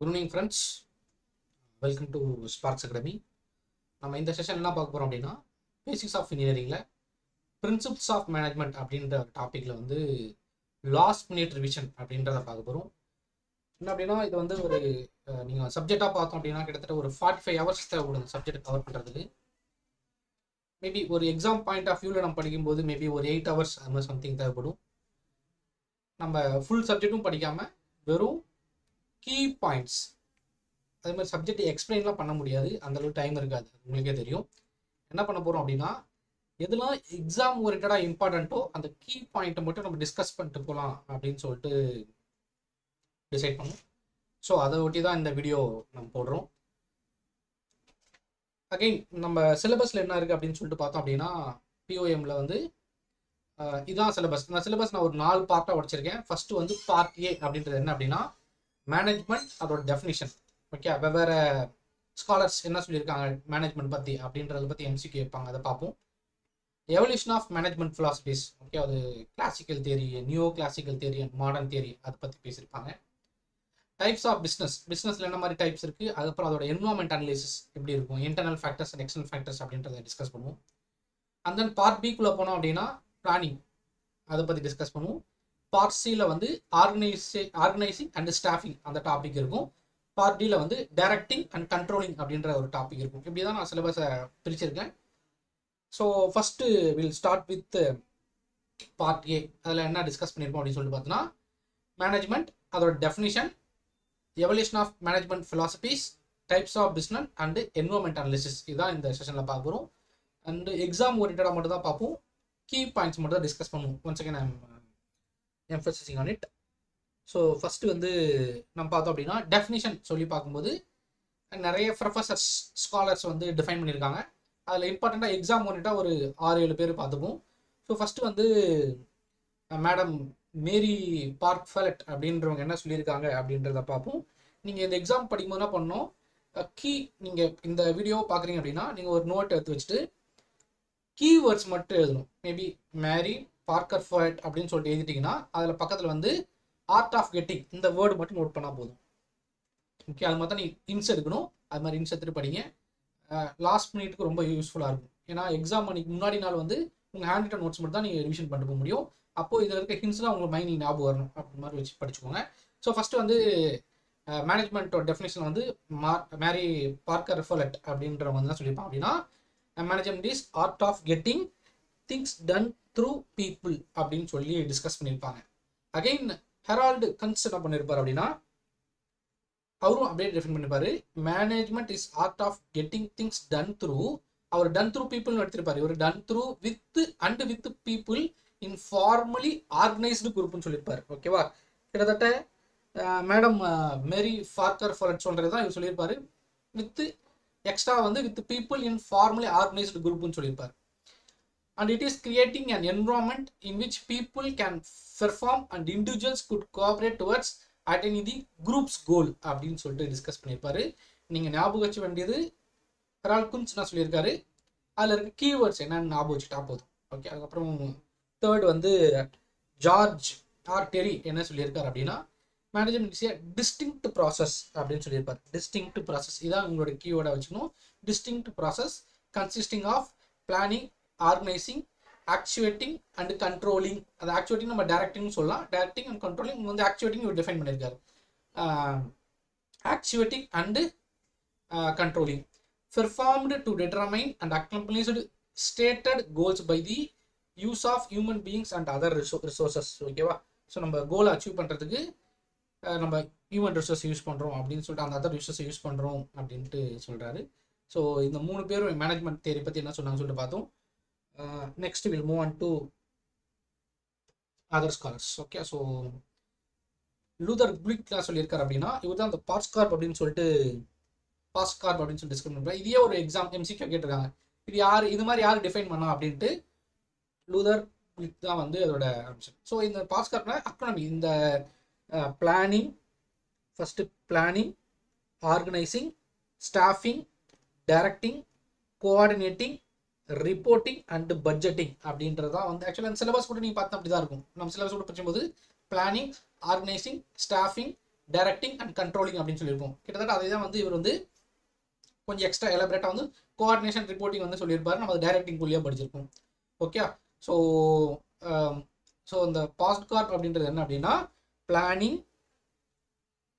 Good evening friends, welcome to Sparks academy. நம்ம இந்த session என்ன பார்க்க போகிறோம் அப்படின்னா, பேசிக்ஸ் ஆஃப் இன்ஜினியரிங்கில் பிரின்சிப்ஸ் ஆஃப் மேனேஜ்மெண்ட் அப்படின்ற டாப்பிக்கில் வந்து லாஸ்ட் மினிட் ரிவிஷன் அப்படின்றத பார்க்க போகிறோம். என்ன அப்படின்னா, இது வந்து ஒரு நீங்கள் சப்ஜெக்டாக பார்த்தோம் அப்படின்னா கிட்டத்தட்ட ஒரு 45 ஹவர்ஸ் தேவைப்படும் சப்ஜெக்ட் கவர் பண்ணுறதுக்கு. மேபி ஒரு எக்ஸாம் பாயிண்ட் ஆஃப் வியூவில் நம்ம படிக்கும்போது மேபி ஒரு 8 ஹவர்ஸ் அது மாதிரி சம்திங் தேவைப்படும். நம்ம ஃபுல் சப்ஜெக்ட்டும் படிக்காமல் வெறும் கீ பாயிண்ட்ஸ், அதே மாதிரி சப்ஜெக்ட் எக்ஸ்பிளைன்லாம் பண்ண முடியாது, அந்தளவுக்கு டைம் இருக்காது, உங்களுக்கே தெரியும். என்ன பண்ண போகிறோம் அப்படின்னா, எதுலாம் எக்ஸாம் ஓரியன்டாக இம்பார்ட்டண்ட்டோ அந்த கீ பாயிண்ட்டை மட்டும் நம்ம டிஸ்கஸ் பண்ணிட்டு போகலாம் அப்படின்னு சொல்லிட்டு டிசைட் பண்ணோம். ஸோ அதை ஒட்டி தான் இந்த வீடியோ நம்ம போடுறோம். அகைன் நம்ம சிலபஸில் என்ன இருக்குது அப்படின்னு சொல்லிட்டு பார்த்தோம் அப்படின்னா, பிஓஎம்மில் வந்து இதான் சிலபஸ். இந்த சிலபஸ் நான் ஒரு 4 பார்ட்டாக உடைச்சிருக்கேன். ஃபர்ஸ்ட் வந்து பார்ட் ஏ அப்படின்றது என்ன அப்படின்னா, மேனேஜ்மெண்ட், அதோட டெஃபினிஷன். ஓகே, வெவ்வேறு ஸ்காலர்ஸ் என்ன சொல்லியிருக்காங்க மேனேஜ்மெண்ட் பற்றி அப்படின்றத பற்றி எம்சிக்கு வைப்பாங்க, அதை பார்ப்போம். Evolution of management philosophies, okay, அது classical theory, new classical theory and modern theory, அதை பற்றி பேசியிருப்பாங்க. டைப்ஸ் ஆஃப் பிஸ்னஸில் என்ன மாதிரி டைப்ஸ் இருக்குது, அதுக்கப்புறம் அதோட என்வரான்மெண்ட் அனலிசிஸ் எப்படி இருக்கும், internal factors and external factors அப்படின்றத டிஸ்கஸ் பண்ணுவோம். அண்ட் தென் பார்ட் பிக்குள்ளே போனோம் அப்படின்னா பிளானிங், அதை பற்றி டிஸ்கஸ் பண்ணுவோம். பார்ட் சியில் வந்து ஆர்கனைசிங் அண்ட் ஸ்டாஃபிங் அந்த டாபிக் இருக்கும். பார்ட் டியில் வந்து டைரக்டிங் அண்ட் கண்ட்ரோலிங் அப்படின்ற ஒரு டாபிக் இருக்கும். இப்படி தான் நான் சிலபஸை பிரிச்சிருக்கேன். So first will start with part A. அதில் என்ன டிஸ்கஸ் பண்ணியிருப்போம் அப்படின்னு சொல்லிட்டு பார்த்தோன்னா, மேனேஜ்மெண்ட், அதோட definition, evolution of management philosophies, types of business and environment analysis, இதுதான் இந்த செஷனில் பார்க்க போகிறோம். அண்டு எக்ஸாம் ஓரியன்டாக மட்டும் தான் பார்ப்போம். கீ பாயிண்ட்ஸ் மட்டும் தான் டிஸ்கஸ் பண்ணுவோம். Once again I am emphasising on it. So first வந்து நம்ம பார்த்தோம் அப்படின்னா, டெஃபினிஷன் சொல்லி பார்க்கும்போது நிறைய ப்ரொஃபஸர்ஸ் ஸ்காலர்ஸ் வந்து டிஃபைன் பண்ணியிருக்காங்க. அதில் இம்பார்ட்டண்ட்டாக எக்ஸாம் ஓரியன்டாக ஒரு 6-7 பேர் பார்த்துப்போம். ஸோ ஃபஸ்ட்டு வந்து மேடம் மேரி பார்க்ஃபெலட் அப்படின்றவங்க என்ன சொல்லியிருக்காங்க அப்படின்றத பார்ப்போம். நீங்கள் இந்த எக்ஸாம் படிக்கும்போது என்ன பண்ணணும், கீ, நீங்கள் இந்த வீடியோவை பார்க்குறீங்க அப்படின்னா நீங்கள் ஒரு நோட் எடுத்து வச்சுட்டு கீவேர்ட்ஸ் மட்டும் எழுதணும். மேபி மேரி பார்க்ஃபெலட் அப்படின்னு சொல்லிட்டு எழுதிட்டிங்கன்னா அதில் பக்கத்தில் வந்து ஆர்ட் ஆஃப் கெட்டிங் இந்த வேர்டு மட்டும் நோட் பண்ணால் போதும். ஓகே, அது மாதிரி தான் நீங்கள் இன்ஸ் எடுக்கணும். அது மாதிரி இன்ஸ் எடுத்துட்டு படிங்க. லாஸ்ட் மினிட்டுக்கு ரொம்ப யூஸ்ஃபுல்லாக இருக்கும். ஏன்னா எக்ஸாம் அன்னைக்கு முன்னாடி நாள் வந்து உங்கள் ஹேண்ட் ரிட்டன் நோட்ஸ் மட்டும் தான் நீங்கள் ரிவிஷன் பண்ணிட்டு போக முடியும். அப்போது இதில் இருக்க ஹிண்ட்ஸ்லாம் உங்களுக்கு மைண்ட் ஞாபகம் வரணும், அப்படி மாதிரி வச்சு படிச்சுக்கோங்க. ஸோ ஃபஸ்ட்டு வந்து மேனேஜ்மெண்ட்டோட டெஃபினேஷன் வந்து மேரி பார்க்ஃபெலட் அப்படின்றவங்க வந்து என்ன சொல்லியிருப்பாங்க அப்படின்னா, management is art of getting things done through people அப்படின்னு சொல்லி டிஸ்கஸ் பண்ணியிருப்பாங்க. அகைன் ஹெரால்டு கன்ஸ் என்ன பண்ணியிருப்பார் அப்படின்னா, அவரும் அப்படியே டிஃபைன் பண்ணிப்பாரு. Management is art of getting things done through, அவர் டன் த்ரூ பீப்புள்னு எடுத்திருப்பாரு. இவர் done through with and with people in formally organised குரூப்னு சொல்லியிருப்பாரு. ஓகேவா, கிட்டத்தட்ட மேடம் மேரி பார்க்ஃபெலட் சொல்றது தான் இவர் சொல்லியிருப்பாரு. வித் எக்ஸ்ட்ரா வந்து with people in formally organised குரூப்னு சொல்லியிருப்பாரு. And it is creating an environment in which people can perform and individuals could cooperate towards attaining the group's goal அப்படின்னு சொல்லிட்டு டிஸ்கஸ் பண்ணியிருப்பாரு. நீங்கள் ஞாபகம் வச்சு வேண்டியது ஹெரால்ட் குன்ஸ் என்ன சொல்லியிருக்காரு, அதில் இருக்க கீவேர்ட்ஸ் என்னன்னு ஞாபகம் வச்சுட்டா போதும். ஓகே, அதுக்கப்புறம் தேர்ட் வந்து ஜார்ஜ் ஆர் டெரி என்ன சொல்லியிருக்காரு அப்படின்னா, management is a distinct process அப்படின்னு சொல்லியிருப்பார். டிஸ்டிங்க்ட் ப்ராசஸ் இதான் உங்களோட கீவேர்டாக வச்சுக்கணும். Distinct process consisting of planning, organising, actuating and controlling. அது ஆக்சுவேட்டிங் நம்ம டைரக்டிங்னு சொல்லலாம். டைரக்டிங் அண்ட் கண்ட்ரோலிங் வந்து ஆக்சுவேட்டிங் இவர் டிஃபைன் பண்ணியிருக்காரு. Actuating and controlling performed to determine and accomplished stated goals by the use of human beings and other resources. ஓகேவா, so நம்ம கோலை அச்சீவ் பண்ணுறதுக்கு நம்ம ஹியூமன் ரிசோர்ஸ் யூஸ் பண்ணுறோம் அப்படின்னு சொல்லிட்டு அந்த அதர் ரிசோர்ஸை யூஸ் பண்ணுறோம் அப்படின்ட்டு சொல்கிறாரு. ஸோ இந்த 3 பேரும் மேனேஜ்மெண்ட் தியரி பற்றி என்ன சொன்னாங்கன்னு சொல்லிட்டு பார்த்தோம். Next we'll move on to other scholars. Okay, so Luther Gulick சொல்லியிருக்காரு அப்படின்னா, இவர் தான் அந்த பாஸ்கார்ப் அப்படின்னு சொல்லிட்டு டிஸ்கஸ் பண்ணுறாரு. இதே ஒரு எக்ஸாம் எம்சிக்யூ கேட்டிருக்காங்க. இது யார், இது மாதிரி யார் டிஃபைன் பண்ணா அப்படின்ட்டு லூதர் குலிக் தான் வந்து அதோட ஆன்சர். ஸோ இந்த பாஸ்கார்ப்னா அக்னாமி, இந்த planning, first planning, organising, staffing, directing, coordinating, reporting and budgeting அப்படின்றது தான் வந்து ஆக்சுவலாக சிலபஸ் கூட நீங்கள் பார்த்தா அப்படி தான் இருக்கும். நம்ம சிலபஸ் கூட படிக்கும்போது planning, organising, staffing, directing and controlling அப்படின்னு சொல்லியிருப்போம். கிட்டத்தட்ட அதை தான் வந்து இவர் வந்து கொஞ்சம் எக்ஸ்ட்ரா எலாபரேட்டாக வந்து கோஆர்டினேஷன் ரிப்போர்ட்டிங் வந்து சொல்லியிருப்பாரு. நம்ம டைரக்டிங் குள்ளேயே படிச்சிருப்போம். ஓகே. ஸோ ஸோ இந்த பாஸ்ட் கார்ப் அப்படின்றது என்ன அப்படின்னா planning,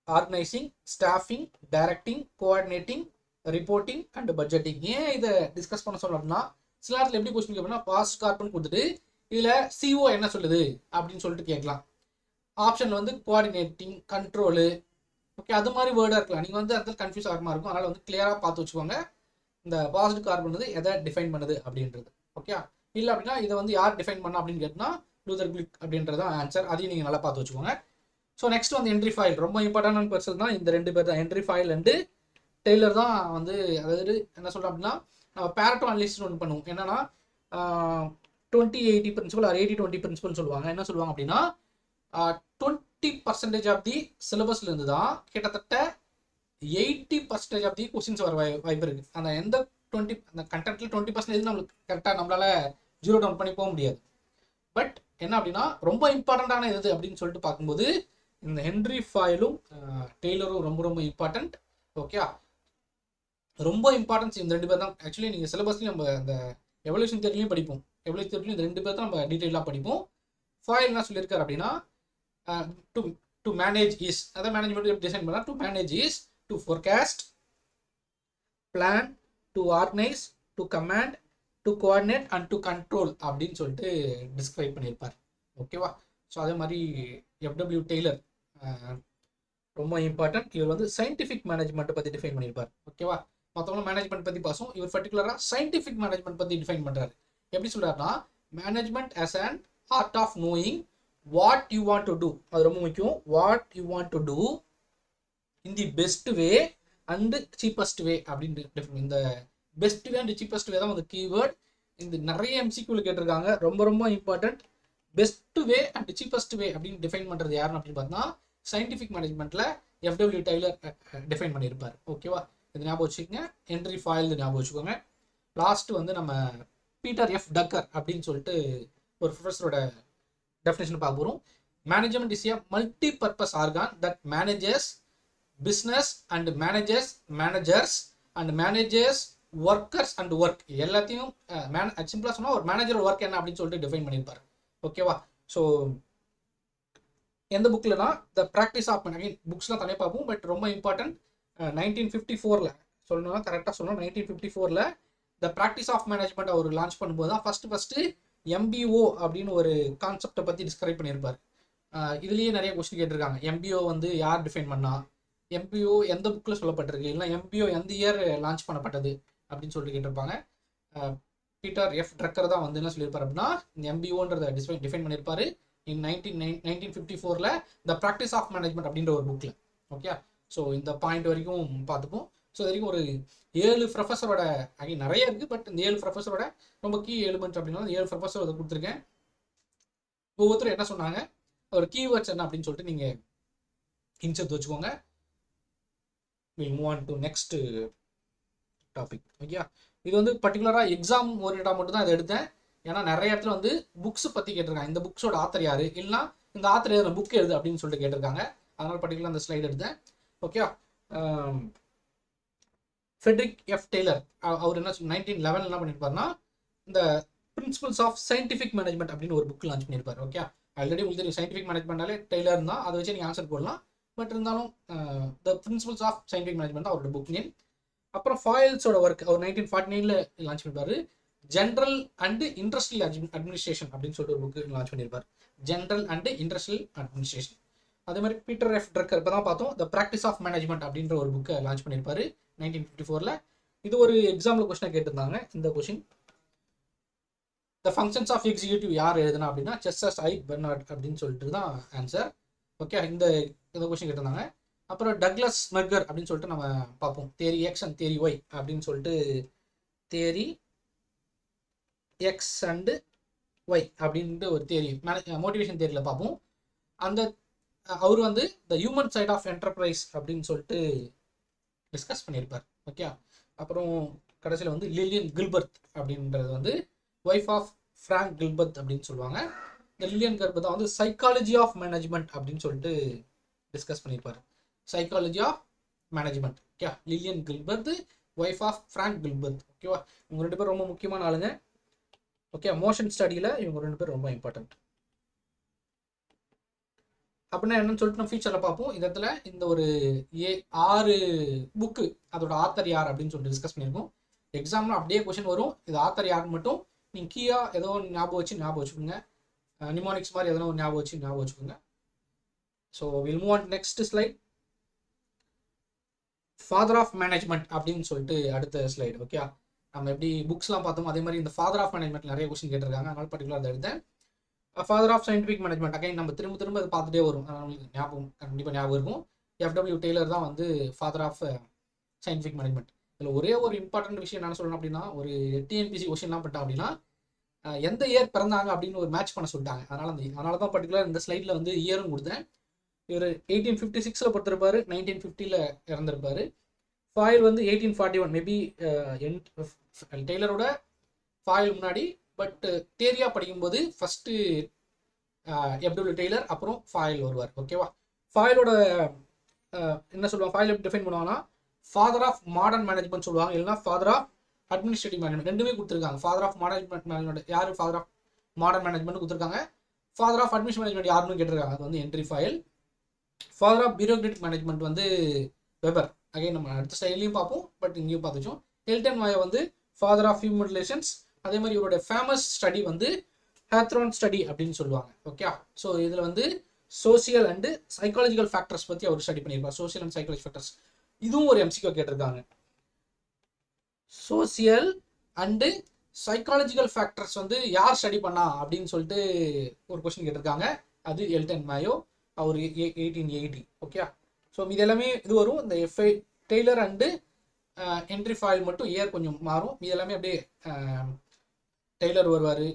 organising, staffing, directing, coordinating, reporting and budgeting. ஏன் இதை டிஸ்கஸ் பண்ண சொல்லணும் அப்படின்னா சில இடத்துல எப்படி கொஸ்டின் கேட்போம்னா பாஸ்ட் கார்ப்னு கொடுத்துட்டு இதில் சிஓ என்ன சொல்லுது அப்படின்னு சொல்லிட்டு கேட்கலாம். ஆப்ஷன் வந்து கோஆர்டினேட்டிங், கண்ட்ரோலு, ஓகே அது மாதிரி வேர்டாக இருக்கலாம். நீங்கள் வந்து அதில் கன்ஃபியூஸ் ஆகாமல் இருக்கும். அதனால் வந்து கிளியராக பார்த்து வச்சுக்கோங்க இந்த பாஸ்ட் கார்ப்ன்றது எதை டிஃபைன் பண்ணுது அப்படின்றது. ஓகே, இல்லை அப்படின்னா இதை வந்து யார் டிஃபைன் பண்ணா அப்படின்னு கேட்டால் லூதர் கிளிக் அப்படின்றது தான் ஆன்சர். அதையும் நீங்கள் நல்லா பார்த்து வச்சுக்கோங்க. ஸோ நெக்ஸ்ட் வந்து என்ட்ரி ஃபைல். ரொம்ப இம்பார்ட்டன்டான பர்சன் தான் இந்த ரெண்டு பேர் தான். என்ட்ரி ஃபைல் அண்டு டெய்லர் தான் வந்து அதாவது என்ன சொல்கிறோம் அப்படின்னா நம்ம பேரட்டோ அனலிசிஸ் ஒன்று பண்ணுவோம். என்னன்னா 20-80 பிரின்சிபல் ஆர் 80-20 பிரின்சிபல் சொல்லுவாங்க. என்ன சொல்லுவாங்க அப்படின்னா 20% ஆஃப் தி சிலபஸ்லேருந்து தான் கிட்டத்தட்ட 80% ஆஃப் தி கொஸ்டின்ஸ் வர வாய்ப்பு இருக்குது. அந்த எந்த 20 அந்த கண்டென்ட்ல 20% நம்மளுக்கு கரெக்டாக நம்மளால ஜீரோ டவுன் பண்ணி போக முடியாது. பட் என்ன அப்படின்னா ரொம்ப இம்பார்ட்டண்ட்டான எது அப்படின்னு சொல்லிட்டு பார்க்கும்போது இந்த ஹென்ரி ஃபைலும் டெய்லரும் ரொம்ப ரொம்ப இம்பார்ட்டன்ட். ஓகே, ரொம்ப இம்பார்ட்டன்ஸ் இந்த ரெண்டு பேர் தான். ஆக்சுவலி நீங்கள் சிலபஸ்லையும் நம்ம அந்த எவல்யூஷன் தியரிலையும் படிப்போம். எவல்யூஷன் தியரிலையும் இந்த ரெண்டு பேர் தான் நம்ம டீட்டெயிலாக படிப்போம். ஃபாயில் என்ன சொல்லியிருக்காரு அப்படின்னா டு மேனேஜ் இஸ், அதான் மேனேஜ்மெண்ட் டிசைன் பண்ணால் to manage is to forecast, plan, to organise, to command, to coordinate and to control அப்படின்னு சொல்லிட்டு டிஸ்கிரைப் பண்ணியிருப்பார். ஓகேவா? ஸோ அதே மாதிரி எஃப்டபிள்யூ டெய்லர் ரொம்ப இம்பார்ட்டன்ட். இவர் வந்து சயின்டிஃபிக் மேனேஜ்மெண்ட்டை பற்றி டிஃபைன் பண்ணியிருப்பார். ஓகேவா? மற்றவங்களும் மேனேஜ்மெண்ட் பற்றி பாசம், இவர் பர்டிகுலராக சயின்டிஃபிக் மேனேஜ்மெண்ட் பற்றி டிஃபைன் பண்ணுறாரு. எப்படி சொல்கிறாருன்னா management as an art of knowing what you want to do. அது ரொம்ப முக்கியம். What you want to do in the best way and cheapest way அப்படின்னு. இந்த best way and cheapest way தான் வந்து கீவேர்ட். இந்த நிறைய எம்சிக்யூவில் கேட்டிருக்காங்க. ரொம்ப ரொம்ப important. Best way and cheapest way அப்படின்னு டிஃபைன் பண்ணுறது யாருன்னு அப்படின்னு பார்த்தா சயின்டிஃபிக் மேனேஜ்மெண்ட்டில் எஃப்டபிள்யூ டெய்லர் டிஃபைன் பண்ணியிருப்பார். ஓகேவா? இது ஞாபகம் வச்சுக்கோங்க. என்ட்ரி ஃபைல் ஞாபகம் வச்சுக்கோங்க. லாஸ்ட் வந்து நம்ம பீட்டர் எஃப் டக்கர் அப்படின்னு சொல்லிட்டு ஒரு ப்ரொஃபஸரோட டெஃபினேஷன் பார்க்க போகிறோம். Management is a multi purpose argon that manages business and managers and managers workers and work. எல்லாத்தையும் சிம்பிளாக சொன்னால் ஒரு மேனேஜர் ஒர்க் என்ன அப்படின்னு சொல்லிட்டு டிஃபைன் பண்ணியிருப்பார். ஓகேவா? ஸோ எந்த புக்கில்னா த ப்ராக்டிஸ் ஆஃப் அகைன் புக்ஸ்லாம் தனியாக பார்ப்போம். பட் ரொம்ப இம்பார்ட்டன்ட் 1954 சொல்லணும்னா கரெக்டாக சொல்லணும். 1954 த ப்ராக்டிஸ் ஆஃப் மேனேஜ்மெண்ட் அவர் லான்ச் பண்ணும்போது தான் ஃபஸ்ட்டு எம்பிஓ அப்படின்னு ஒரு கான்செப்டை பற்றி டிஸ்கிரைப் பண்ணியிருப்பார். இதுலேயே நிறைய கொஸ்டின் கேட்டிருக்காங்க. எம்பிஓ வந்து யார் டிஃபைன் பண்ணா, எம்பிஓ எந்த புக்கில் சொல்லப்பட்டிருக்கு, இல்லை எம்பிஓ எந்த இயர் லான்ச் பண்ணப்பட்டது அப்படின்னு சொல்லிட்டு கேட்டிருப்பாங்க. பீட்டர் எஃப் ட்ரக்கர் தான் வந்து என்ன சொல்லியிருப்பார் அப்படின்னா இந்த எம்பிஓன்றதை டிஃபைன் பண்ணியிருப்பாரு இன் 1954 த ப்ராக்டிஸ் ஆஃப் மேனேஜ்மெண்ட் அப்படின்ற ஒரு புக்கில். ஓகே, ஸோ இந்த பாயிண்ட் வரைக்கும் பார்த்துப்போம். ஸோ இது வரைக்கும் ஒரு 7 ப்ரொஃபஸரோட அங்கே நிறைய இருக்குது. பட் இந்த 7 ப்ரொஃபஸரோட ரொம்ப கீ எலிமெண்ட் அப்படின்னா 7 ப்ரொஃபஸர் அதை கொடுத்துருக்கேன். ஒவ்வொருத்தரும் என்ன சொன்னாங்க, ஒரு கீவேர்ட்ஸ் என்ன அப்படின்னு சொல்லிட்டு நீங்கள் இன்செர்ட் வச்சுக்கோங்க. Will move on to next topic. Okay, இது வந்து பர்டிகுலராக எக்ஸாம் ஓரியன்டாக மட்டும் தான் இதை எடுத்தேன். ஏன்னா நிறைய இடத்துல வந்து புக்ஸ் பற்றி கேட்டிருக்காங்க. இந்த புக்ஸோட ஆத்தர் யார், இல்லைனா இந்த ஆத்தர் எழுதுன புக் எழுது அப்படின்னு சொல்லிட்டு கேட்டிருக்காங்க. அதனால் பர்டிகுலர் அந்த ஸ்லைட் எடுத்தேன். ஓகே, ஃபெட்ரிக் எஃப் டெய்லர் அவர் என்ன 1911 என்ன பண்ணியிருப்பாருன்னா இந்த பிரின்சிபல்ஸ் ஆஃப் சயின்டிஃபிக் மேனேஜ்மெண்ட் அப்படின்னு ஒரு புக் லான்ச் பண்ணியிருப்பார். ஓகே, ஆல்ரெடி உங்களுக்கு தெரியும் சயின்டிஃபிக் மேனேஜ்மெண்ட்னாலே டெய்லர் தான், அதை வச்சு நீங்கள் ஆன்சர் போடலாம். பட் இருந்தாலும் the principles of scientific management தான் அவரோட புக் நேம். அப்புறம் ஃபாயில்ஸோட ஒர்க் அவர் 1949 லான்ச் பண்ணியிருப்பாரு. ஜென்ரல் அண்ட் இண்டஸ்ட்ரியல் அட்மினிஸ்ட்ரேஷன் அப்படின்னு சொல்லிட்டு ஒரு புக் லான்ச் பண்ணியிருப்பார். General and industrial administration. அதே மாதிரி பீட்டர் எஃப் ட்ரக்கர் இப்போ தான் பார்த்தோம் த ப்ராக்டிஸ் ஆஃப் மேனேஜ்மெண்ட் அப்படின்ற ஒரு புக்கை லான்ச் பண்ணியிருப்பாரு 1954. இது ஒரு எக்ஸாம்பிள் கொஸ்டினாக கேட்டிருந்தாங்க. இந்த question the functions of executive யார் எழுதுனா அப்படின்னா செஸ்ஸஸ் ஐ பெர்னார்ட் அப்படின்னு சொல்லிட்டு தான் ஆன்சர். ஓகே, இந்த கொஸ்டின் கேட்டிருந்தாங்க. அப்புறம் டக்ளஸ் மெக்கர் அப்படின்னு சொல்லிட்டு நம்ம பார்ப்போம். Theory X and theory Y அப்படின்னு சொல்லிட்டு தியரி எக்ஸ் அண்டு ஒய் அப்படின்ட்டு ஒரு தியரி மோட்டிவேஷன் தியரியில் பார்ப்போம். அந்த அவர் வந்து the human side of enterprise அப்படின்னு சொல்லிட்டு டிஸ்கஸ் பண்ணியிருப்பார். ஓகே, அப்புறம் கடைசியில் வந்து லில்லியன் கில்பர்த் அப்படின்றது வந்து ஒய்ஃப் ஆஃப் ஃப்ராங்க் கில்பர்த் அப்படின்னு சொல்லுவாங்க. இந்த லில்லியன் கில்பர்த் தான் வந்து சைக்காலஜி ஆஃப் மேனேஜ்மெண்ட் அப்படின்னு சொல்லிட்டு டிஸ்கஸ் பண்ணியிருப்பார். Psychology of management. Okay, Lillian Gilbert, wife of Frank Gilbert. ஓகேவா, இவங்க 2 பேரும் ரொம்ப முக்கியமான ஆளுங்க. ஓகே, மோஷன் ஸ்டடியில் இவங்க 2 பேரும் ரொம்ப இம்பார்ட்டன்ட். அப்படின்னா என்னன்னு சொல்லிட்டு நம்ம ஃபியூச்சரில் பார்ப்போம். இந்த இடத்துல இந்த ஒரு 6 புக்கு அதோட ஆத்தர் யார் அப்படின்னு சொல்லிட்டு டிஸ்கஸ் பண்ணியிருக்கோம். எக்ஸாமில் அப்படியே கொஸ்டின் வரும், இது ஆத்தர் யாருன்னு மட்டும் நீங்கள் கீயாக ஏதோ ஞாபகம் வச்சுக்கோங்க. நிமோனிக்ஸ் மாதிரி எதனா ஒரு ஞாபகம் வச்சுக்கோங்க. So will move on next slide. Father of management அப்படின்னு சொல்லிட்டு அடுத்த ஸ்லைடு. ஓகே, நம்ம எப்படி புக்ஸ்லாம் பார்த்தோம் அதே மாதிரி இந்த ஃபாதர் ஆஃப் மேனேஜ்மெண்ட் நிறைய கொஸ்டின் கேட்டிருக்காங்க. அதனால பர்டிகுலர் அதை எடுத்தேன். Father of scientific management again நம்ம திரும்ப அதை பார்த்துட்டே வரும், ஞாபகம் கண்டிப்பாக ஞாபகம் இருக்கும். FW டெய்லர் தான் வந்து ஃபாதர் ஆஃப் சயின்டிஃபிக் மேனேஜ்மெண்ட். இதில் ஒரே ஒரு இம்பார்ட்டன்ட் விஷயம் என்ன சொல்லணும் அப்படின்னா, ஒரு TNPSC கொஸ்டின்லாம் பண்ணிட்டா அப்படின்னா எந்த இயர் பிறந்தாங்க அப்படின்னு ஒரு மேட்ச் பண்ண சொல்லிட்டாங்க. அதனால தான் பர்டிகுலர் இந்த ஸ்லைடில் வந்து இயரும் கொடுத்தேன். இவர் 1856 பொறுத்திருப்பாரு, 1950 இறந்திருப்பாரு. ஃபாயில் வந்து 1841, மேபி டெய்லரோட ஃபாயில் முன்னாடி. பட் தேரியா படிக்கும்போது ஃபர்ஸ்ட் FW டெய்லர், அப்புறம் ஃபாயில் வருவார். ஓகேவா, ஃபாயிலோட என்ன சொல்லுவாங்க, ஃபாயில் எப்படி டிஃபைன் பண்ணுவாங்கன்னா ஃபாதர் ஆஃப் மாடர்ன் மேனேஜ்மெண்ட் சொல்லுவாங்க, இல்லைன்னா ஃபாதர் ஆஃப் அட்மினிஸ்ட்ரேட்டிவ் மேனேஜ்மெண்ட். ரெண்டுமே கொடுத்துருக்காங்க. ஃபாதர் ஆஃப் மேனேஜ்மெண்ட் யார், ஃபாதர் ஆஃப் மாடர்ன் மேனேஜ்மெண்ட் கொடுத்துருக்காங்க. ஃபாதர் ஆஃப் அட்மினிஸ்ட்ரேட்டிவ் மேனேஜ்மெண்ட் யாருன்னு கேட்டிருக்காங்க, அது வந்து Henri Fayol. Father of bureaucratic management வந்து வெபர். அகைன் நம்ம அடுத்த ஸ்டைலையும் பார்ப்போம், பட் இங்கேயும் பார்த்துச்சோம். எல்டன் மாயா வந்து ஃபாதர் ஆஃப் ஹியூமன் ரிலேஷன்ஸ். அதே மாதிரி இவரோட ஃபேமஸ் ஸ்டடி வந்து ஹேத்ரான் ஸ்டடி அப்படின்னு சொல்லுவாங்க. ஓகே, ஸோ இதில் வந்து சோசியல் அண்டு சைக்காலஜிக்கல் ஃபேக்டர்ஸ் பற்றி அவர் ஸ்டடி பண்ணியிருப்பார். சோசியல் அண்ட் சைக்காலஜி ஃபேக்டர்ஸ், இதுவும் ஒரு MCQ கேட்டிருக்காங்க. சோசியல் அண்டு சைக்காலஜிக்கல் ஃபேக்டர்ஸ் வந்து யார் ஸ்டடி பண்ணா அப்படின்னு சொல்லிட்டு ஒரு கொஸ்டின் கேட்டிருக்காங்க. அது எல்டன் மாயோ, அவர் 1880. ஓகே, ஸோ இது எல்லாமே இது வரும். இந்த FI Taylor and Henri Fayol மட்டும் இயர் கொஞ்சம் மாறும். இது எல்லாமே அப்படியே டெய்லர் வருவார்,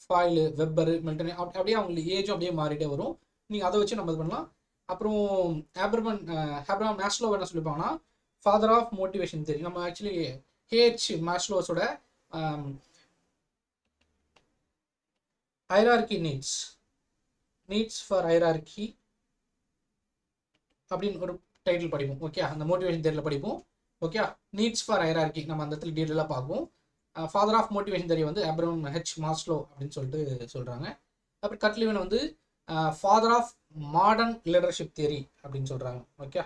ஃபாயில் வெப்பர் மில்டன், அப்படியே அவங்களுக்கு ஏஜும் அப்படியே மாறிட்டே வரும். நீங்கள் அதை வச்சு நம்ம இது பண்ணலாம். அப்புறம் ஆப்ரஹாம் மேஸ்லோ என்ன சொல்லியிருப்பாங்கன்னா ஃபாதர் ஆஃப் மோட்டிவேஷன் தியரி. நம்ம ஆக்சுவலி மேஸ்லோஸோட ஹைரார்கி நீட்ஸ் ஃபார் ஹைரார்கி அப்படின்னு ஒரு டைட்டில் படிப்போம். ஓகே, அந்த மோட்டிவேஷன் தியரியில் படிப்போம். ஓகே, நீட்ஸ் ஃபார் ஹைரார்கி நம்ம அந்த இடத்துல டீட்டெயிலாக பார்ப்போம். ஃபாதர் ஆஃப் மோட்டிவேஷன் தியரி வந்து ஆப்ரஹாம் மாஸ்லோ அப்படின்னு சொல்லிட்டு சொல்கிறாங்க. அப்புறம் கட்லிவன் வந்து father of modern leadership theory அப்படின்னு சொல்கிறாங்க. ஓகே,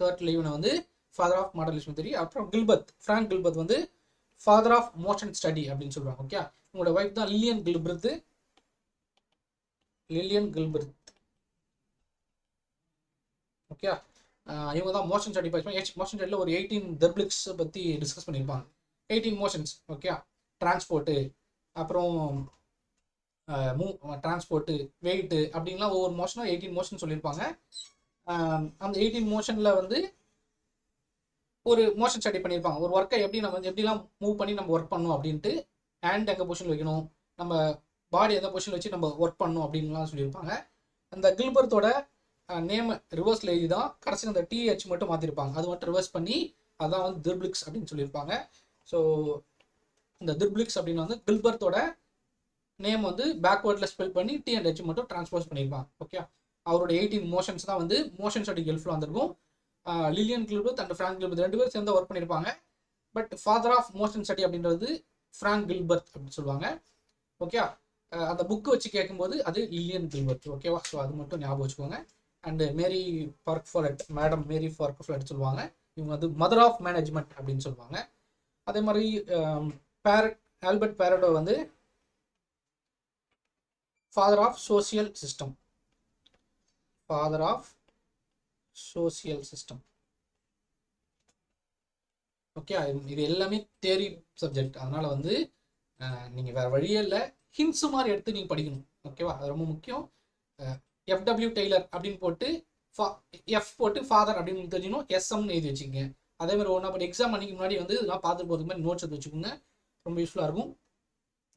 கர்ட் லிவினை வந்து father of modern leadership theory. அப்புறம் ஃப்ராங்க் கில்பர்ட் வந்து ஃபாதர் ஆஃப் மோஷன் ஸ்டடி அப்படின்னு சொல்கிறாங்க. ஓகே, உங்களோட ஒய்ஃப் தான் லில்லியன் கில்பர்ட். ஓகே, இவங்க தான் மோஷன் ஸ்டடி படிப்பாங்க. மோஷன் ஸ்டடியில் ஒரு 18 தெர்பிளிக்ஸ் பற்றி டிஸ்கஸ் பண்ணியிருப்பாங்க. 18 மோஷன்ஸ். ஓகே, டிரான்ஸ்போர்ட்டு, அப்புறம் டிரான்ஸ்போர்ட்டு, வெயிட்டு அப்படின்லாம் ஒவ்வொரு மோஷனும் 18 மோஷன் சொல்லியிருப்பாங்க. அந்த 18 மோஷனில் வந்து ஒரு மோஷன் ஸ்டடி பண்ணியிருப்பாங்க. ஒரு ஒர்க்கை எப்படிலாம் மூவ் பண்ணி நம்ம ஒர்க் பண்ணணும் அப்படின்ட்டு, ஹேண்ட் எங்கே பொசிஷன் வைக்கணும், நம்ம பாடி எந்த பொசிஷன் வச்சு நம்ம ஒர்க் பண்ணணும் அப்படின்லாம் சொல்லியிருப்பாங்க. அந்த கில்பர்த்தோட நேம் ரிவர்ஸில் எழுதி தான் கடைசியில் அந்த TH மட்டும் மாற்றிருப்பாங்க. அது மட்டும் ரிவர்ஸ் பண்ணி அதான் வந்து திர்பிளிக்ஸ் அப்படின்னு சொல்லியிருப்பாங்க. ஸோ இந்த திர்பிளிக்ஸ் அப்படின்னு வந்து கில்பர்த்தோட நேம் வந்து பேக்வேர்டில் ஸ்பெல் பண்ணி T and H மட்டும் டிரான்ஸ்போஸ் பண்ணியிருப்பாங்க. ஓகே, அவரோட 18 மோஷன்ஸ் தான் வந்து மோஷன் ஸ்டடிக்கு ஹெல்ப்ஃபுல்லாக வந்திருக்கும். Lillian Gilbreth and Frank Gilbreth 2 பேரும் சேர்ந்து ஒர்க் பண்ணியிருப்பாங்க. But father of motion study அப்படின்றது ஃப்ராங்க் கில்பர்த் அப்படின்னு சொல்லுவாங்க. ஓகே, அந்த புக்கு வச்சு கேட்கும்போது அது லில்லியன் கில்பர்த். ஓகேவா, ஸோ அது மட்டும் ஞாபகம் வச்சுக்கோங்க. அண்டு மேடம் மேரி பார்க்ஃபோலட் சொல்லுவாங்க. இவங்க வந்து மதர் ஆஃப் மேனேஜ்மெண்ட் அப்படின்னு சொல்லுவாங்க. அதே மாதிரி ஆல்பர்ட் பேரடோ வந்து father of social system. Okay, இது எல்லாமே தியரி சப்ஜெக்ட். அதனால வந்து நீங்கள் வேறு வழியே இல்லை, ஹின்ஸ் மாதிரி எடுத்து நீங்கள் படிக்கணும். ஓகேவா, அது ரொம்ப முக்கியம். FW டெய்லர் அப்படின்னு போட்டு F போட்டு ஃபாதர் அப்படின்னு தெரிஞ்சுக்கணும். SMன்னு எழுதி வச்சுக்கோங்க. அதே மாதிரி ஒன்றா பட் எக்ஸாம் அன்றைக்கி முன்னாடி வந்து இதெல்லாம் பார்த்துட்டு போகிறதுக்கு மாதிரி நோட்ஸ் எடுத்து வச்சுக்கோங்க, ரொம்ப யூஸ்ஃபுல்லாக இருக்கும்.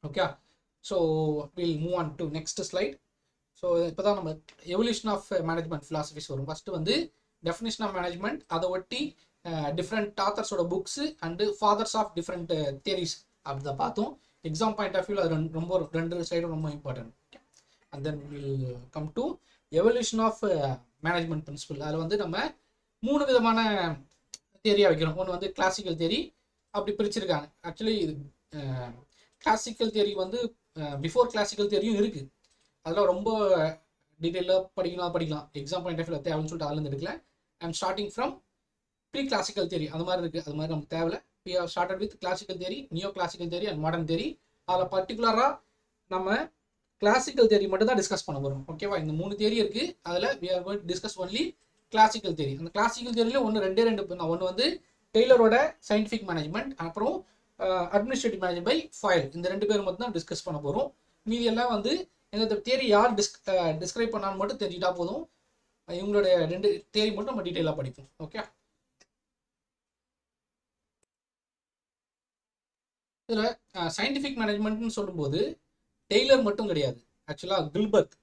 Okay, so will move on to next slide. So இப்போ தான் நம்ம எவல்யூஷன் ஆஃப் மேனேஜ்மெண்ட் ஃபிலாசபிஸ் வரும். ஃபஸ்ட்டு வந்து டெஃபினிஷன் ஆஃப் மேனேஜ்மெண்ட், அதை ஒட்டி டிஃப்ரெண்ட் ஆத்தர்ஸோட books and fathers of different theories அப்படி தான் பார்த்தோம். எக்ஸாம் பாயிண்ட் ஆஃப் வியூவில் அது ரெண்டு சைடும் ரொம்ப important. And then we'll come to evolution of management principle. அதில் வந்து நம்ம 3 விதமான தியரியாக வைக்கிறோம். ஒன்று வந்து கிளாசிக்கல் தியரி அப்படி பிரிச்சிருக்காங்க. ஆக்சுவலி இது கிளாசிக்கல் தியரி வந்து பிஃபோர் கிளாசிக்கல் தியரியும் இருக்குது. அதெல்லாம் ரொம்ப டீட்டெயிலாக படிக்கலாம். எக்ஸாம் பாயிண்ட் ஆஃப் வியூ தேவைன்னு சொல்லிட்டு அதுலேருந்து எடுக்கல. I am starting from pre classical theory. அது மாதிரி இருக்குது. அது மாதிரி நமக்கு தேவையில்ல. we have started with classical theory, neo classical theory and modern theory. அதில் பர்டிகுலராக நம்ம கிளாசிக்கல் தியரி மட்டும் தான் டிஸ்கஸ் பண்ண போகிறோம். ஓகேவா? இந்த 3 தியரி இருக்குது. அதில் we are going to discuss only classical theory. அந்த கிளாசிக்கல் தியரியில் ஒன்று வந்து டெய்லரோட சயின்டிஃபிக் மேனேஜ்மெண்ட், அப்புறம் அட்மினிஸ்ட்ரேட்டிவ் மேனேஜ்மெண்ட் பை ஃபைல். இந்த 2 பேர் மட்டும் தான் டிஸ்கஸ் பண்ண போகிறோம். மீதி எல்லாம் வந்து இந்த தியரி யார் டிஸ்கிரைப் பண்ணான்னு மட்டும் தெரிஞ்சுட்டா போதும். இவங்களுடைய 2 தியரி மட்டும் நம்ம டீட்டெயிலாக படிப்போம். ஓகே, இதில் சயின்டிஃபிக் மேனேஜ்மெண்ட்னு சொல்லும்போது டெய்லர் மட்டும் கிடையாது. ஆக்சுவலாக கில்பர்த்,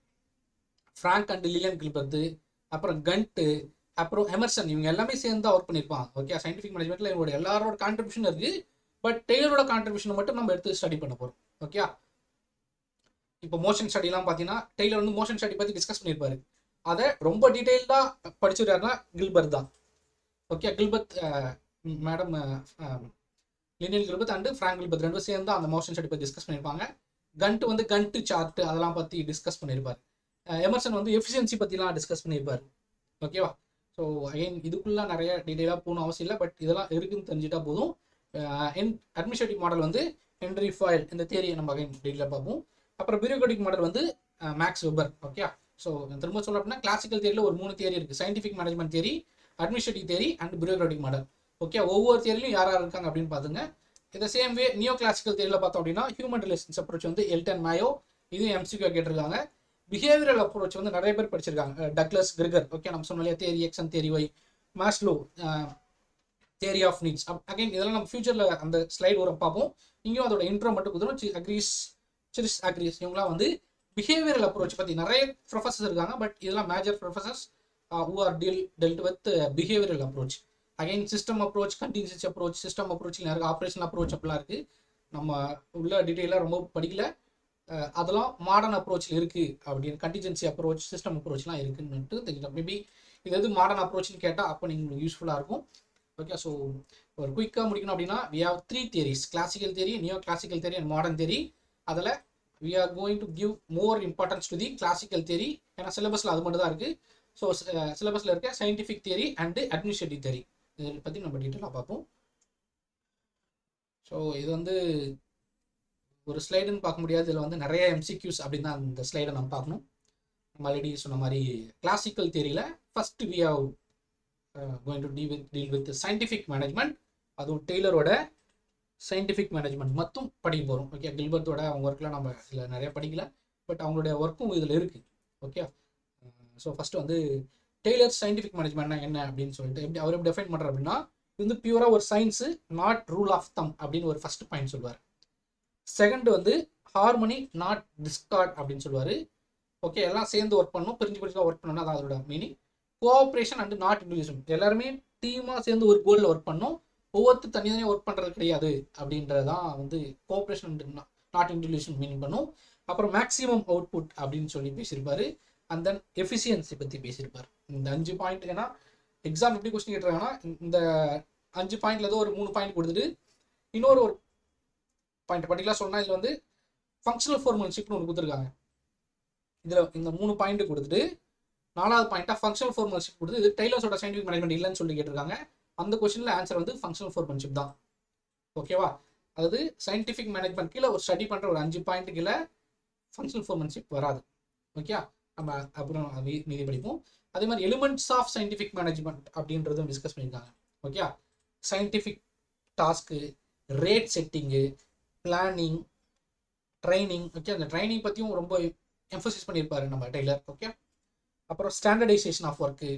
ஃப்ராங்க் அண்ட் லிலியன் கில்பர்த்து, அப்புறம் கண்ட்டு, அப்புறம் எமர்சன், இவங்க எல்லாமே சேர்ந்து தான் ஒர்க் பண்ணியிருப்பாங்க. ஓகே, சயின்டிஃபிக் மேனேஜ்மெண்ட்டில் இவங்களோட எல்லாரோட கான்ட்ரிபியூஷன் இருக்குது. பட் டெய்லரோட கான்ட்ரிபியூஷனை மட்டும் நம்ம எடுத்து ஸ்டடி பண்ண போகிறோம். ஓகே, இப்போ மோஷன் ஸ்டடிலாம் பார்த்தீங்கன்னா டெய்லர் வந்து மோஷன் ஸ்டடி பற்றி டிஸ்கஸ் பண்ணியிருப்பாரு. அதை ரொம்ப டீட்டெயில்டாக படிச்சுருக்காருன்னா கில்பர்த் தான். Okay, கில்பர்த் madam லினியன் கில்பர்த் and Frank Gilbreth 2 சேர்ந்து அந்த மோஷன் ஸ்டடி பற்றி டிஸ்கஸ் பண்ணியிருப்பாங்க. கண்ட்டு வந்து கண்ட்டு சார்ட் அதெல்லாம் பற்றி டிஸ்கஸ் பண்ணியிருப்பார். எமர்சன் வந்து எஃபிஷியன்சி பற்றிலாம் டிஸ்கஸ் பண்ணியிருப்பார். ஓகேவா? ஸோ அகைன் இதுக்குள்ளே நிறைய டீட்டெயிலாக போகணும் அவசியம் இல்லை. பட் இதெல்லாம் இருக்குன்னு தெரிஞ்சுட்டா போதும். அட்மினிஸ்ட்ரேட்டிவ் மாடல் வந்து ஹென்ரி ஃபாயில், இந்த தியரியை நம்ம அகைன் டீட்டெயிலாக பார்ப்போம். அப்புறம் பியூரோக்ராட்டிக் மாடல் வந்து மேக்ஸ் வெபர். ஓகே, ஸோ திரும்ப சொல்ல அப்படின்னா கிளாசிக்கல் தியரியில் ஒரு 3 தியரி இருக்குது. Scientific management theory, administrative theory and bureaucratic model. Okay, ஒவ்வொரு தியரிலையும் யார் யார் இருக்காங்க அப்படின்னு பார்த்துங்க. இந்த சேம் வே நியோ கிளாசிக்கல் தியரியில் பார்த்தோம் அப்படின்னா ஹியூமன் ரிலேஷன்ஸ் அப்ரோச் வந்து எல்டன் மேயோ, இது எம்சிக்யூ கேட்டிருக்காங்க. பிஹேவியரல் அப்ரோச் வந்து நிறைய பேர் படிச்சிருக்காங்க. டக்ளஸ் கிரிகர், ஓகே, நம்ம சொன்னாலே theory X and theory Y, Maslow theory of needs. Again இதெல்லாம் நம்ம ஃபியூச்சரில் அந்த ஸ்லைட் வரும் பார்ப்போம். இங்கேயும் அதோட இன்ட்ரோ மட்டும் கொடுத்துரும். சிரிஸ் அக்ரீஸ் இவங்களாம் வந்து பிஹேவியரல் அப்ரோச் பற்றி நிறைய ப்ரொஃபஸர்ஸ் இருக்காங்க. பட் இதெல்லாம் major professors who are dealt with behavioral approach. Again system approach, contingency approach, system அப்ரோச்சில் நிறைய ஆப்ரேஷனல் அப்ரோச் அப்படிலாம் இருக்குது. நம்ம உள்ள டீட்டெயிலாக ரொம்ப படிக்கல. அதெல்லாம் மாடர்ன் அப்ரோச்சில் இருக்குது அப்படின்னு. கண்டின்ஜென்சி அப்ரோச், சிஸ்டம் அப்ரோச்லாம் இருக்குன்னு தெரிஞ்சுக்கலாம். மேபி இது எது மாடர்ன் அப்ரோச்னு கேட்டால் அப்போ நீங்கள் யூஸ்ஃபுல்லாக இருக்கும். ஓகே, ஸோ ஒரு குயிக்காக முடிக்கணும் அப்படின்னா we have 3 theories, classical theory, neo classical theory and modern theory. அதில் we are going to give more importance to the classical theory. ஏன்னா சிலபஸில் அது மட்டும் தான் இருக்குது. ஸோ சிலபஸில் இருக்க scientific theory and administrative theory இதை பற்றி நம்ம டீட்டெயிலாக பார்ப்போம். ஸோ இது வந்து ஒரு ஸ்லைடுன்னு பார்க்க முடியாது. இதில் வந்து நிறைய எம்சிக்யூஸ் அப்படின்னு தான் இந்த ஸ்லைடை நம்ம பார்க்கணும். நம்ம ஆல்ரெடி சொன்ன மாதிரி கிளாசிக்கல் தியரியில் first we have going to deal with scientific management. அதுவும் டெய்லரோட சயின்டிஃபிக் மேனேஜ்மெண்ட் மட்டும் படிக்க போகிறோம். ஓகே, கில்பர்த்தோட அவங்க ஒர்க்லாம் நம்ம இதில் நிறைய படிக்கல. பட் அவங்களுடைய ஒர்க்கும் இதில் இருக்குது. ஓகே, ஸோ ஃபஸ்ட்டு வந்து டெய்லர் சயின்டிஃபிக் மேனேஜ்மெண்ட்னா என்ன அப்படின்னு சொல்லிட்டு அவர் எப்படி டிஃபைன் பண்ணுறாரு அப்படின்னா, இது வந்து பியூராக ஒரு science, not rule of thumb அப்படின்னு ஒரு ஃபர்ஸ்ட் பாயிண்ட் சொல்லுவார். செகண்ட் வந்து ஹார்மனி நாட் டிஸ்கார்ட் அப்படின்னு சொல்லுவார். ஓகே, எல்லாம் சேர்ந்து ஒர்க் பண்ணணும், பிரிஞ்சு ஒர்க் பண்ணணும், அதான் அதோட meaning. Cooperation and not individual, எல்லாருமே டீமாக சேர்ந்து ஒரு கோலில் ஒர்க் பண்ணணும், ஒவ்வொருத்தர் தனியாக ஒர்க் பண்ணுறது கிடையாது அப்படின்றதான் வந்து cooperation and not individual meaning பண்ணும். அப்புறம் மேக்ஸிமம் அவுட்புட் அப்படின்னு சொல்லி பேசியிருப்பாரு. அண்ட் தென் எஃபிஷியன்சி பற்றி பேசியிருப்பார். இந்த 5 பாயிண்ட், ஏன்னா எக்ஸாம் எப்படி கொஸ்டின் கேட்டுருக்காங்கன்னா இந்த 5 பாயிண்ட்ல ஏதோ ஒரு 3 பாயிண்ட் கொடுத்துட்டு இன்னொரு ஒரு பாயிண்ட் பர்டிகுலராக சொன்னால் இதில் வந்து ஃபங்க்ஷனல் ஃபார்மல்ஷிப்னு ஒன்று கொடுத்துருக்காங்க. இதில் இந்த 3 பாயிண்ட் கொடுத்துட்டு 4வது பாயிண்ட்டாக ஃபங்க்ஷனல் ஃபார்மல்ஷிப் கொடுத்து இது டெய்லர்ஸோட சயின்டிஃபிக் மேனேஜ்மெண்ட் இல்லைன்னு சொல்லி கேட்டிருக்காங்க. அந்த கொஸ்டினில் ஆன்சர் வந்து ஃபங்க்ஷனல் ஃபார்மல்ஷிப் தான். ஓகேவா? அதாவது சயின்டிஃபிக் மேனேஜ்மெண்ட் கீழே ஒரு ஸ்டடி பண்ணுற ஒரு 5 பாயிண்ட் கீழே ஃபங்க்ஷனல் ஃபார்மல்ஷிப் வராது. ஓகே, நம்ம அப்புறம் மீதி படிப்போம். அதே மாதிரி எலிமெண்ட்ஸ் ஆஃப் சயின்டிஃபிக் மேனேஜ்மெண்ட் அப்படின்றதும் டிஸ்கஸ் பண்ணியிருக்காங்க. Okay, scientific task, rate setting, planning, training. Okay, அந்த ட்ரைனிங் பற்றியும் ரொம்ப எம்ஃபசிஸ் பண்ணியிருப்பாரு நம்ம டெய்லர். ஓகே, அப்புறம் standardisation of work,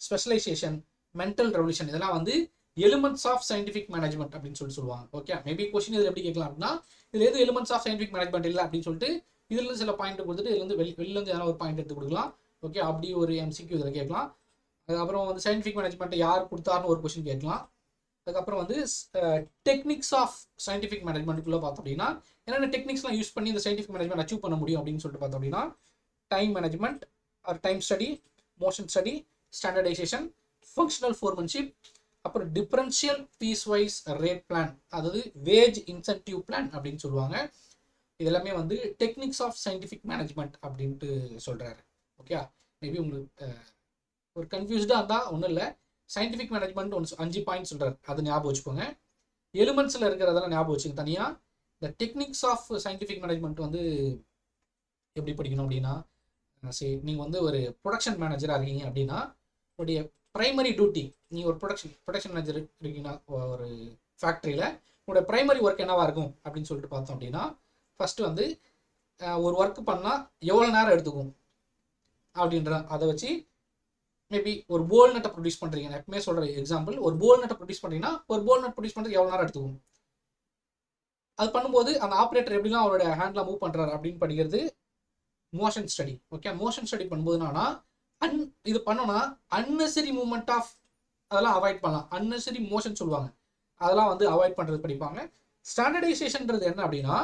specialisation, mental revolution, இதெல்லாம் வந்து எலிமெண்ட்ஸ் ஆஃப் சயின்டிஃபிக் மேனேஜ்மெண்ட் அப்படின்னு சொல்லுவாங்க. ஓகே, மேபி கொஸ்டின் இதில் எப்படி கேட்கலாம் அப்படின்னா, இதில் எது எலிமெண்ட்ஸ் ஆஃப் சயின்டிஃபிக் மேனேஜ்மெண்ட் இல்லை அப்படின்னு சொல்லிட்டு இதுலேருந்து சில பாயிண்ட் கொடுத்துட்டு இதுலேருந்து வெளிலேருந்து எதனா ஒரு பாயிண்ட் எடுத்து கொடுக்கலாம். ஓகே, அப்படி ஒரு எம்சிக்யூ இதில் கேட்கலாம். அதுக்கப்புறம் வந்து சயின்டிஃபிக் மேனேஜ்மெண்ட்டை யார் கொடுத்தாருன்னு ஒரு கொஸ்டின் கேட்கலாம். அதுக்கப்புறம் வந்து டெக்னிக்ஸ் ஆஃப் சயின்டிஃபிக் மேனேஜ்மெண்ட்டுக்குள்ளே பார்த்தோம் அப்படின்னா என்னென்ன டெக்னிக்ஸ்லாம் யூஸ் பண்ணி இந்த சயின்டிஃபிக் மேனேஜ்மெண்ட் அச்சீவ் பண்ண முடியும் அப்படின்னு சொல்லிட்டு பார்த்தோம் அப்படின்னா time management or time study, motion study, standardisation, functional foremanship, அப்புறம் differential piece wise rate plan, அதாவது வேஜ் இன்சென்டிவ் பிளான் அப்படின்னு சொல்லுவாங்க. இது எல்லாமே வந்து டெக்னிக்ஸ் ஆஃப் சயின்டிஃபிக் மேனேஜ்மெண்ட் அப்படின்ட்டு சொல்கிறாரு. ஓகே, மேபி உங்களுக்கு ஒரு கன்ஃபியூஸ்டாக இருந்தால் ஒன்றும் இல்லை. சயின்டிஃபிக் மேனேஜ்மெண்ட் ஒன்று 5 பாயிண்ட் சொல்கிறார், அது ஞாபகம் வச்சுக்கோங்க. எலிமெண்ட்ஸில் இருக்கிறதெல்லாம் ஞாபகம் வச்சுங்க தனியாக. இந்த டெக்னிக்ஸ் ஆஃப் சயின்டிஃபிக் மேனேஜ்மெண்ட் வந்து எப்படி படிக்கணும் அப்படின்னா, சரி நீங்கள் வந்து ஒரு ப்ரொடக்ஷன் மேனேஜராக இருக்கீங்க அப்படின்னா உங்களுடைய ப்ரைமரி டியூட்டி, நீங்கள் ஒரு ப்ரொடக்ஷன் மேனேஜர் இருக்கீங்கன்னா ஒரு ஃபேக்ட்ரியில் உங்களோட ப்ரைமரி ஒர்க் என்னவாக இருக்கும் அப்படின்னு சொல்லிட்டு பார்த்தோம் அப்படின்னா, ஃபஸ்ட்டு வந்து ஒரு ஒர்க் பண்ணால் எவ்வளோ நேரம் எடுத்துக்கும் அப்படின்ற அதை வச்சு மேபி ஒரு போல் நட்டை ப்ரொடியூஸ் பண்ணுறீங்க. நான் எப்பவுமே சொல்கிற எக்ஸாம்பிள், ஒரு போல் நட்டை ப்ரொடியூஸ் பண்ணுறீங்கன்னா ஒரு போல் நட் ப்ரொடியூஸ் பண்ணுறதுக்கு எவ்வளோ நேரம் எடுத்துக்கும். அது பண்ணும்போது அந்த ஆப்ரேட்டர் எப்படிலாம் அவரோட ஹேண்டில் மூவ் பண்ணுறாரு அப்படின்னு படிக்கிறது motion study. Okay, motion study பண்ணும்போது என்னன்னா இது பண்ணோன்னா அன்னெசரி மூவ்மெண்ட் ஆஃப் அதெல்லாம் அவாய்ட் பண்ணலாம். அன்னெசரி மோஷன் சொல்லுவாங்க, அதெல்லாம் வந்து அவாய்ட் பண்ணுறது படிப்பாங்க. ஸ்டாண்டர்டைசேஷன்ன்றது என்ன அப்படின்னா,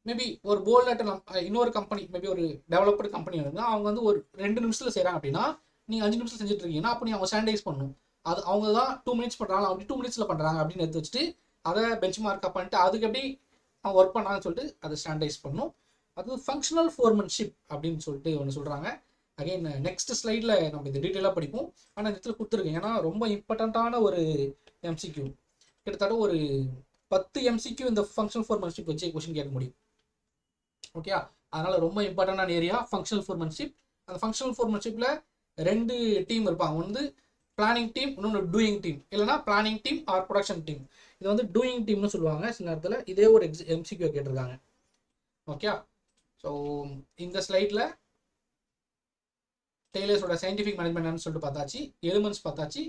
மேபி ஒரு போல் நட்டு இன்னொரு கம்பெனி, மேபி ஒரு டெவலப்டு கம்பெனி இருந்தால் அவங்க வந்து ஒரு 2 நிமிஷத்தில் செய்கிறாங்க அப்படின்னா நீங்கள் 5 நிமிஷம் செஞ்சுட்டு இருக்கீங்கன்னா அப்போ நீங்கள் அவங்க ஸ்டாண்டர்டைஸ் பண்ணணும். அது அவங்க தான் 2 மினிட்ஸ் பண்ணுறாங்க, அவங்க 2 மினிட்ஸில் பண்ணுறாங்க அப்படின்னு எடுத்து வச்சுட்டு அதை பெஞ்ச் மார்க்கப் பண்ணிட்டு அதுக்கு எப்படி அவங்க ஒர்க் பண்ணாங்கன்னு சொல்லிட்டு அதை ஸ்டாண்டர்டைஸ் பண்ணணும். அது ஃபங்க்ஷனல் ஃபோர்மன்ஷிப் அப்படின்னு சொல்லிட்டு ஒன்று சொல்கிறாங்க. அகைன் நெக்ஸ்ட் ஸ்லைடில் நம்ம இது டீட்டெயிலாக படிப்போம். ஆனால் இந்த இடத்துல கொடுத்துருக்கேன் ஏன்னா ரொம்ப இம்பார்ட்டண்ட்டான ஒரு எம்சிக்யூ. கிட்டத்தட்ட ஒரு 10 எம்சிக்யூ இந்த ஃபங்க்ஷனல் ஃபோர்மன்ஷிப் வச்சு கொஸ்டின் கேட்க முடியும். ஓகே, அதனால ரொம்ப இம்பார்ட்டண்டான ஏரியா ஃபங்க்ஷனல் ஃபோர்மன்ஷிப். அந்த ஃபங்க்ஷனல் ஃபோர்மன்ஷிப்பில் 2 டீம் இருப்பாங்க, ஒன்று பிளானிங் டீம், இன்னொன்று டூயிங் டீம், இல்லைனா planning team or production team. இது வந்து டூயிங் டீம்னு சொல்லுவாங்க. சில நேரத்தில் இதே ஒரு எம்சிக்யூ கேட்டிருக்காங்க. ஓகே, ஸோ இந்த ஸ்லைடில் டெய்லர்ஸோட சயின்டிஃபிக் மேனேஜ்மெண்ட்னு சொல்லிட்டு பார்த்தாச்சு, எலிமெண்ட்ஸ் பார்த்தாச்சு,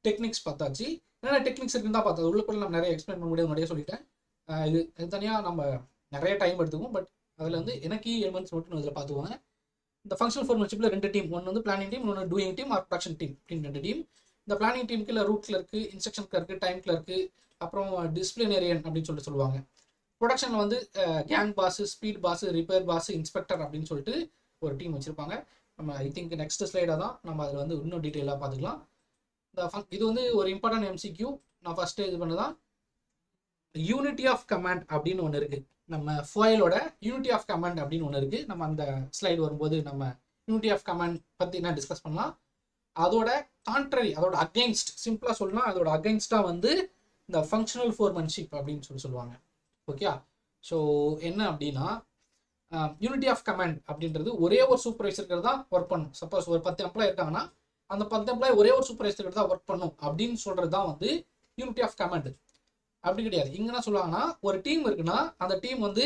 டெக்னிக்ஸ் பார்த்தாச்சு. என்னென்ன டெக்னிக்ஸ் இருக்குன்னு தான் பார்த்தது. உள்ளுக்குள்ள நம்ம நிறைய எக்ஸ்பிளைன் பண்ண முடியாது, நிறைய சொல்லிட்டேன். இது தனியாக நம்ம நிறைய டைம் எடுத்துக்கும். பட் அதில் வந்து எனக்கு எலிமெண்ட்ஸ் மட்டும் இதில் பார்த்துக்குவாங்க. இந்த ஃபங்க்ஷனல் ஃபோர்மன்ஷிப்பில் 2 டீம், ஒன்று வந்து பிளானிங் டீம், இன்னொன்று doing team or production team அப்படின்னு 2 டீம். இந்த பிளானிங் டீமுக்கு இல்லை route clerk, instruction clerk, time clerk, அப்புறம் டிசிப்ளினேரியன் அப்படின்னு சொல்லிட்டு சொல்லுவாங்க. ப்ரொடக்ஷனில் வந்து gang boss, speed boss, repair boss, inspector அப்படின்னு சொல்லிட்டு ஒரு டீம் வச்சுருப்பாங்க. நம்ம ஐ திங்க் நெக்ஸ்ட் ஸ்லைடாக தான் நம்ம அதில் வந்து இன்னும் டீட்டெயிலாக பார்த்துக்கலாம். இது வந்து ஒரு இம்பார்ட்டன்ட் எம்சிக்யூ. நான் ஃபஸ்ட்டு இது பண்ணதான் யூனிட்டி ஆஃப் கமாண்ட் அப்படின்னு ஒன்று இருக்குது. நம்ம ஃபோயிலோட யூனிட்டி ஆஃப் கமாண்ட் அப்படின்னு ஒன்று இருக்குது. நம்ம அந்த ஸ்லைடு வரும்போது நம்ம யூனிட்டி ஆஃப் கமாண்ட் பற்றி என்ன டிஸ்கஸ் பண்ணலாம். அதோட கான்ட்ரரி, அதோட அகைன்ஸ்ட், சிம்பிளாக சொல்லலாம் அதோட அகைன்ஸ்டாக வந்து இந்த ஃபங்க்ஷனல் ஃபோர்மன்ஷிப் அப்படின்னு சொல்லுவாங்க. ஓகே, ஸோ என்ன அப்படின்னா யூனிட்டி ஆஃப் கமாண்ட் அப்படின்றது ஒரே ஒரு சூப்பர்வைசருக்கு தான் ஒர்க் பண்ணும். சப்போஸ் ஒரு 10 எம்ப்ளாய் இருக்காங்கன்னா அந்த 10 எம்ப்ளாய் ஒரே ஒரு சூப்பர்வைசருக்கு தான் ஒர்க் பண்ணும் அப்படின்னு சொல்கிறது தான் வந்து யூனிட்டி ஆஃப் கமாண்ட். அப்படி கிடையாது. இங்கே என்ன சொல்லுவாங்கன்னா, ஒரு டீம் இருக்குன்னா அந்த டீம் வந்து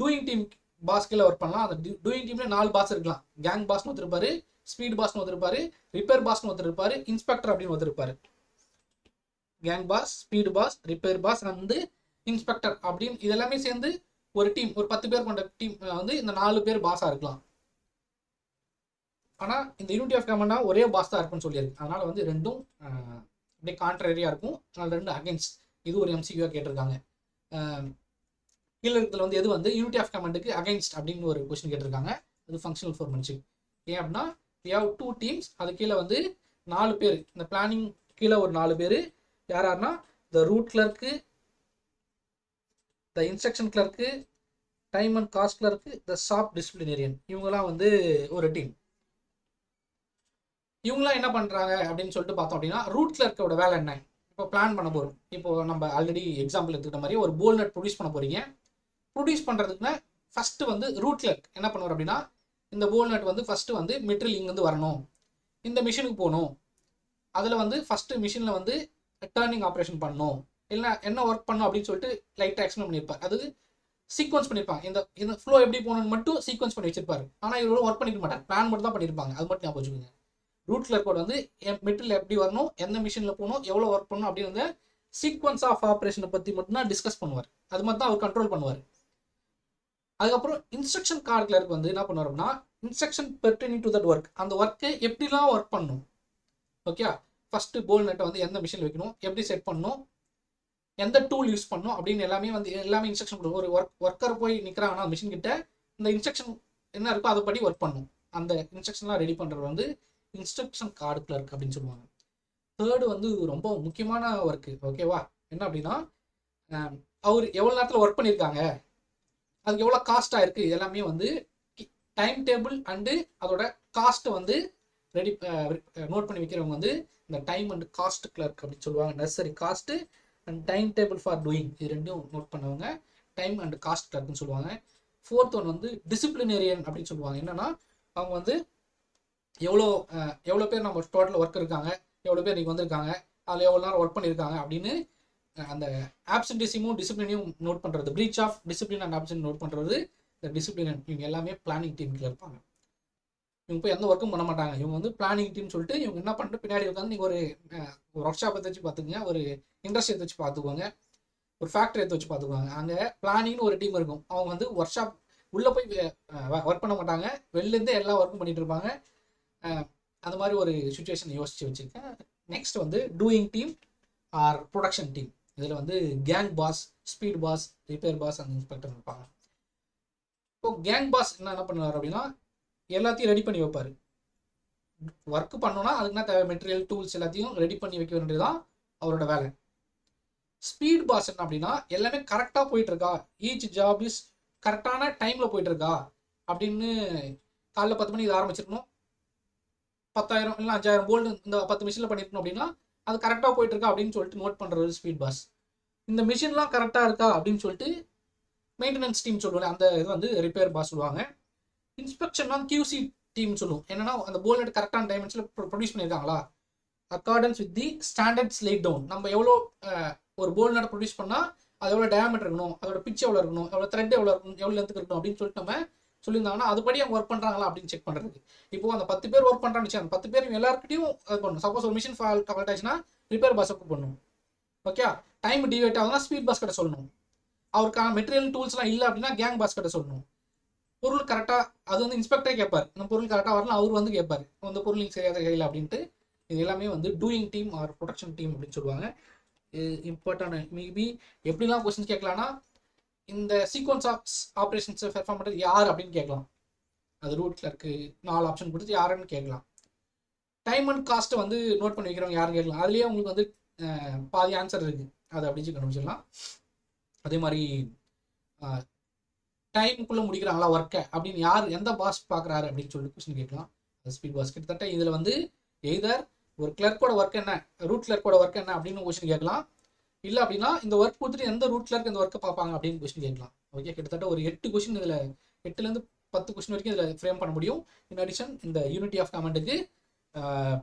டூயிங் டீம் பாஸ் கீழே ஒர்க் பண்ணலாம். அந்த டூயிங் டீம்ல 4 பாஸ் இருக்கலாம். கேங் பாஸ்னு ஒருத்தருப்பாரு, ஸ்பீட் பாஸ்னு ஒருத்தருப்பாரு, ரிப்பேர் பாஸ்னு ஒருத்தருப்பாரு, இன்ஸ்பெக்டர் அப்படின்னு ஒருத்தருப்பாரு. Gang boss, speed boss, repair boss வந்து இன்ஸ்பெக்டர் அப்படின்னு இதெல்லாமே சேர்ந்து ஒரு டீம், ஒரு 10 பேர் கொண்ட டீம் வந்து இந்த 4 பேர் பாஸாக இருக்கலாம். ஆனால் இந்த யூனிட்டி ஆஃப் கமாண்டா ஒரே பாஸ் தான் இருக்குன்னு சொல்லியிருக்கு. அதனால வந்து ரெண்டும் அப்படியே கான்ட்ரரியாக இருக்கும். அதனால 2 அகைன்ஸ்ட். இது ஒரு எம்சிக்யூவாக கேட்டிருக்காங்க. கீழே இருக்கிறதுல வந்து எது வந்து யூனிட்டி ஆஃப் கமாண்டுக்கு அகைன்ஸ்ட் அப்படின்னு ஒரு கொஸ்டின் கேட்டிருக்காங்க. அது ஃபங்க்ஷனல் ஃபோர்மன்ஷிப். ஏன் அப்படின்னா we have 2 டீம்ஸ், அது கீழே வந்து 4 பேர். இந்த பிளானிங் கீழே ஒரு 4 பேர். யாருன்னா the route clerk, the instruction clerk, time and cost clerk, the shop disciplinarian. இவங்கெல்லாம் வந்து ஒரு டீம். இவங்களாம் என்ன பண்ணுறாங்க அப்படின்னு சொல்லிட்டு பார்த்தோம் அப்படின்னா, ரூட் கிளர்க்கோட வேலை என்ன? இப்போ பிளான் பண்ண போகிறோம். இப்போ நம்ம ஆல்ரெடி எக்ஸாம்பிள் எடுத்துக்கிட்ட மாதிரி ஒரு போல் நட் ப்ரொடியூஸ் பண்ண போகிறீங்க. ப்ரொடியூஸ் பண்ணுறதுக்குன்னா ஃபஸ்ட்டு வந்து ரூட் கிளர்க் என்ன பண்ணுவார் அப்படின்னா, இந்த போல் நட் வந்து ஃபஸ்ட்டு வந்து மெட்டீரியல் இங்கேருந்து வரணும், இந்த மிஷினுக்கு போகணும், அதில் வந்து ஃபஸ்ட்டு மிஷினில் வந்து டர்னிங் ஆப்ரேஷன் பண்ணணும், இல்லைனா என்ன ஒர்க் பண்ணணும் அப்படின்னு சொல்லிட்டு லைட்டாக எக்ஸ்பிளைன் பண்ணியிருப்பார். அது சீக்வன்ஸ் பண்ணியிருப்பாங்க. இந்த ஃப்ளோ எப்படி போகணும்னு மட்டும் சீக்வன்ஸ் பண்ணி வச்சிருப்பாரு. ஆனால் இவரோட ஒர்க் பண்ணிக்க மாட்டார், பிளான் மட்டும் தான் பண்ணியிருப்பாங்க. அது மட்டும் ஞாபகம் வச்சுக்கோங்க. ரூட் கிளர்க்கோட வந்து மெட்டீரியல் எப்படி வரணும், எந்த மிஷினில் போகணும், எவ்வளோ ஒர்க் பண்ணணும் அப்படின்னு சீக்வன்ஸ் ஆஃப் ஆப்ரேஷனை பற்றி மட்டும்தான் டிஸ்கஸ் பண்ணுவார். அது மாதிரி தான் அவர் கண்ட்ரோல் பண்ணுவார். அதுக்கப்புறம் இன்ஸ்ட்ரக்ஷன் கார்டு கிளர்க் வந்து என்ன பண்ணுவார் அப்படின்னா, இன்ஸ்ட்ரக்ஷன் பெர்டெய்னிங் டு தட் ஒர்க், அந்த ஒர்க்கை எப்படிலாம் ஒர்க் பண்ணணும். ஓகே, ஃபஸ்ட்டு போல் நட்டை வந்து எந்த மிஷினில் வைக்கணும், எப்படி செட் பண்ணணும், எந்த டூல் யூஸ் பண்ணணும் அப்படின்னு எல்லாமே இன்ஸ்ட்ரக்ஷன் கொடுக்கும். ஒரு ஒர்க்கர் போய் நிற்கிறாங்கன்னா மிஷின் கிட்ட இந்த இன்ஸ்ட்ரக்ஷன் என்ன இருக்கோ அதை படி ஒர்க் பண்ணணும். அந்த இன்ஸ்ட்ரக்ஷன்லாம் ரெடி பண்ணுறது வந்து இன்ஸ்ட்ரக்ஷன் கார்டு கிளர்க் அப்படின்னு சொல்லுவாங்க. தேர்டு வந்து ரொம்ப முக்கியமான ஒர்க்கு, ஓகேவா? என்ன அப்படின்னா அவர் எவ்வளோ நேரத்தில் ஒர்க் பண்ணியிருக்காங்க, அதுக்கு எவ்வளோ காஸ்ட் ஆயிருக்கு, எல்லாமே வந்து டைம் டேபிள் அண்டு அதோட காஸ்ட்டை வந்து ரெடி நோட் பண்ணி வைக்கிறவங்க வந்து இந்த டைம் அண்ட் காஸ்ட் கிளர்க் அப்படின்னு சொல்லுவாங்க. Necessary cost and time table for doing, இது ரெண்டும் நோட் பண்ணவங்க டைம் அண்ட் காஸ்ட் கிளர்க்னு சொல்லுவாங்க. ஃபோர்த் ஒன் வந்து டிசிப்ளினேரியன் அப்படின்னு சொல்லுவாங்க. என்னன்னா அவங்க வந்து எவ்வளோ பேர் நம்ம டோட்டல் ஒர்க் இருக்காங்க, எவ்வளோ பேர் இன்றைக்கி வந்திருக்காங்க, அதில் எவ்வளோ நேரம் ஒர்க் பண்ணியிருக்காங்க அப்படின்னு அந்த ஆப்சன்டிசமும் டிசிப்ளினையும் நோட் பண்ணுறது, breach of discipline and absent note பண்ணுறது இந்த டிசிப்ளின். இவங்க எல்லாமே பிளானிங் டீமில் இருப்பாங்க. இவங்க போய் எந்த ஒர்க்கும் பண்ண மாட்டாங்க. இவங்க வந்து பிளானிங் டீம் சொல்லிட்டு இவங்க என்ன பண்ணிட்டு பின்னாடி உட்காந்து நீங்கள் ஒரு ஒர்க் ஷாப் எடுத்து வச்சு பார்த்துக்குங்க, ஒரு இண்டஸ்ட்ரி எடுத்து வச்சு பார்த்துக்குவாங்க, ஒரு ஃபேக்ட்ரி எடுத்து வச்சு பார்த்துக்குவாங்க. அங்கே பிளானிங்னு ஒரு டீம் இருக்கும். அவங்க வந்து ஒர்க் ஷாப் உள்ளே போய் ஒர்க் பண்ண மாட்டாங்க, வெளிலேருந்தே எல்லா ஒர்க்கும் பண்ணிட்டு இருப்பாங்க. அந்த மாதிரி ஒரு சுச்சுவேஷன் யோசிச்சு வச்சுருக்கேன். நெக்ஸ்ட் வந்து doing team or production team. இதில் வந்து gang boss, speed boss, repair boss and inspector இருப்பாங்க. இப்போ கேங் பாஸ் என்ன பண்ணுவார் அப்படின்னா எல்லாத்தையும் ரெடி பண்ணி வைப்பார். ஒர்க் பண்ணோன்னா அதுக்கு என்ன தேவை, மெட்டீரியல், டூல்ஸ் எல்லாத்தையும் ரெடி பண்ணி வைக்க வேண்டியது தான் அவரோட வேலை. ஸ்பீட் பாஸ் என்ன அப்படின்னா எல்லாமே கரெக்டாக போயிட்டு இருக்கா, ஈச் ஜாப் இஸ் கரெக்டான டைமில் போயிட்டு இருக்கா அப்படின்னு காலைல 10 மணிக்கு ஆரம்பிச்சிருக்கணும், 10,000 இல்லை 5,000 போல்டு இந்த 10 மிஷினில் பண்ணியிருக்கணும் அப்படின்னா அது கரெக்டாக போயிட்டு இருக்கா அப்படின்னு சொல்லிட்டு நோட் பண்ணுறது ஸ்பீட் பாஸ். இந்த மிஷின்லாம் கரெக்டாக இருக்கா அப்படின்னு சொல்லிட்டு மெயின்டெனன்ஸ் டீம் சொல்லுவாங்க, அந்த இது வந்து ரிப்பேர் பாஸ் சொல்லுவாங்க. இன்ஸ்பெக்ஷன் தான் கியூசி டீம் சொல்லுவோம். என்னன்னா அந்த போல்ட் கரெக்டான டைமென்ஷனில் ப்ரொடியூஸ் பண்ணியிருக்காங்களா, accordance with the standards laid down. நம்ம எவ்வளோ ஒரு போல்ட் நட் ப்ரொடியூஸ் பண்ணால் அது எவ்வளோ டயமீட்டர் இருக்கணும், அதோட பிச் எவ்வளோ இருக்கணும், எவ்வளோ த்ரெட் எவ்வளோ இருக்கணும், எவ்வளோ லென்த்துக்கு இருக்கணும் அப்படின்னு சொல்லிட்டு நம்ம சொல்லியிருந்தாங்கன்னா அதுபடி அவங்க ஒர்க் பண்ணுறாங்களா அப்படின்னு செக் பண்ணுறது. இப்போ அந்த 10 பேர் ஒர்க் பண்ணுறான்னு அந்த 10 பேர் எல்லாருக்கிட்டையும் அது பண்ணணும். சப்போஸ் ஒரு மிஷின் ஃபால்ட் ஆச்சுன்னா ரிப்பேர் பாஸ் அப் பண்ணணும். ஓகே, டைம் டிவைட் ஆகுதுன்னா ஸ்பீட் பாஸ் கிட்ட சொல்லணும். அவருக்கான மெட்டீரியல் டூல்ஸ்லாம் இல்லை அப்படின்னா கேங் பாஸ் கிட்ட சொல்லணும். பொருள் கரெக்டாக அது வந்து இன்ஸ்பெக்டரே கேட்பார், இந்த பொருள் கரெக்டாக வரலாம், அவர் வந்து கேட்பார் இந்த பொருள் சரியாக கையில் அப்படின்ட்டு. இது எல்லாமே வந்து doing team or production team அப்படின்னு சொல்லுவாங்க. இம்பார்ட்டான மேபி எப்படிலாம் கொஸ்டின் கேட்கலாம்னா இந்த சீக்வன்ஸ் ஆஃப் ஆப்ரேஷன்ஸை பெர்ஃபார்ம் பண்ணுறது யார் அப்படின்னு கேட்கலாம். அது ரூட் கிளர்க்கு 4 ஆப்ஷன் கொடுத்து யாருன்னு கேட்கலாம். டைம் அண்ட் காஸ்ட்டை வந்து நோட் பண்ணி வைக்கிறவங்க யாருன்னு கேட்கலாம். அதுலேயே உங்களுக்கு வந்து பாதி ஆன்சர் இருக்குது, அதை அப்படி கண்டுபிடிச்சிடலாம். அதே மாதிரி டைமுக்குள்ளே முடிக்கிறாங்களா ஒர்க்கை அப்படின்னு யார் எந்த பாஸ் பார்க்குறாரு அப்படின்னு சொல்லிட்டு கொஸ்டின் கேட்கலாம். அது ஸ்பீட் பாஸ். கிட்டத்தட்ட இதில் வந்து எய்தர் ஒரு கிளர்க்கோட ஒர்க் என்ன, ரூட் கிளர்க்கோட ஒர்க் என்ன அப்படின்னு கொஸ்டின் கேட்கலாம். இல்லை அப்படின்னா இந்த ஒர்க் கொடுத்துட்டு எந்த ரூட் கிளர்க் இந்த ஒர்க்கை பார்ப்பாங்க அப்படின்னு கொஸ்டின் கேட்கலாம். ஓகே, கிட்டத்தட்ட ஒரு 8 கொஸ்டின் இதில் 8லேருந்து 10 கொஸ்டின் வரைக்கும் இதில் ஃப்ரேம் பண்ண முடியும். இன் அடிஷன் இந்த யூனிட்டி ஆஃப் கமாண்டுக்கு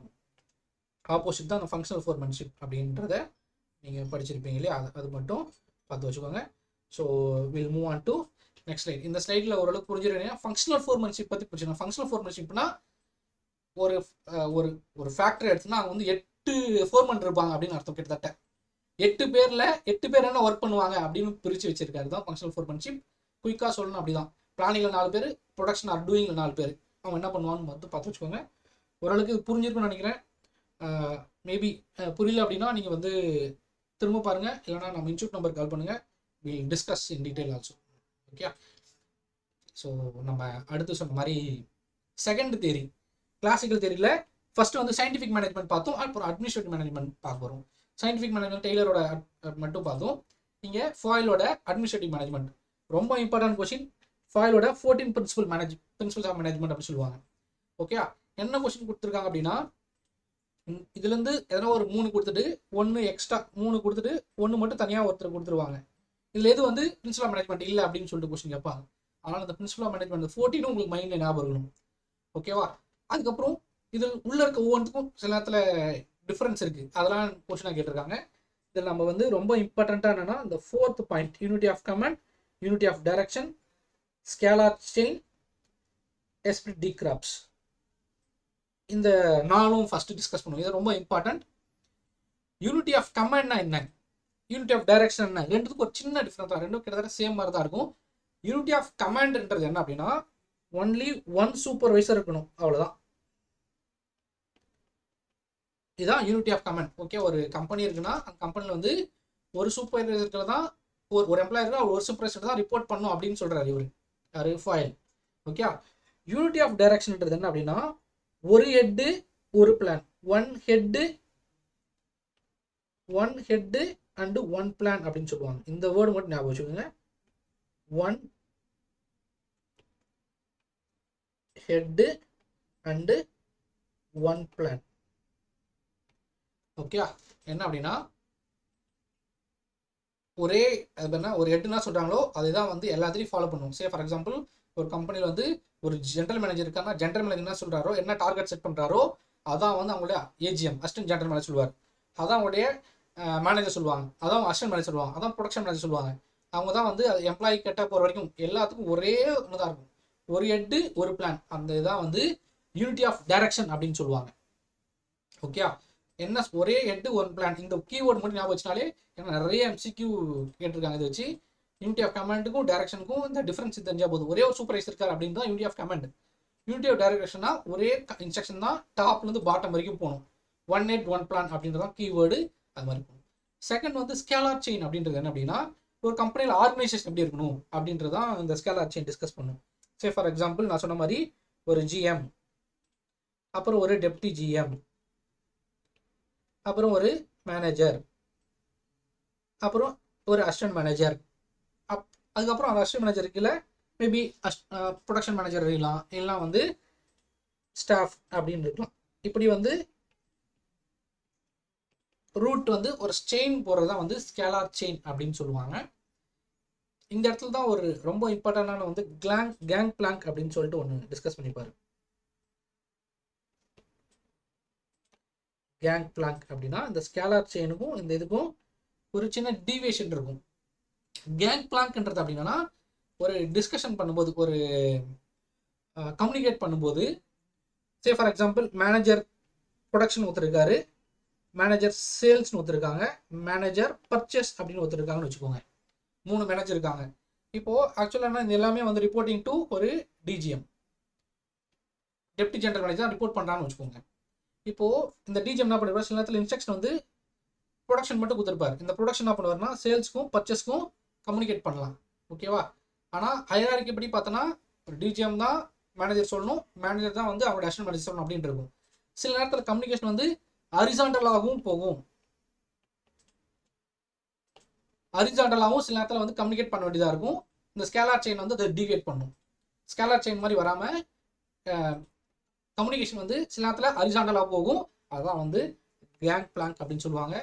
ஆப்போசிட் தான் அந்த ஃபங்க்ஷனல் ஃபோர்மேன்ஷிப் அப்படின்றத நீங்கள் படிச்சிருப்பீங்க இல்லையா, அது மட்டும் பார்த்து வச்சுக்கோங்க. So will move on to next slide. இந்த ஸ்லைடில் ஓரளவுக்கு புரிஞ்சிருக்கீங்க. ஃபங்க்ஷனல் ஃபோர்மேன்ஷிப் பற்றி புரிஞ்சுக்கணும். ஃபங்க்ஷனல் ஃபோர்மேன்ஷிப்னா ஒரு ஒரு ஒரு ஃபேக்ட்ரி எடுத்துன்னா அங்கே வந்து 8 ஃபோர்மேன் இருப்பாங்க அப்படின்னு அர்த்தம். கிட்டத்தட்ட 8 பேரில் 8 பேர் என்ன ஒர்க் பண்ணுவாங்க அப்படின்னு பிரித்து வச்சிருக்காரு தான் ஃபங்க்ஷனல் ஃபோர்மேன்ஷிப். குயிக்காக சொல்லணும் அப்படி தான். பிளானிங்கில் 4 பேர், ப்ரொடக்ஷன் ஆர் டூயிங்கில் 4 பேர். அவங்க என்ன பண்ணுவான்னு பார்த்து வச்சுக்கோங்க. ஓரளவுக்கு இது புரிஞ்சிருக்குன்னு நினைக்கிறேன். மேபி புரியல அப்படின்னா நீங்கள் வந்து திரும்ப பாருங்கள், இல்லைனா நம்ம இன்ஸ்டியூட் நம்பர் கால் பண்ணுங்கள். Will discuss in detail also. Okay, so நம்ம அடுத்து சொன்ன மாதிரி செகண்ட் தியரி, கிளாசிக்கல் தியரியில் ஃபர்ஸ்ட் வந்து சயின்டிஃபிக் மேனேஜ்மெண்ட் பார்த்தோம், அப்புறம் அட்மினிஸ்ட்ரேட்டிவ் மேனேஜ்மெண்ட் பார்க்க போகிறோம். சயின்டிஃபிக் மேனேஜ்மெண்ட் டெய்லரோட மட்டும் பார்த்தோம். இங்கே ஃபாயிலோட அட்மினிஸ்ட்ரேட்டிவ் மேனேஜ்மெண்ட் ரொம்ப இம்பார்ட்டன்ட் கொஸ்டின். ஃபாயிலோட 14 பிரின்சிபல்ஸ் ஆஃப் மேனேஜ்மெண்ட் அப்படின்னு சொல்லுவாங்க. ஓகே, என்ன கொஸ்டின் கொடுத்துருக்காங்க அப்படின்னா இதுலேருந்து எதனா ஒரு 3 கொடுத்துட்டு 1 எக்ஸ்ட்ரா 3 கொடுத்துட்டு 1 மட்டும் தனியாக ஒருத்தர் கொடுத்துருவாங்க. இதில் எது வந்து பிரின்சிபல் ஆஃப் மேனேஜ்மெண்ட் இல்லை அப்படின்னு சொல்லிட்டு கொஸ்டின் கேட்பாங்க. ஆனால் அந்த பிரின்சிபல் ஆஃப் மேனேஜ்மெண்ட் 14 உங்களுக்கு மைண்டில் ஞாபகம் இருக்கணும். ஓகேவா? அதுக்கப்புறம் இது உள்ளே இருக்க ஒவ்வொன்றுக்கும் சில நேரத்தில் டிஃப்ரென்ஸ் இருக்குது, அதெல்லாம் கொஸ்டினாக கேட்டிருக்காங்க. இதில் நம்ம வந்து ரொம்ப இம்பார்ட்டண்ட்டாக என்னென்னா இந்த 4th point, unity of command, unity of direction, scalar chain, esprit de corps, இந்த 4ம் ஃபஸ்ட்டு டிஸ்கஸ் பண்ணுவோம். இது ரொம்ப இம்பார்ட்டன்ட். யூனிட்டி ஆஃப் கமாண்ட்னா என்ன, யூனிட்டி ஆஃப் டைரக்ஷன் என்ன, ரெண்டுத்துக்கும் ஒரு சின்ன டிஃப்ரென்ஸ் தான். ரெண்டும் கிட்டத்தட்ட சேம் மாதிரி தான் இருக்கும். யூனிட்டி ஆஃப் கமாண்ட்ன்றது என்ன அப்படின்னா ஒன்லி 1 சூப்பர்வைசர் இருக்கணும், அவ்வளோதான். இதுதான் யூனிட்டி ஆஃப் கமாண்ட். ஓகே, ஒரு கம்பெனி இருக்குன்னா அந்த கம்பெனியில் வந்து ஒரு சூப்பர்வைசருக்கு தான் ஒரு எம்ப்ளாயருக்கு ஒரு சூப்பர்வைசர் தான் ரிப்போர்ட் பண்ணும் அப்படின்னு சொல்கிறார் இவர் யார், ஃபாயில். ஓகே, யூனிட்டி ஆஃப் டைரக்ஷன்ன்றது என்ன அப்படின்னா ஒரு ஹெட்டு ஒரு plan, one head and one plan அப்படின்னு சொல்லுவாங்க. இந்த வேர்டு மட்டும் ஞாபகம் வச்சுக்கோங்க. One head and one plan. Okay, என்ன அப்படின்னா ஒரே ஒரு ஹெட்னா சொல்றாங்களோ அதுதான் வந்து எல்லாத்தையும் ஃபாலோ பண்ணுவோம். சே ஃபார் எக்ஸாம்பிள் ஒரு கம்பெனியில் வந்து ஒரு ஜென்ரல் மேனேஜர் இருக்காங்கன்னா ஜென்ரல் மேனேஜர் என்ன சொல்றாரோ, என்ன டார்கெட் செட் பண்றாரோ அதான் வந்து அவங்களுடைய ஏஜிஎம் அசிஸ்டன்ட் ஜென்ரல் மேனேஜர் சொல்லுவார். அதான் அவங்களுடைய மேனேஜர் சொல்லுவாங்க, அதான் அசிஸ்டன்ட் மேனேஜர் சொல்லுவாங்க, அதான் ப்ரொடக்ஷன் மேனேஜர் சொல்லுவாங்க. அவங்க தான் வந்து எம்ப்ளாயி கிட்ட போகிற வரைக்கும் எல்லாத்துக்கும் ஒரே ஒன்று இருக்கும், ஒரு ஹெட்டு ஒரு பிளான். அந்த இதான் வந்து யூனிட்டி ஆஃப் டைரக்ஷன் அப்படின்னு சொல்லுவாங்க. ஓகே, என்ன ஒரே ஹெட்டு ஒன் பிளான், இந்த கீவேர்டு மட்டும் ஞாபகம் வச்சுனாலே ஏன்னா நிறைய எம்சிக்யூ கேட்டிருக்காங்க. இதை வச்சு யூனிட்டி ஆஃப் கமாண்டுக்கும் டைரக்ஷனுக்கும் இந்த டிஃபரன்ஸ் தெரிஞ்சா போதும். ஒரே ஒரு சூப்பர்வைசர் இருக்கார் அப்படின்னு தான் unity of command. Unity of டைரக்ஷன்னா ஒரே இன்ஸ்ட்ரக்ஷன் தான் டாப்லேருந்து பாட்டம் வரைக்கும் போகணும். ஒன் ஹெட் ஒன் பிளான் அப்படின்றதான் கீவேர்டு. அது மாதிரி போகணும். செகண்ட் வந்து ஸ்கேலார் செயின் அப்படின்றது என்ன அப்படின்னா ஒரு கம்பெனியில் ஆர்கனைசேஷன் எப்படி இருக்கணும் அப்படின்றதான் இந்த ஸ்கேலார் செயின் டிஸ்கஸ் பண்ணும். சே ஃபார் எக்ஸாம்பிள் நான் சொன்ன மாதிரி ஒரு ஜிஎம், அப்புறம் ஒரு டெப்டி ஜிஎம், அப்புறம் ஒரு மேனேஜர், அப்புறம் ஒரு அசிஸ்டன்ட் மேனேஜர், அதுக்கப்புறம் அந்த அசிஸ்டன்ட் மேனேஜர் கீழே மேபி ப்ரொடக்ஷன் மேனேஜர் இருக்கலாம், இல்லைனா வந்து ஸ்டாஃப் அப்படின்னு இருக்கலாம். இப்படி வந்து ரூட் வந்து ஒரு செயின் போடுறது தான் வந்து ஸ்கேலார் செயின் அப்படின்னு சொல்லுவாங்க. இந்த இடத்துல தான் ஒரு ரொம்ப இம்பார்ட்டண்டான வந்து கேங் பிளாங்க் அப்படின்னு சொல்லிட்டு ஒன்று டிஸ்கஸ் பண்ணிப்பாரு. கேங் பிளாங்க் அப்படின்னா இந்த ஸ்கேலார் செயினுக்கும் இந்த இதுக்கும் ஒரு சின்ன டீவியேஷன் இருக்கும். கேங் பிளாங்க்ன்றது அப்படின்னா ஒரு டிஸ்கஷன் பண்ணும்போது, ஒரு கம்யூனிகேட் பண்ணும்போது, say for example manager production ஒருத்தருக்காரு, மேனேஜர் சேல்ஸ்னு ஒருத்தருக்காங்க, மேனேஜர் பர்ச்சேஸ் அப்படின்னு ஒருத்தருக்காங்கன்னு வச்சுக்கோங்க. 3 மேனேஜர் இருக்காங்க. இப்போ ஆக்சுவலாக இது எல்லாமே வந்து ரிப்போர்ட்டிங் டு ஒரு DGM, deputy general manager report பண்ணுறான்னு வச்சுக்கோங்க. இப்போ இந்த டிஜிஎம் என்ன பண்ணுவார், சில நேரத்தில் இன்ஸ்ட்ரக்ஷன் வந்து ப்ரொடக்ஷன் மட்டும் கொடுத்துருப்பாரு. இந்த ப்ரொடக்ஷன் என்ன பண்ணுவார்னா சேல்ஸ்க்கும் பர்ச்சேஸ்க்கும் கம்யூனிகேட் பண்ணலாம். ஓகேவா? ஆனால் ஹையரார்கி படி பார்த்தோன்னா ஒரு டிஜிஎம் தான் மேனேஜர் சொல்லணும், மேனேஜர் தான் வந்து அவரோட அசிஸ்டன்ட் மேனேஜர் சொல்லணும் அப்படின்னு இருக்கும். சில நேரத்தில் கம்யூனிகேஷன் வந்து ஹரிசாண்டலாகவும் போகும், ஹரிசாண்டலாகவும் சில நேரத்தில் வந்து கம்யூனிகேட் பண்ண வேண்டியதாக இருக்கும். இந்த ஸ்கேலார் செயின் வந்து அதை டிவியேட் பண்ணும். ஸ்கேலார் செயின் மாதிரி வராமல் கம்யூனிகேஷன் வந்து சில நேரத்தில் ஹரிசாண்டலாக போகும். அதுதான் வந்து கேங் பிளாங்க் அப்படின்னு சொல்லுவாங்க.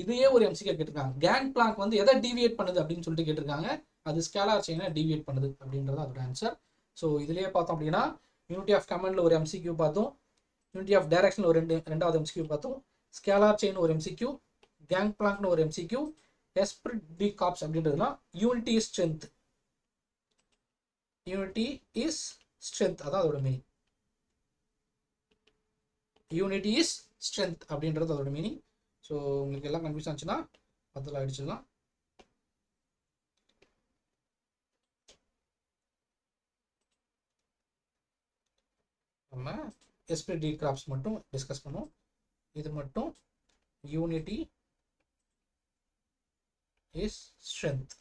இதையே ஒரு எம்சிகே கேட்டிருக்காங்க, கேங் பிளாங்க் வந்து எதை டிவியேட் பண்ணுது அப்படின்னு சொல்லிட்டு கேட்டிருக்காங்க. அது ஸ்கேலார் செயினை டிவியேட் பண்ணுது அப்படின்றது அதோட ஆன்சர். ஸோ இதுலேயே பார்த்தோம் அப்படின்னா யூனிட்டி ஆஃப் கமாண்டில் ஒரு எம்சிக்யூ பார்த்தோம், யூனிட்டி ஆஃப் டைரக்ஷன் ஒரு ரெண்டாவது எம்சிக்யூ பார்த்தோம், ஸ்கேலார் செயின் ஒரு எம்சிக்யூ, கேங் பிளாங்க்னு ஒரு எம்சிக்யூ, எஸ்பிரிட் டி கார்ப்ஸ் அப்படின்றதுனா unity is strength. Unity is strength அதான் அதோட மீனிங். யூனிட்டி இஸ் ஸ்ட்ரென்த் அப்படின்றது அதோட மீனிங். ஸோ உங்களுக்கு எல்லாம் கன்ஃபியூஸ் ஆச்சுன்னா அதில் அடிச்சிடலாம். நம்ம எஸ்பிரிட் டி கார்ப்ஸ் மட்டும் டிஸ்கஸ் பண்ணுவோம். இது மட்டும் unity is strength,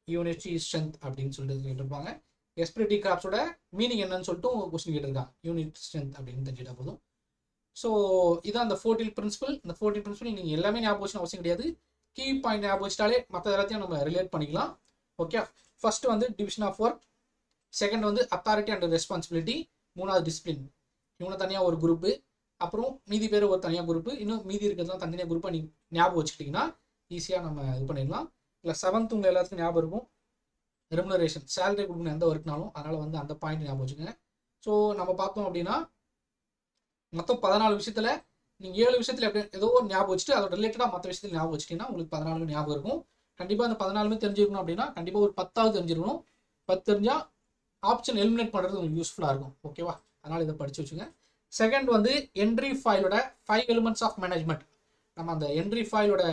unity is strength அப்படின்னு சொல்லிட்டு கேட்டிருப்பாங்க. எஸ்பிரிட் டி கார்ப்ஸோட மீனிங் என்னன்னு சொல்லிட்டு கொஸ்டின் கேட்டிருக்காங்க. யூனிட் ஸ்ட்ரென்த் அப்படின்னு தெரிஞ்சுட்டா போதும். ஸோ இதான் அந்த 14 பிரின்சிபல். இந்த 14 பிரின்சிபல் நீங்கள் எல்லாமே ஞாபகம் வச்சுன்னு அவசியம் கிடையாது. கீ பாயிண்ட் ஞாபகம் வச்சிட்டாலே மற்ற எல்லாத்தையும் நம்ம ரிலேட் பண்ணிக்கலாம். ஓகே, ஃபர்ஸ்ட் வந்து டிவிஷன் ஆஃப் ஒர்க், செகண்ட் வந்து அத்தாரிட்டி அண்ட் ரெஸ்பான்சிபிலிட்டி, மூணாவது டிசிப்ளின். இவங்க தனியாக ஒரு குரூப்பு, அப்புறம் மீதி பேர் ஒரு தனியாக குரூப்பு, இன்னும் மீதி இருக்கிறதுலாம் தனியாக குரூப்பாக நீங்கள் ஞாபகம் வச்சுக்கிட்டிங்கன்னா ஈஸியாக நம்ம இது பண்ணிடலாம். இல்லை 7th உங்கள் எல்லாத்துக்கும் ஞாபகம் இருக்கும், ரெமுனரேஷன் சேலரி கொடுக்கணும் எந்த ஒர்க்னாலும், அதனால் வந்து அந்த பாயிண்ட் ஞாபகம் வச்சுக்கோங்க. ஸோ நம்ம பார்த்தோம் அப்படின்னா மொத்தம் 14 விஷயத்தில் நீங்கள் 7 விஷயத்தில் எப்படி ஏதோ ஒரு ஞாபகம் வச்சுட்டு அதோட ரிலேட்டடாக மற்ற விஷயத்தில் ஞாபகம் வச்சுட்டிங்கன்னா உங்களுக்கு 14 ஞாபகம் இருக்கும். கண்டிப்பாக அந்த 14 தெரிஞ்சிருக்கணும் அப்படின்னா கண்டிப்பாக ஒரு 10வது தெரிஞ்சிருக்கணும். 10 தெரிஞ்சால் ஆப்ஷன் எலிமினேட் பண்ணுறது உங்களுக்கு யூஸ்ஃபுல்லாக இருக்கும். ஓகேவா? அதனால் இதை படித்து வச்சுங்க. செகண்ட் வந்து என்ட்ரி ஃபைலோட 5 எலிமெண்ட்ஸ் ஆஃப் மேனேஜ்மெண்ட். நம்ம அந்த என்ட்ரி ஃபைலோட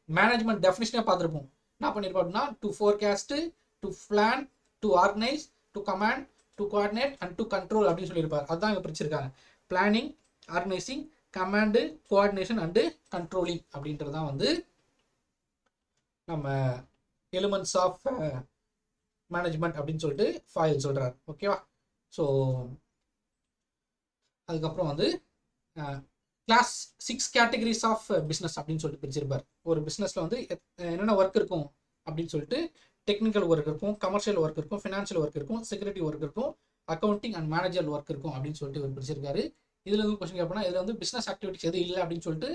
மேனேஜ்மெண்ட் டெஃபினிஷனே பார்த்துருப்போம். என்ன பண்ணியிருப்போம் அப்படின்னா to forecast, to plan, to organise, to command, to coordinate and to control அப்படின்னு சொல்லியிருப்பார். அதுதான் இங்கே பிரிச்சிருக்காங்க. Planning, organising, command, coordination and controlling அப்படின்றது தான் வந்து நம்ம எலிமெண்ட்ஸ் ஆஃப் மேனேஜ்மெண்ட் அப்படின்னு சொல்லிட்டு ஃபாயில் சொல்கிறார். ஓகேவா? ஸோ அதுக்கப்புறம் வந்து கிளாஸ் 6 கேட்டகரிஸ் ஆஃப் பிஸ்னஸ் அப்படின்னு சொல்லிட்டு பிரிச்சிருப்பார். ஒரு பிஸ்னஸில் வந்து என்னென்ன ஒர்க் இருக்கும் அப்படின்னு சொல்லிட்டு டெக்னிக்கல் ஒர்க் இருக்கும், கமர்ஷியல் ஒர்க் இருக்கும், ஃபினான்ஷியல் ஒர்க் இருக்கும், செக்யூரிட்டி ஒர்க் இருக்கும், அக்கௌண்டிங் அண்ட் மேனேஜர் ஒர்க் இருக்கும் அப்படின்னு சொல்லிட்டு இவர் பிரிச்சிருக்காரு. இதில் வந்து கொஸ்டின் கேட்போம்னா இதில் வந்து பிஸ்னஸ் ஆக்டிவிட்டிஸ் எது இல்லை அப்படின்னு சொல்லிட்டு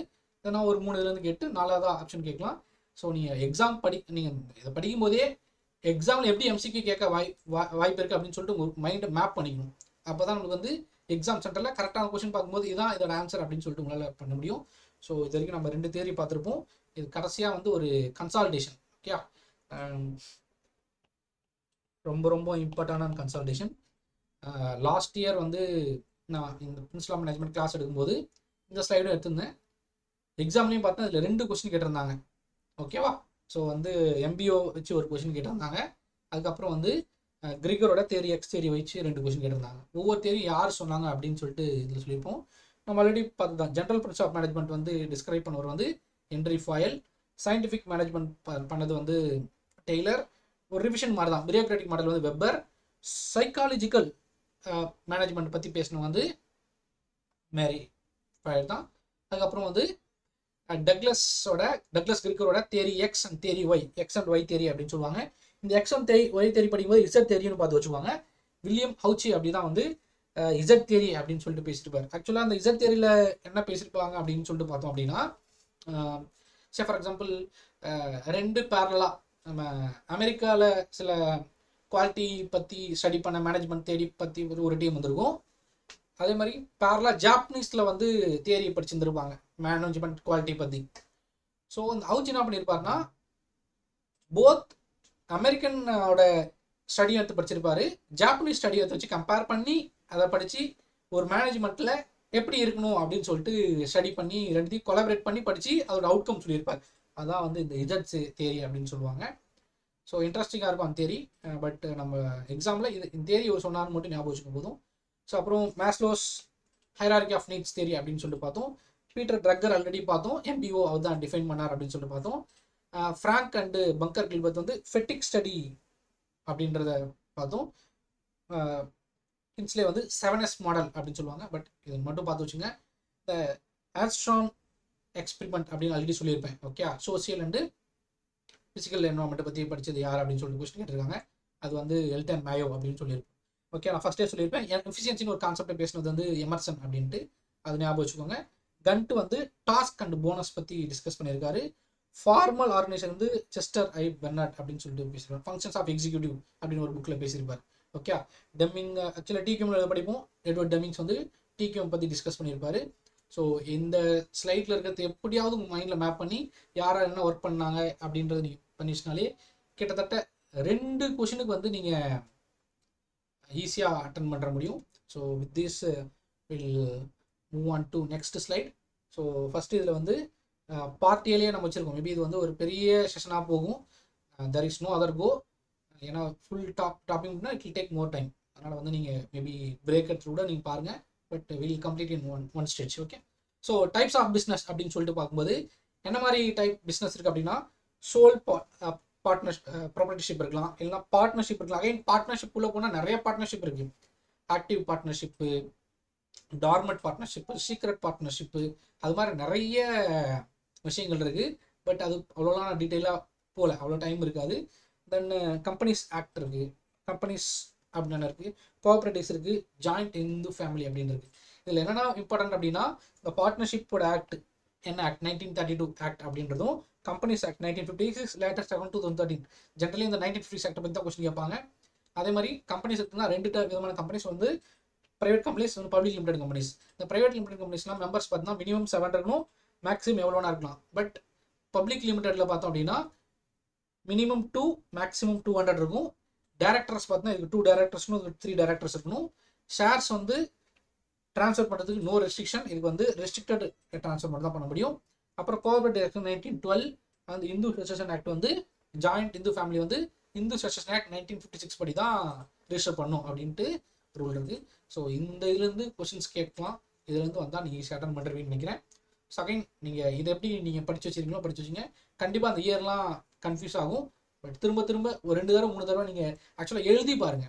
எதனா ஒரு 3 இதுலேருந்து கேட்டு 4வது ஆப்ஷன் கேட்கலாம். ஸோ நீங்கள் எக்ஸாம் நீங்கள் இதை படிக்கும் போதே எக்ஸாமில் எப்படி எம்சிக்கு கேட்க வாய்ப்பு இருக்குது அப்படின்னு சொல்லிட்டு உங்கள் மைண்டை மேப் பண்ணிக்கணும். அப்போ தான் நமக்கு வந்து எக்ஸாம் சென்டரில் கரெக்டான கொஸ்டின் பார்க்கும்போது இதான் இதோட ஆன்சர் அப்படின்னு சொல்லிட்டு உங்களால் பண்ண முடியும். ஸோ இது வரைக்கும் நம்ம 2 தியரி பார்த்துருப்போம். இது கடைசியாக வந்து ஒரு கன்சால்டேஷன். ஓகே, ரொம்ப ரொம்ப இம்பார்ட்டண்டான கன்சால்டேஷன். லாஸ்ட் இயர் வந்து நான் இந்த பிரின்சிபல் மேனேஜ்மெண்ட் கிளாஸ் எடுக்கும்போது இந்த ஸ்லைடும் எடுத்திருந்தேன். எக்ஸாம்லேயும் பார்த்தா அதில் 2 கொஸ்டின் கேட்டிருந்தாங்க. ஓகேவா? ஸோ வந்து எம்பிஓ வச்சு ஒரு கொஸ்டின் கேட்டிருந்தாங்க. அதுக்கப்புறம் வந்து கிரிகரோட தேரி எக்ஸ் தேரி வச்சு 2 கொஸ்டின் கேட்டிருந்தாங்க. ஒவ்வொரு தேரியும் யார் சொன்னாங்க அப்படின்னு சொல்லிட்டு இதில் சொல்லியிருப்போம். நம்ம ஆல்ரெடி பார்த்து தான் ஜென்ரல் பிரின்சிபல் ஆஃப் மேனேஜ்மெண்ட் வந்து டிஸ்கிரைப் பண்ணவர் வந்து ஹென்ரி ஃபாயல், சயின்டிஃபிக் மேனேஜ்மெண்ட் பண்ணது வந்து டெய்லர், ஒரு ரிவிஷன் மாதிரி தான் பியூரோக்ராட்டிக் மாடல் வந்து வெப்பர், சைக்காலஜிக்கல் மேனேஜ்மெண்ட் பற்றி பேசணும் வந்து மேரி ஃபாயல் தான். அதுக்கப்புறம் வந்து டக்ளஸ் கிரிக்கரோட theory X and theory Y, X and Y theory அப்படின்னு சொல்லுவாங்க. இந்த எக்ஸ் அண்ட் ஒய் தேரி படிக்கும்போது இசட் தேரின்னு பார்த்து வச்சுக்குவாங்க. வில்லியம் ஹவுச்சி அப்படி தான் வந்து இசட் தேரி அப்படின்னு சொல்லிட்டு பேசியிருப்பார். ஆக்சுவலாக அந்த இசட் தேரியில் என்ன பேசியிருப்பாங்க அப்படின்னு சொல்லிட்டு பார்த்தோம் அப்படின்னா, ஃபார் எக்ஸாம்பிள் 2 பேரலாக நம்ம அமெரிக்காவில் சில குவாலிட்டி பற்றி ஸ்டடி பண்ண மேனேஜ்மெண்ட் தேரி பற்றி ஒரு டீம் வந்திருக்கும். அதே மாதிரி பேரலாக ஜாப்பனீஸில் வந்து தியரி படிச்சுருந்துருப்பாங்க மேனேஜ்மெண்ட் குவாலிட்டி பற்றி. ஸோ அந்த ஹவுச்சி என்ன பண்ணியிருப்பாருன்னா, போத் அமெரிக்கனோட ஸ்டடி எடுத்து படிச்சிருப்பாரு, ஜாப்பனீஸ் ஸ்டடி எடுத்து வச்சு கம்பேர் பண்ணி அதை படித்து ஒரு மேனேஜ்மெண்ட்டில் எப்படி இருக்கணும் அப்படின்னு சொல்லிட்டு ஸ்டடி பண்ணி 2த்தையும் கொலாபரேட் பண்ணி படித்து அதோட அவுட்கம் சொல்லியிருப்பார். அதான் வந்து இந்த இசட்ஸ் தேரி அப்படின்னு சொல்லுவாங்க. ஸோ இன்ட்ரெஸ்டிங்காக இருக்கும் அந்த தேரி. பட் நம்ம எக்ஸாமில் இந்த தேரி ஒரு சொன்னான்னு மட்டும் ஞாபகம் வச்சுக்க போதும். ஸோ அப்புறம் மேஸ்லோஸ் ஹைரார்கி ஆஃப் நீட்ஸ் தேரி அப்படின்னு சொல்லிட்டு பார்த்தோம். பீட்டர் ட்ரக்கர் ஆல்ரெடி பார்த்தோம், எம்பிஓ அவர் தான் டிஃபைன் பண்ணார் அப்படின்னு சொல்லிட்டு பார்த்தோம். ஃப்ராங்க் அண்டு பங்கர் கில்பர்ட் வந்து ஃபெட்டிக் ஸ்டடி அப்படின்றத பார்த்தோம். கின்ஸ்லே வந்து 7S மாடல் அப்படின்னு சொல்லுவாங்க. பட் இது மட்டும் பார்த்து வச்சுங்க. இந்த ஆர்ம்ஸ்ட்ராங் எக்ஸ்பெரிமெண்ட் அப்படின்னு ஆல்ரெடி சொல்லியிருப்பேன். ஓகே, சோசியல் அண்டு ஃபிசிக்கல் என்வரான்மெண்ட்டை பற்றி படித்தது யார் அப்படின்னு சொல்லிட்டு கொஸ்டின் கேட்டிருக்காங்க. அது வந்து எல்டன் மேயோ அப்படின்னு சொல்லியிருப்பேன். ஓகே, நான் ஃபஸ்ட்டே சொல்லியிருப்பேன். எஃபிஷியன்சின்னு ஒரு கான்செப்டை பேசினது வந்து எமர்சன் அப்படின்ட்டு, அது ஞாபகம் வச்சுக்கோங்க. கன்ட்டு வந்து டாஸ்க் அண்ட் போனஸ் பற்றி டிஸ்கஸ் பண்ணியிருக்காரு. ஃபார்மல் ஆர்கனைசேஷன் வந்து செஸ்டர் ஐ பெர்னார்ட் அப்படின்னு சொல்லிட்டு பேசியிருப்பார். ஃபங்க்ஷன்ஸ் ஆஃப் எக்ஸிக்யூட்டிவ் அப்படின்னு ஒரு புக்கில் பேசியிருப்பார். ஓகே, டெம்மிங் ஆக்சுவலாக டிக்யூமில் படிப்போம். எட்வர்ட் டெம்மிங்ஸ் வந்து டிக்யூம் பற்றி டிஸ்கஸ் பண்ணியிருப்பாரு. ஸோ இந்த ஸ்லைடில் இருக்கிறது எப்படியாவது உங்கள் மைண்டில் மேப் பண்ணி யாராக என்ன ஒர்க் பண்ணாங்க அப்படின்றது நீங்கள் பண்ணிச்சுனாலே கிட்டத்தட்ட 2 கொஷினுக்கு வந்து நீங்கள் ஈஸியாக அட்டன் பண்ணுற முடியும். So with this will move on to next slide. So first இதில் வந்து பார்ட்டியிலேயே நம்ம வச்சுருக்கோம். மேபி இது வந்து ஒரு பெரிய செஷனாக போகும். There is no other go. ஏன்னா ஃபுல் டாப்பிங்னா it will take more time. அதனால் வந்து நீங்கள் மேபி பிரேக் எடுத்து கூட நீங்கள் பாருங்கள். But will complete in one stage. Okay, so types of business அப்படின்னு சொல்லிட்டு பார்க்கும்போது என்ன மாதிரி டைப் பிஸ்னஸ் இருக்குது அப்படின்னா, சோல் ப்ராப்பர்ட்டிஷிப் இருக்கலாம், இல்லைனா பார்ட்னர்ஷிப் இருக்கலாம். அகைன் பார்ட்னர்ஷிப் உள்ள போனால் நிறைய பார்ட்னர்ஷிப் இருக்குது. Active partnership, dormant partnership, secret partnership, அது மாதிரி நிறைய விஷயங்கள் இருக்குது. பட் அது அவ்வளோலாம் நான் டீட்டெயிலாக போகல, அவ்வளோ டைம் இருக்காது. தென் கம்பெனிஸ் ஆக்ட் இருக்குது, கம்பெனிஸ் அப்படின்னு இருக்குது, கோஆப்ரேட்டிவ்ஸ் இருக்குது, ஜாயிண்ட் இந்து ஃபேமிலி அப்படின்னு இருக்குது. இதில் என்னென்னா இம்பார்ட்டன்ட் அப்படின்னா, இந்த பார்ட்னர்ஷிப்போட ஆக்ட் என்ன ஆக்ட் 1932 ஆக்ட் அப்படின்றதும், companies act 1956, latest act 2013. Generally இந்த 1956 ஆக்டை பற்றி தான் கொஸ்டின் கேட்பாங்க. அதே மாதிரி கம்பெனிஸ் இருக்குன்னா 2 விதமான கம்பெனிஸ் வந்து பிரைவேட் கம்பெனிஸ் வந்து பப்ளிக் லிமிடெட் கம்பெனிஸ். இந்த பிரைவேட் லிமிடெட் கம்பெனிஸ்லாம் மெம்பர்ஸ் பார்த்தீங்கன்னா மினிமம் 7 இருக்கணும், மேக்ஸிமம் எவ்வளோனா இருக்கலாம். பட் பப்ளிக் லிமிடெட்டில் பார்த்தோம் அப்படின்னா மினிமம் 2, மேக்ஸிமம் 200 இருக்கும். டேரக்டர்ஸ் பார்த்தீங்கன்னா இதுக்கு 2 டேரக்டர்ஸ்னு 3 டேரக்டர்ஸ் இருக்கணும். ஷேர்ஸ் வந்து ட்ரான்ஸ்ஃபர் பண்ணுறதுக்கு நோ ரெஸ்ட்ரிக்ஷன். இதுக்கு வந்து ரெஸ்ட்ரிக்டட் ட்ரான்ஸ்ஃபர் மட்டும் தான் பண்ண முடியும். அப்புறம் கோஆபரேட்டிவ் ஆக்ட் 1912, அந்த இந்து சக்சஷன் ஆக்ட் வந்து ஜாயிண்ட் இந்து ஃபேமிலி வந்து இந்து சக்சஷன் ஆக்ட் 1956 படி தான் ரிஜிஸ்டர் பண்ணும் அப்படின்ட்டு ரூல் இருக்குது. ஸோ இந்த இதுலேருந்து கொஸ்டின்ஸ் கேட்கலாம். இதுலேருந்து வந்தால் நீங்கள் ஈஸியாக அட்டன் பண்ணுறீங்கன்னு நினைக்கிறேன். செகண்ட், நீங்கள் இதை எப்படி நீங்கள் படித்து வச்சிருக்கீங்களோ படித்து வச்சிங்க. கண்டிப்பாக அந்த இயர்லாம் கன்ஃபியூஸ் ஆகும். பட் திரும்ப திரும்ப ஒரு 2 தடவை 3 தடவை நீங்கள் ஆக்சுவலாக எழுதி பாருங்க.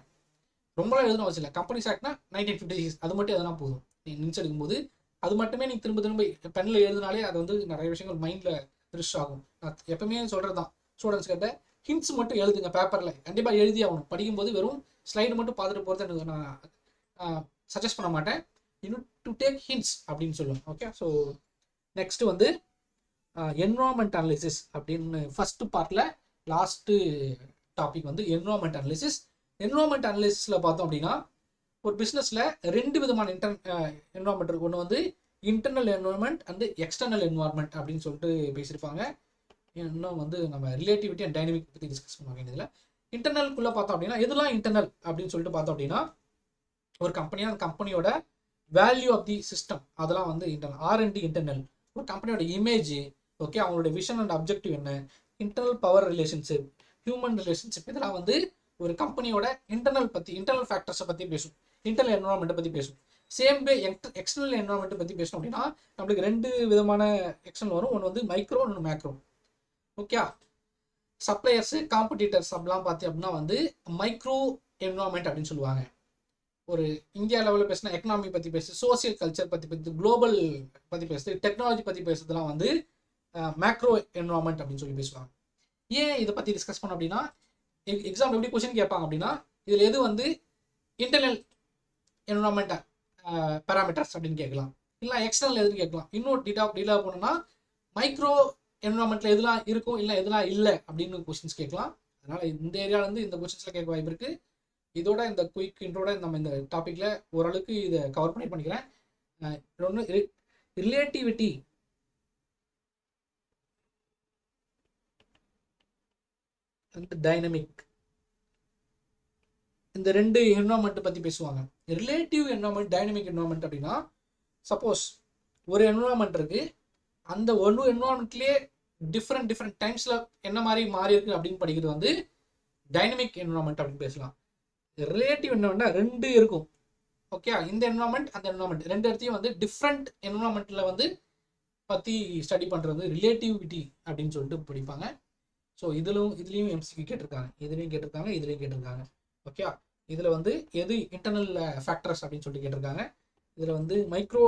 ரொம்பலாம் எழுதணும் அவசியம் இல்லை. கம்பெனிஸ் ஆக்ட்னா 1956 அது மட்டும் எதனா போதும். நீங்கள் நிமிஷம் எடுக்கும்போது அது மட்டுமே நீங்கள் திரும்ப திரும்ப பெண்ணில் எழுதினாலே அது வந்து நிறைய விஷயங்கள் மைண்டில் ரிஷ் ஆகும். நான் எப்பவுமே சொல்கிறது தான் ஸ்டூடெண்ட்ஸ் கிட்ட, ஹிண்ட்ஸ் மட்டும் எழுதுங்க பேப்பரில், கண்டிப்பாக எழுதி ஆகணும். படிக்கும்போது வெறும் ஸ்லைடு மட்டும் பார்த்துட்டு போகிறது எனக்கு நான் சஜஸ்ட் பண்ண மாட்டேன். இன்னும் டு டேக் ஹிண்ட்ஸ் அப்படின்னு சொல்லுவேன். ஓகே, ஸோ நெக்ஸ்ட் வந்து என்விரான்மெண்ட் அனாலிசிஸ் அப்படின்னு ஃபர்ஸ்ட் பார்ட்டில் லாஸ்ட்டு டாபிக் வந்து என்விரான்மெண்ட் அனாலிசிஸ். என்விரான்மெண்ட் அனாலிசிஸில் பார்த்தோம் அப்படின்னா ஒரு பிஸ்னஸில் 2 விதமான என்விரான்மெண்ட் இருக்குது. ஒன்று வந்து internal environment and external environment அப்படின்னு சொல்லிட்டு பேசியிருப்பாங்க. இன்னும் வந்து நம்ம ரிலேட்டிவிட்டி அண்ட் டைனமிக் பற்றி டிஸ்கஸ் பண்ண வேண்டியதில். இன்டர்னல்குள்ளே பார்த்தோம் அப்படின்னா எதெல்லாம் இன்டர்னல் அப்படின்னு சொல்லிட்டு பார்த்தோம் அப்படின்னா ஒரு கம்பெனியாக அந்த கம்பெனியோட வேல்யூ ஆஃப் தி சிஸ்டம் அதெல்லாம் வந்து இன்டர்னல். R&D internal. ஒரு கம்பெனியோட இமேஜ், ஓகே, அவங்களோட விஷன் அண்ட் அப்ஜெக்டிவ் என்ன, internal power relationship, human relationship, இதெல்லாம் வந்து ஒரு கம்பெனியோட இன்டர்னல் பற்றி, இன்டர்னல் ஃபேக்டர்ஸை பற்றி பேசும். இன்டர்னல் என்விரான்மெண்ட்டை பற்றி பேசும். சேம் வே எக்ஸ்டர்னல் என்விரான்மெண்ட்டை பற்றி பேசணும் அப்படின்னா நம்மளுக்கு 2 விதமான எக்ஸ்டர்னல் வரும். ஒன்று வந்து மைக்ரோ, ஒன்று மேக்ரோ. ஓகே, சப்ளையர்ஸு, காம்படிட்டர்ஸ் அப்படிலாம் பார்த்தி அப்படின்னா வந்து மைக்ரோ என்விரான்மெண்ட் அப்படின்னு சொல்லுவாங்க. ஒரு இந்தியா லெவலில் பேசினா எக்கனாமி பற்றி பேசுது, சோசியல் கல்ச்சர் பற்றி பேசுது, குளோபல் பற்றி பேசுது, டெக்னாலஜி பற்றி பேசுறதுலாம் வந்து மேக்ரோ என்விரான்மெண்ட் அப்படின்னு சொல்லி பேசுவாங்க. ஏன் இதை பற்றி டிஸ்கஸ் பண்ணோம் அப்படின்னா எக்ஸாம் எப்படி கொஸ்டின் கேட்பாங்க அப்படின்னா இதில் எது வந்து இன்டர்னல் என்விரான்மெண்ட் பேராமீட்டர்ஸ் அப்படின்னு கேட்கலாம், இல்லை எக்ஸ்டர்னல் எதுன்னு கேட்கலாம். இன்னும் டீலாக போனோம்னா மைக்ரோ என்விரான்மெண்ட்டில் எதுலாம் இருக்கும், இல்லை எதுலாம் இல்லை அப்படின்னு கொஸ்டின்ஸ் கேட்கலாம். அதனால் இந்த ஏரியாவிலேருந்து இந்த கொஸ்டின்ஸில் கேட்க வாய்ப்பு இருக்குது. இதோட இந்த குயிக் இன்ட்ரோட நம்ம இந்த டாப்பிக்கில் ஓரளவுக்கு இதை கவர் பண்ணிக்கிறேன். இன்னொன்று ரிலேட்டிவிட்டி அண்ட் டைனமிக், இந்த 2 என்விரான்மெண்ட் பற்றி பேசுவாங்க. ரிலேட்டிவ் என்விரான்மெண்ட், டைனமிக் என்விரான்மெண்ட் அப்படின்னா சப்போஸ் ஒரு என்விரான்மெண்ட் இருக்குது, அந்த ஒரு என்விரான்மெண்ட்லேயே டிஃப்ரெண்ட் டைம்ஸில் என்ன மாதிரி மாறி இருக்கு அப்படின்னு படிக்கிறது வந்து டைனமிக் என்விரான்மெண்ட் அப்படின்னு பேசலாம். ரிலேட்டிவ் என்விரான்மெண்ட்னா 2 இருக்கும். ஓகே, இந்த என்விரான்மெண்ட் அந்த என்விரான்மெண்ட் 2 இடத்தையும் வந்து டிஃப்ரெண்ட் என்விரான்மெண்ட்டில் வந்து பற்றி ஸ்டடி பண்ணுறது ரிலேட்டிவிட்டி அப்படின்னு சொல்லிட்டு படிப்பாங்க. ஸோ இதுலேயும் எம்சிக்யூ கேட்டிருக்காங்க, இதுலேயும் கேட்டிருக்காங்க. ஓகே, இதில் வந்து எது இன்டர்னல் ஃபேக்டர்ஸ் அப்படின்னு சொல்லிட்டு கேட்டிருக்காங்க. இதில் வந்து மைக்ரோ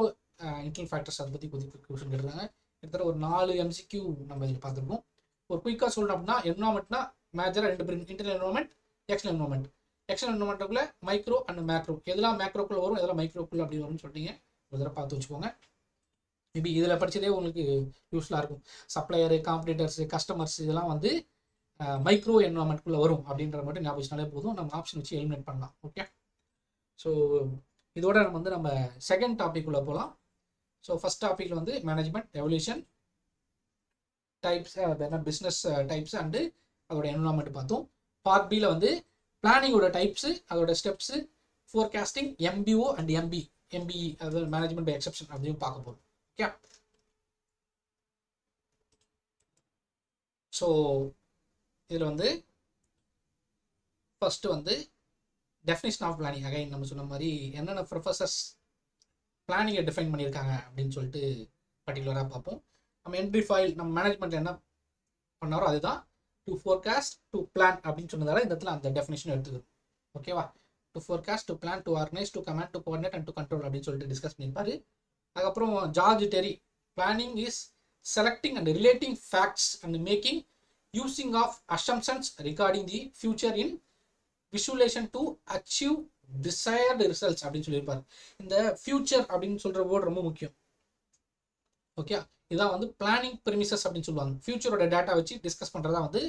இன்டர்னல் ஃபேக்டர்ஸ் அதை பற்றி கொஸ்டின் கேட்டிருக்காங்க. கிட்டத்தட்ட ஒரு 4 எம்சிக்யூ நம்ம இதில் பார்த்துருக்கோம். ஒரு குயிக்காக சொல்லணும் அப்படின்னா என்விரான்மெண்ட்னா மேஜராக 2 பேர், internal environment, external environment. External என்விரான்மெண்ட்டுக்குள்ள மைக்ரோ அண்ட் மேக்ரோ, எதெல்லாம் மேக்ரோக்குள்ள வரும், எதெல்லாம் மைக்ரோக்குள்ள அப்படி வரும்னு சொல்லிட்டீங்க. ஒரு தடவை பார்த்து வச்சுக்கோங்க. மேபி இதில் படித்ததே உங்களுக்கு யூஸ்ஃபுல்லாக இருக்கும். சப்ளையரு, காம்படிட்டர்ஸு, கஸ்டமர்ஸ் இதெல்லாம் வந்து மைக்ரோ என்விரான்மெண்ட்குள்ளே வரும் அப்படின்ற மட்டும் ஞாபகம் போதும். நம்ம ஆப்ஷன் வச்சு எலிமினேட் பண்ணலாம். ஓகே, ஸோ இதோட நம்ம செகண்ட் டாபிக் உள்ள போகலாம். ஸோ ஃபர்ஸ்ட் டாபிக்ல வந்து management evolution types, business types and அதோட என்விரான்மெண்ட் பார்த்தோம். பார்ட் பியில் வந்து பிளானிங்கோட டைப்ஸு, அதோட steps, forecasting, MBO and MBE அதாவது மேனேஜ்மெண்ட் பை எக்ஸெப்ஷன் அப்படின்னு பார்க்க போகிறோம். ஓகே, ஸோ இதில் வந்து ஃபர்ஸ்ட் வந்து டெஃபினிஷன் ஆஃப் பிளானிங். அகைன் நம்ம சொன்ன மாதிரி என்னென்ன ப்ரொஃபஸர்ஸ் பிளானிங்கை டிஃபைன் பண்ணியிருக்காங்க அப்படின்னு சொல்லிட்டு பர்டிகுலராக பார்ப்போம். நம்ம என்ட்ரி ஃபைல் நம்ம மேனேஜ்மெண்ட்டில் என்ன பண்ணாரோ அதுதான் டு ஃபோர்காஸ்ட், டு பிளான் அப்படின்னு சொன்னதால இந்த இடத்துல அந்த டெஃபினிஷன் எடுத்துக்கணும். ஓகேவா, to forecast, to plan, to organise, to command, to coordinate and to control அப்படின்னு சொல்லிட்டு டிஸ்கஸ் பண்ணியிருப்பாரு. அதுக்கப்புறம் George Terry, planning is selecting and relating facts and making using of assumptions regarding the future in visualisation to achieve desired results அப்படின்னு சொல்லியிருப்பாரு. இந்த future அப்படின்னு சொல்ற word ரொம்ப முக்கியம். ஓகே, இதான் வந்து பிளானிங் பெர்மிசஸ் அப்படின்னு சொல்லுவாங்க. ஃபியூச்சரோட டேட்டா வச்சு டிஸ்கஸ் பண்ணுறதா வந்து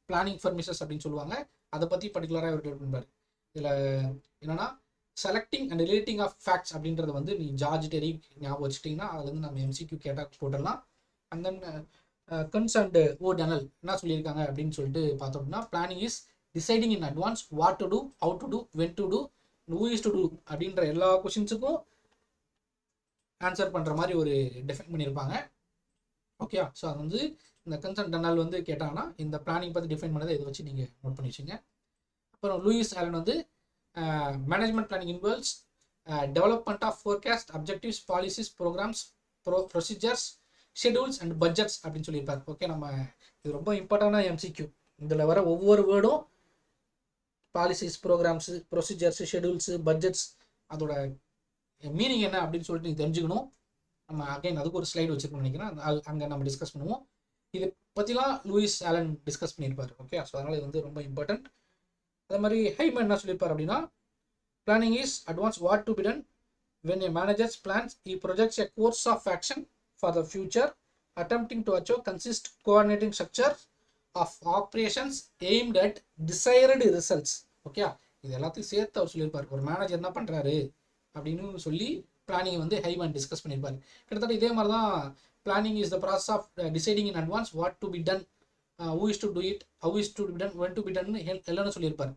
பிளானிங் பெர்மிசஸ் அப்படின்னு சொல்லுவாங்க. அதை பற்றி பர்டிகுலராக இவர் பண்ணுவார். இதில் என்னன்னா selecting and relating of facts அப்படின்றது வந்து நீ ஜார்ஜ் டெரி ஞாபகம் வச்சுட்டிங்கன்னா அது வந்து நம்ம MCQ கேட்டால் போட்டுடலாம். அண்ட் தென் கன்சர்ன்டு ஓடனல் என்ன சொல்லியிருக்காங்க அப்படின்னு சொல்லிட்டு பார்த்தோம்னா planning is deciding in advance what to do, how to do, when to do, who is to do அப்படின்ற எல்லா கொஸ்டின்ஸுக்கும் ஆன்சர் பண்ணுற மாதிரி ஒரு டிஃபைன் பண்ணியிருப்பாங்க. ஓகே, ஸோ அது வந்து இந்த கன்சர்ன் டனல் வந்து கேட்டாங்கன்னா இந்த பிளானிங் பற்றி டிஃபைன் பண்ணதை இதை வச்சு நீங்கள் நோட் பண்ணி வச்சுங்க. அப்புறம் லூயிஸ் ஆலன் வந்து management planning involves development of forecast, objectives, policies, programmes, procedures, schedules and budgets அப்படின்னு சொல்லியிருப்பார். ஓகே, நம்ம இது ரொம்ப இம்பார்ட்டண்டான MCQ. இதில் வர ஒவ்வொரு வேர்டும் policies, programs, procedures, schedules, budgets, அதோட மீனிங் என்ன அப்படின்னு சொல்லிட்டு நீங்கள் தெரிஞ்சுக்கணும். நம்ம அகைன் அதுக்கு ஒரு ஸ்லைடு வச்சுருக்கோம்னு நினைக்கிறேன், அங்கே நம்ம டிஸ்கஸ் பண்ணுவோம். இதை பற்றிலாம் லூயிஸ் ஆலன் டிஸ்கஸ் பண்ணியிருப்பார். ஓகே, ஸோ அதனால் இது வந்து ரொம்ப இம்பார்ட்டன்ட். அதே மாதிரி ஹைமன் என்ன சொல்லியிருப்பார் அப்படின்னா, planning is advance what to be done when a managers plans he projects a course of action for the future attempting to achieve consist coordinating structure of operations aimed at desired results. Okay, இது எல்லாத்தையும் சேர்த்து அவர் சொல்லியிருப்பார். ஒரு manager என்ன பண்ணுறாரு அப்படின்னு சொல்லி planning வந்து ஹைமன் டிஸ்கஸ் பண்ணியிருப்பார். கிட்டத்தட்ட இதே மாதிரி தான் planning is the process of deciding in advance what to be done, who is to do it, how is to be done, when to be done எல்லாரும் சொல்லியிருப்பார்.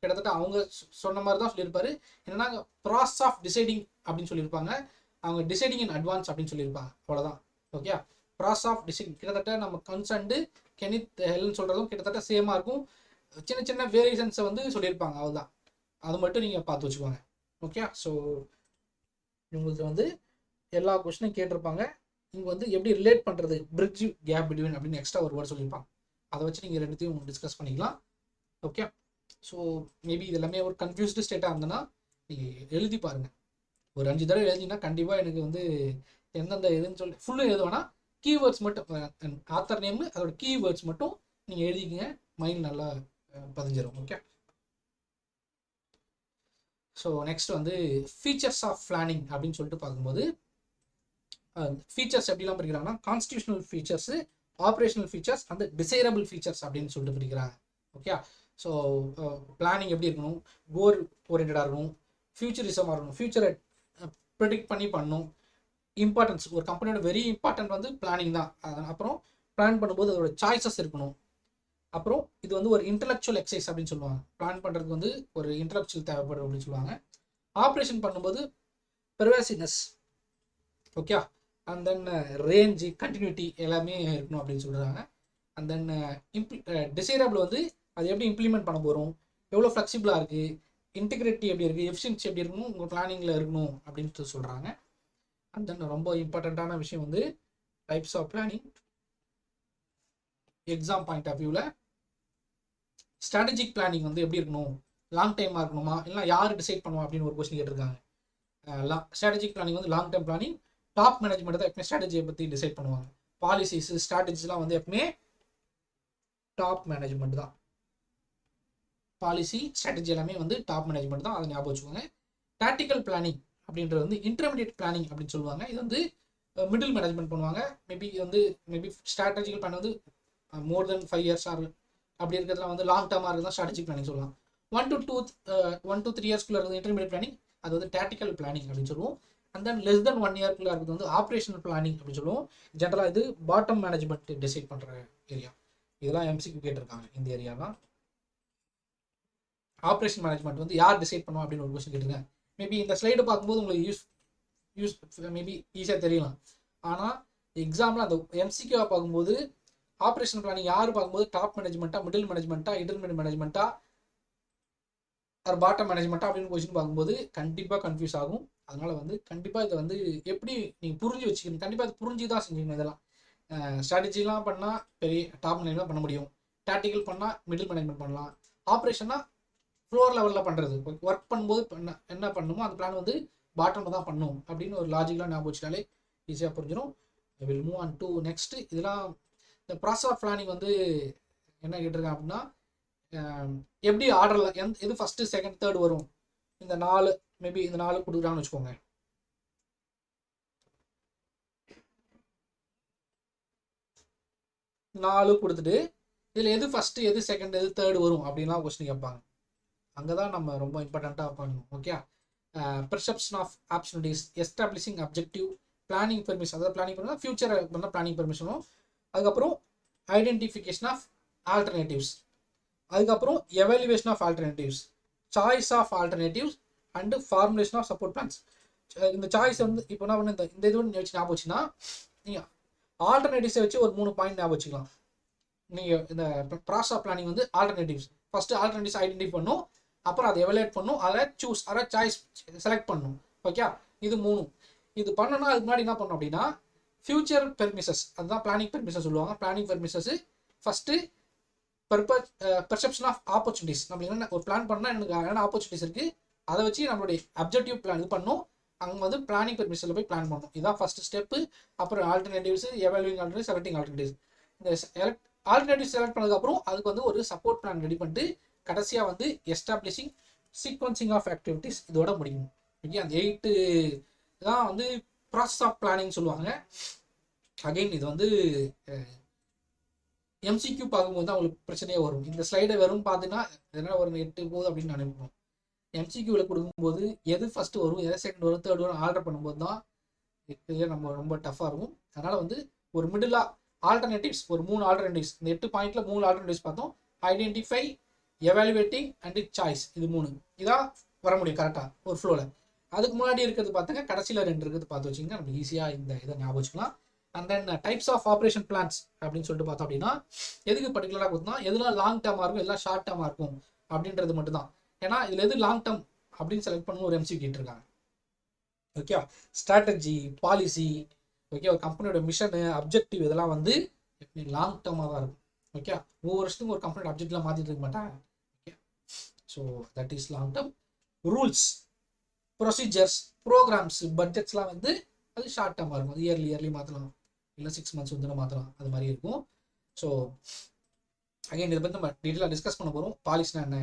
கிட்டத்தட்ட அவங்க சொன்ன மாதிரி தான் சொல்லியிருப்பாரு. என்னன்னா ப்ராசஸ் ஆஃப் டிசைடிங் அப்படின்னு சொல்லியிருப்பாங்க, அவங்க டிசைடிங் இன் அட்வான்ஸ் அப்படின்னு சொல்லியிருப்பாங்க. அவ்வளோதான். ஓகே, ப்ராசஸ் ஆஃப் டிசைடிங் கிட்டத்தட்ட நம்ம கன்சர்ன்டு கெனித் ஹெலன் சொல்கிறதும் கிட்டத்தட்ட சேமாக இருக்கும். சின்ன சின்ன வேரியேஷன்ஸை வந்து சொல்லியிருப்பாங்க, அவ்வளோதான். அது மட்டும் நீங்கள் பார்த்து வச்சுக்கோங்க. ஓகே, ஸோ உங்களுக்கு வந்து எல்லா கொஸ்டினும் கேட்டிருப்பாங்க. இங்கே வந்து எப்படி ரிலேட் பண்ணுறது, பிரிட்ஜ் கேப் பிட்வீன் அப்படின்னு எக்ஸ்ட்ரா ஒரு வேர்ட் சொல்லியிருப்பாங்க. அதை வச்சு நீங்கள் ரெண்டுத்தையும் டிஸ்கஸ் பண்ணிக்கலாம். ஓகே, ஸோ மேபி இது எல்லாமே ஒரு கன்ஃபியூஸ்டு ஸ்டேட்டாக இருந்ததுன்னா நீங்கள் எழுதி பாருங்கள். ஒரு 5 தடவை எழுதினா கண்டிப்பாக எனக்கு வந்து எந்தெந்த இதுன்னு சொல்லி ஃபுல்லும் எழுதுவேன்னா கீவேர்ட்ஸ் மட்டும், ஆத்தர் நேம் அதோட கீவேர்ட்ஸ் மட்டும் நீங்கள் எழுதிக்கிங்க, மைண்ட் நல்லா பதிஞ்சிடும். ஓகே, ஸோ நெக்ஸ்ட் வந்து ஃபீச்சர்ஸ் ஆஃப் பிளானிங் அப்படின்னு சொல்லிட்டு பார்க்கும்போது ஃபீச்சர்ஸ் எப்படிலாம் பிரிக்கிறாங்கன்னா கான்ஸ்டியூஷனல் ஃபீச்சர்ஸு, ஆப்ரேஷனல் ஃபீச்சர்ஸ், அந்த டிசைரபிள் ஃபீச்சர்ஸ் அப்படின்னு சொல்லிட்டு பிரிக்கிறாங்க. ஓகே, ஸோ பிளானிங் எப்படி இருக்கணும், கோல் ஓரியன்டாக இருக்கணும், ஃபியூச்சரிசமாக இருக்கணும், ஃபியூச்சரை ப்ரெடிக்ட் பண்ணி பண்ணணும். இம்பார்ட்டன்ஸ், ஒரு கம்பெனியோட வெரி இம்பார்ட்டன்ட் வந்து பிளானிங் தான். அப்புறம் பிளான் பண்ணும்போது அதோட சாய்ஸஸ் இருக்கணும். அப்புறம் இது வந்து ஒரு இன்டலெக்சுவல் எக்ஸசைஸ் அப்படின்னு சொல்லுவாங்க. பிளான் பண்ணுறதுக்கு வந்து ஒரு இன்டலெக்சுவல் தேவைப்படும் அப்படின்னு சொல்லுவாங்க. ஆப்ரேஷன் பண்ணும்போது pervasiveness, okay, and then range, continuity எல்லாமே இருக்கணும் அப்படின்னு சொல்கிறாங்க. அண்ட் தென் டிசைரபிள் வந்து அது எப்படி இம்ப்ளிமெண்ட் பண்ண போகிறோம், எவ்வளோ ஃப்ளெக்சிபிளாக இருக்குது, இன்டிகிரிட்டி எப்படி இருக்குது, எஃபிஷியன்சி எப்படி இருக்கணும், உங்கள் பிளானிங்கில் இருக்கணும் அப்படின்ட்டு சொல்கிறாங்க. அண்ட் தென் ரொம்ப இம்பார்ட்டண்ட்டான விஷயம் வந்து types of planning. Exam point of வியூவில் ஸ்ட்ராட்டஜிக் பிளானிங் வந்து எப்படி இருக்கணும், லாங் டைமாக இருக்கணுமா, இல்லை யார் டிசைட் பண்ணுவா அப்படின்னு ஒரு கொஸ்டின் கேட்டிருக்காங்க. ஸ்ட்ராட்டஜிக் பிளானிங் வந்து long time planning, top management தான் எப்பவுமே ஸ்ட்ராட்டஜியை பற்றி டிசைட் பண்ணுவாங்க. பாலிசிஸ், ஸ்ட்ராட்டஜிலாம் வந்து எப்பவுமே டாப் மேனேஜ்மெண்ட் தான். பாலிசி, ஸ்ட்ராட்டஜி எல்லாமே வந்து டாப் மேனேஜ்மெண்ட் தான், அதை ஞாபகம் வச்சுக்கோங்க. டாக்டிக்கல் பிளானிங் அப்படின்றது வந்து இன்டர்மீடியட் பிளானிங் அப்படின்னு சொல்லுவாங்க. இது வந்து மிடில் மேனேஜ்மெண்ட் பண்ணுவாங்க. மேபி ஸ்ட்ராட்டஜிக்கல் பிளான் வந்து மோர் தென் 5 years ஆர் அப்படி இருக்கிறதுல வந்து லாங் டேர்மாக இருக்குதான் ஸ்ட்ராட்டஜிக் பிளானிங் சொல்லலாம். 1 to 3 yearsக்குள்ள இருக்குது இன்டர்மீடியட் பிளானிங், அது வந்து டாக்டிக்கல் பிளானிங் அப்படின்னு சொல்லுவோம். அண்ட் தென் less than 1 yearக்குள்ள இருக்குது வந்து ஆப்ரேஷனல் பிளானிங் அப்படின்னு சொல்லுவோம். ஜென்ரலாக இது பாட்டம் மேனேஜ்மெண்ட் டிசைட் பண்ணுற ஏரியா. இதெல்லாம் எம்சிக்கு கேட்டிருக்காங்க இந்த ஏரியாலாம். ஆப்ரேஷன் மேனேஜ்மெண்ட் வந்து யார் டிசைட் பண்ணுவோம் அப்படின்னு ஒரு கொஸ்டின் கேட்டிருக்காங்க. மேபி இந்த ஸ்லைடு பார்க்கும்போது உங்களுக்கு மேபி ஈஸியாக தெரியலாம். ஆனால் எக்ஸாம்பிள் அந்த எம்சிக்யூவாக பார்க்கும்போது ஆப்ரேஷன் பிளானிங் யார் பார்க்கும்போது டாப் மேனேஜ்மெண்ட்டா, மிடில் மேனேஜ்மெண்ட்டா, இன்டர்மீடியட் மேனேஜ்மெண்ட்டா, ஆர் பாட்டம் மேனேஜ்மெண்ட்டா அப்படின்னு கொஸ்டின் பார்க்கும்போது கண்டிப்பாக கன்ஃபியூஸ் ஆகும். அதனால வந்து கண்டிப்பாக இதை வந்து எப்படி நீங்கள் புரிஞ்சு வச்சுக்கணும், கண்டிப்பாக இது புரிஞ்சு தான் செஞ்சுக்கணும். இதெல்லாம் ஸ்ட்ராட்டஜிலாம் பண்ணால் பெரிய டாப் மேனேஜ்மெண்ட் பண்ண முடியும், டாக்டிக்கல் பண்ணால் மிடில் மேனேஜ்மெண்ட் பண்ணலாம், ஆப்ரேஷன்னா ஃப்ளோர் லெவலில் பண்ணுறது, ஒர்க் பண்ணும்போது என்ன பண்ணணுமோ அந்த பிளான் வந்து பாட்டமில் தான் பண்ணணும் அப்படின்னு ஒரு லாஜிக்கலாக ஞாபகம் வச்சுட்டாலே ஈஸியாக புரிஞ்சிடும். Will move on to next. இதெல்லாம் இந்த ப்ராசஸ் ஆஃப் பிளானிங் வந்து என்ன கேட்டிருக்கேன் அப்படின்னா, எப்படி ஆர்டரில் எது ஃபஸ்ட்டு செகண்ட் தேர்ட் வரும், இந்த 4 மேபி இந்த 4 கொடுக்குறான்னு வச்சுக்கோங்க. நாலு கொடுத்துட்டு இதில் எது ஃபஸ்ட்டு எது செகண்ட் எது தேர்டு வரும் அப்படின்லாம் கொஸ்டின் கேட்பாங்க. அங்கே தான் நம்ம ரொம்ப இம்பார்ட்டண்ட்டாக பண்ணணும். Okay, perception of opportunities, establishing objective, planning permission, அதாவது பிளானிங் பண்ணால் ஃபியூச்சரை பண்ணால் பிளானிங் பெர்மிஷனும், அதுக்கப்புறம் ஐடென்டிஃபிகேஷன் ஆஃப் ஆல்டர்னேட்டிவ்ஸ், அதுக்கப்புறம் evaluation of alternatives, choice of alternatives and formulation of support plans. இந்த சாய்ஸ் வந்து இப்போ என்ன பண்ண இந்த இது வச்சு ஞாபகம் வச்சுன்னா நீங்கள் ஆல்டர்னேட்டிவ்ஸை வச்சு ஒரு 3 பாயிண்ட் ஞாபகம் வச்சுக்கலாம். நீங்கள் இந்த ப்ராசஸ் ஆஃப் பிளானிங் வந்து ஆல்டர்னேட்டிவ்ஸ் ஃபஸ்ட்டு ஆல்டர்னேட்டிவ்ஸ் ஐடென்டிஃபை பண்ணும், அப்புறம் அதை எவலேட் பண்ணும், அதை சூஸ் அதை சாய்ஸ் செலக்ட் பண்ணும். ஓகே, இது 3 இது பண்ணணும்னா அதுக்கு முன்னாடி என்ன பண்ணணும் அப்படின்னா ஃபியூச்சர் பெர்மிசஸ், அதுதான் பிளானிங் பெர்மிசஸ் சொல்லுவாங்க. Planning premises first perception of opportunities. நம்ம என்ன ஒரு பிளான் பண்ணால் எனக்கு என்ன ஆப்பர்ச்சுனிட்டிஸ் இருக்குது, அதை வச்சு நம்மளுடைய அப்ஜெக்டிவ் பிளான் இது பண்ணணும். அங்கே வந்து பிளானிங் பெர்மிஷனில் போய் பிளான் பண்ணணும். இதான் ஃபர்ஸ்ட் ஸ்டெப்பு. அப்புறம் ஆல்டர்னேட்டிவ்ஸ், எவாலுவிங் ஆல்டர்னேட்டிவ், செலக்டிங் ஆல்டர்னேட்டிவ்ஸ். இந்த ஆல்டர்னேட்டிவ் செலக்ட் பண்ணதுக்கப்புறம் அதுக்கு வந்து ஒரு சப்போர்ட் பிளான் ரெடி பண்ணிட்டு கடைசியாக வந்து எஸ்டாப்ளிஷிங் சீக்வன்சிங் ஆஃப் ஆக்டிவிட்டிஸ் இதோட முடியும். ஓகே, அந்த 8 தான் வந்து ப்ராசஸ் ஆஃப் பிளானிங் சொல்லுவாங்க. அகைன் இது வந்து எம்சிக்யூ பார்க்கும்போது தான் அவங்களுக்கு பிரச்சனையே வரும். இந்த ஸ்லைடை வெறும் பார்த்தீங்கன்னா எதனா ஒரு 8 போகுது அப்படின்னு நினைப்போம். எம்சிக்யூவில் கொடுக்கும்போது எது ஃபர்ஸ்ட் வரும், எது செகண்ட் வரும், தேர்ட் வரும் ஆர்டர் பண்ணும்போது தான் நம்ம ரொம்ப டஃப்பாக இருக்கும். அதனால வந்து ஒரு மிடிலாக ஆல்டர்னேட்டிவ்ஸ், ஒரு 3 ஆல்டர்னேட்டிவ்ஸ், இந்த 8 பாயிண்ட்ல 3 ஆல்டர்னேட்டிவ்ஸ் பார்த்தோம். ஐடென்டிஃபை, எவாலுவேட்டிங் அண்ட் சாய்ஸ், இது 3 இதான் வர முடியும் கரெக்டாக ஒரு ஃப்ளோவில். அதுக்கு முன்னாடி இருக்கிறது பார்த்துங்க, கடைசியில் 2 இருக்கிறது பார்த்து வச்சிங்கன்னா நம்ம ஈஸியாக இந்த இதை ஞாபகம் வச்சுக்கலாம். And then types of operation plans அப்படின்னு சொல்லிட்டு பார்த்தோம் அப்படின்னா எதுக்கு பர்டிகுலராக கொடுத்தா எதுலாம் லாங் டேர்மாக இருக்கும், எல்லாம் ஷார்ட் டேர்மாக இருக்கும் அப்படின்றது மட்டும் தான். ஏன்னா இதில் எது லாங் டேர்ம் அப்படின்னு செலக்ட் பண்ணணும் ஒரு எம்சி கேட்டிருக்காங்க. ஓகே, ஸ்ட்ராட்டஜி, பாலிசி, ஓகே, ஒரு கம்பெனியோட மிஷனு, அப்ஜெக்டிவ் இதெல்லாம் வந்து லாங் டேர்மாக தான் இருக்கும். ஓகே, ஒவ்வொரு வருஷத்துக்கும் ஒரு கம்பெனியோட அப்ஜெக்ட்லாம் மாற்றிட்டு இருக்க மாட்டாங்க. Okay, so that is long term. Rules, procedures, programmes, பட்ஜெட்ஸ்லாம் வந்து அது ஷார்ட் டேர்மாக இருக்கும். அது இயர்லி மாற்றலாம், இல்லை 6 months வந்து மாற்றலாம், அது மாதிரி இருக்கும். ஸோ அகைன் இதை பற்றி நம்ம டீட்டெயிலாக டிஸ்கஸ் பண்ண போகிறோம். பாலிசினா என்ன,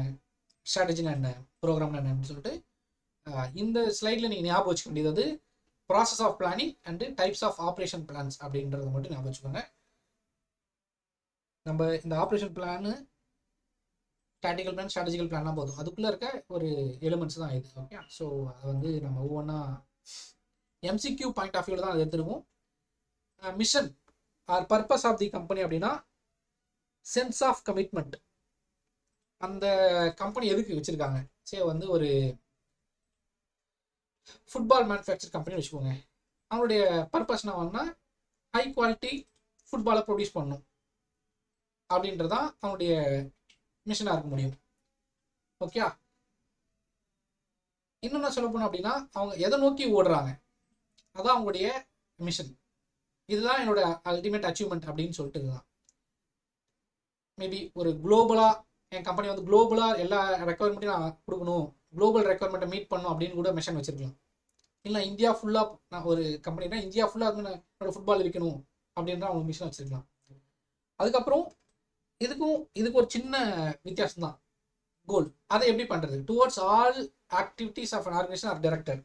ஸ்ட்ராட்டஜினா என்ன, ப்ரோக்ராம்னா என்னன்னு சொல்லிட்டு இந்த ஸ்லைடில் நீங்கள் ஞாபகம் வச்சுக்க வேண்டியது process of planning and types of operation plans அப்படின்றத மட்டும் ஞாபகம் வச்சுக்கோங்க. நம்ம இந்த ஆப்ரேஷன் பிளானு, டாக்டிக்கல் பிளான், ஸ்ட்ராட்டஜிக்கல் பிளான்லாம் போதும், அதுக்குள்ளே இருக்க ஒரு எலிமெண்ட்ஸ் தான் இது. ஓகே, ஸோ அது வந்து நம்ம ஒவ்வொன்றா எம்சிக்யூ பாயிண்ட் ஆஃப் வியூவில் தான் அது எடுத்துருவோம். Mission or purpose of the company அப்படின்னா சென்ஸ் ஆஃப் கமிட்மெண்ட். அந்த கம்பெனி எதுக்கு வச்சுருக்காங்க, சரி வந்து ஒரு ஃபுட்பால் மேனுஃபேக்சர் கம்பெனி வச்சுக்கோங்க. அவங்களுடைய பர்பஸ் என்ன, ஹை குவாலிட்டி ஃபுட்பாலை ப்ரொடியூஸ் பண்ணணும் அப்படின்றதான் அவங்களுடைய மிஷனாக இருக்க முடியும். ஓகே, இன்னொன்று சொல்ல போனோம் அப்படின்னா அவங்க எதை நோக்கி ஓடுறாங்க அதான் அவங்களுடைய மிஷன். இதுதான் என்னோட அல்டிமேட் அச்சீவ்மெண்ட் அப்படின்னு சொல்லிட்டு இதுதான். மேபி ஒரு குளோபலாக என் கம்பெனி வந்து குளோபலாக எல்லா ரெக்குவயர்மெண்ட்டையும் நான் கொடுக்கணும், குளோபல் ரெக்குவயர்மெண்ட்டை மீட் பண்ணணும் அப்படின்னு கூட மிஷன் வச்சிருக்கலாம். இல்லை இந்தியா ஃபுல்லாக நான் ஒரு கம்பெனினா இந்தியா ஃபுல்லாக வந்து என்னோட ஃபுட்பால் விற்கணும் அப்படின்ற அவங்க மிஷன் வச்சிருக்கலாம். அதுக்கப்புறம் இதுக்கு ஒரு சின்ன வித்தியாசம் தான் கோல். அதை எப்படி பண்ணுறது, towards all activities of an organisation or director.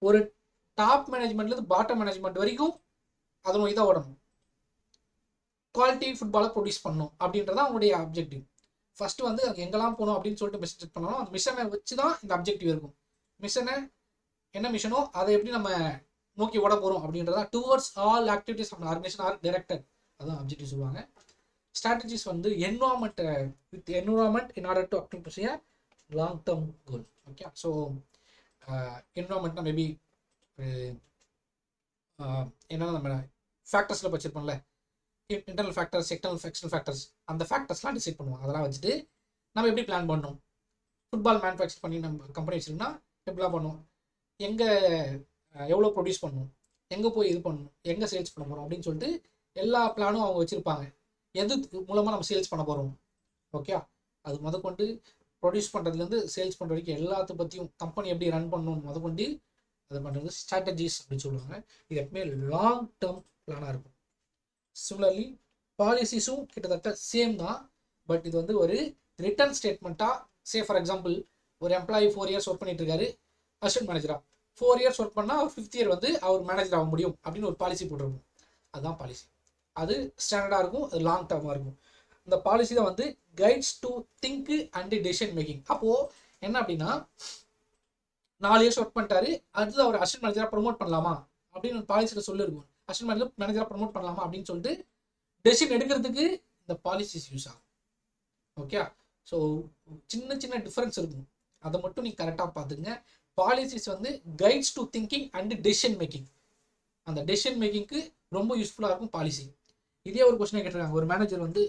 ஒரு டாப் மேனேஜ்மெண்ட்லேருந்து பாட்டம் மேனேஜ்மெண்ட் வரைக்கும் அதை நோக்கி தான் ஓடணும், குவாலிட்டி ஃபுட்பாலை ப்ரொடியூஸ் பண்ணணும் அப்படின்றதான் அவங்களுடைய அப்ஜெக்டிவ். ஃபர்ஸ்ட் வந்து அங்கே எங்கெல்லாம் போகணும் அப்படின்னு சொல்லிட்டு மிஷன் செட் பண்ணணும். அந்த மிஷனை வச்சு தான் இந்த அப்ஜெக்டிவ் இருக்கும். மிஷனை என்ன மிஷனோ அதை எப்படி நம்ம நோக்கி ஓட போகிறோம் அப்படின்றதா towards all activities of organisation or director, அதான் அப்ஜெக்டிவ் சொல்லுவாங்க. ஸ்ட்ராட்டஜிஸ் வந்து environment in order to active long term goal. Okay, so என்விரான்மெண்ட்னா மேபி என்னென்ன நம்ம ஃபேக்டர்ஸில் வச்சுருப்போம்ல, இன்டர்னல் ஃபேக்டர்ஸ், எக்ஸ்டர்னல் ஃபேக்டர்ஸ், அந்த ஃபேக்டர்ஸ்லாம் டிசைட் பண்ணுவோம். அதெல்லாம் வச்சுட்டு நம்ம எப்படி பிளான் பண்ணணும், ஃபுட்பால் மேனுஃபேக்சர் பண்ணி நம்ம கம்பெனி வச்சுருந்தா எப்படிலாம் பண்ணுவோம், எங்கே எவ்வளோ ப்ரொடியூஸ் பண்ணணும், எங்கே போய் இது பண்ணணும், எங்கே சேல்ஸ் பண்ண போகிறோம் அப்படின்னு சொல்லிட்டு எல்லா பிளானும் அவங்க வச்சுருப்பாங்க. எது மூலமாக நம்ம சேல்ஸ் பண்ண போகிறோம், ஓகே, அது முதற்கொண்டு ப்ரொடியூஸ் பண்ணுறதுலேருந்து சேல்ஸ் பண்ணுற வரைக்கும் எல்லாத்த பற்றியும் கம்பெனி எப்படி ரன் பண்ணணும்னு முதற்கொண்டு அது பண்ணுறது ஸ்ட்ராட்டஜிஸ் அப்படின்னு சொல்லுவாங்க. இது எப்பவுமே லாங் டேர்ம் பிளானாக இருக்கும். சிமிலர்லி பாலிசிஸும் கிட்டத்தட்ட சேம் தான், பட் இது வந்து ஒரு ரிட்டர்ன் ஸ்டேட்மெண்ட்டாக. சே ஃபார் எக்ஸாம்பிள் ஒரு எம்ப்ளாயி 4 years ஒர்க் பண்ணிட்டு இருக்காரு அசிஸ்டன்ட் மேனேஜராக. 4 years ஒர்க் பண்ணால் அவர் 5th year வந்து அவர் மேனேஜர் ஆக முடியும் அப்படின்னு ஒரு பாலிசி போட்டிருக்கும். அதுதான் பாலிசி. அது ஸ்டாண்டர்டாக இருக்கும், அது லாங் டேர்மாக இருக்கும். இந்த பாலிசி தான் வந்து guides to think and decision making. அப்போது என்ன அப்படின்னா 4 years ஒர்க் பண்ணிட்டாரு, அடுத்து அவர் அசிஸ்டன்ட் மேனேஜராக ப்ரொமோட் பண்ணலாமா அப்படின்னு ஒரு பாலிசியில் சொல்லிருக்கும். அசிஸ்டன்ட் மேனேஜராக ப்ரொமோட் பண்ணலாமா அப்படின்னு சொல்லிட்டு டெசிஷன் எடுக்கிறதுக்கு இந்த பாலிசிஸ் யூஸ் ஆகும். ஓகே, ஸோ சின்ன சின்ன டிஃப்ரென்ஸ் இருக்கும், அதை மட்டும் நீங்கள் கரெக்டாக பார்த்துங்க. பாலிசிஸ் வந்து guides to thinking and decision making. அந்த டெசிஷன் மேக்கிங்க்கு ரொம்ப யூஸ்ஃபுல்லாக இருக்கும் பாலிசி. இதே ஒரு கொஸ்டினை கேட்டிருக்காங்க, ஒரு மேனேஜர் வந்து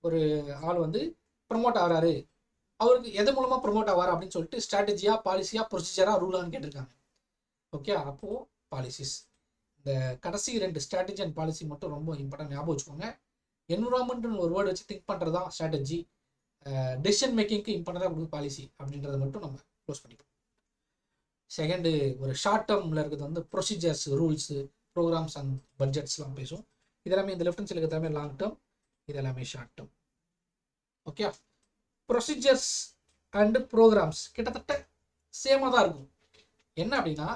ஒரு ஆள் வந்து ப்ரொமோட் ஆகிறாரு, அவருக்கு எது மூலமாக ப்ரொமோட் ஆவார் அப்படின்னு சொல்லிட்டு ஸ்ட்ராட்டஜியா, பாலிசியா, ப்ரொசீஜரா, ரூலான்னு கேட்டிருக்காங்க. ஓகே, அப்போது பாலிசிஸ் இந்த கடைசி 2 ஸ்ட்ராட்டஜி அண்ட் பாலிசி மட்டும் ரொம்ப இம்பார்ட்டன்ட் ஞாபகம் வச்சுக்கோங்க. என்விரான்மெண்ட்னு ஒரு வேர்டு வச்சு திங்க் பண்ணுறது தான் ஸ்ட்ராட்டஜி. டெசிஷன் மேக்கிங்க்கு இம்பார்ட்டண்டாக கொடுக்குது பாலிசி அப்படின்றத மட்டும் நம்ம க்ளோஸ் பண்ணிப்போம். செகண்டு ஒரு ஷார்ட் டேர்மில் இருக்கிறது வந்து ப்ரொசீஜர்ஸ், ரூல்ஸு, ப்ரோக்ராம்ஸ் அண்ட் பட்ஜெட்ஸ்லாம் பேசும். இதெல்லாமே இந்த லெஃப்ட் ஹேண்ட் சைடில் இருக்கிற லாங் டேர்ம், இதெல்லாமே short term. Okay, procedures and programmes கிட்டத்தட்ட சேமாக தான் இருக்கும். என்ன அப்படின்னா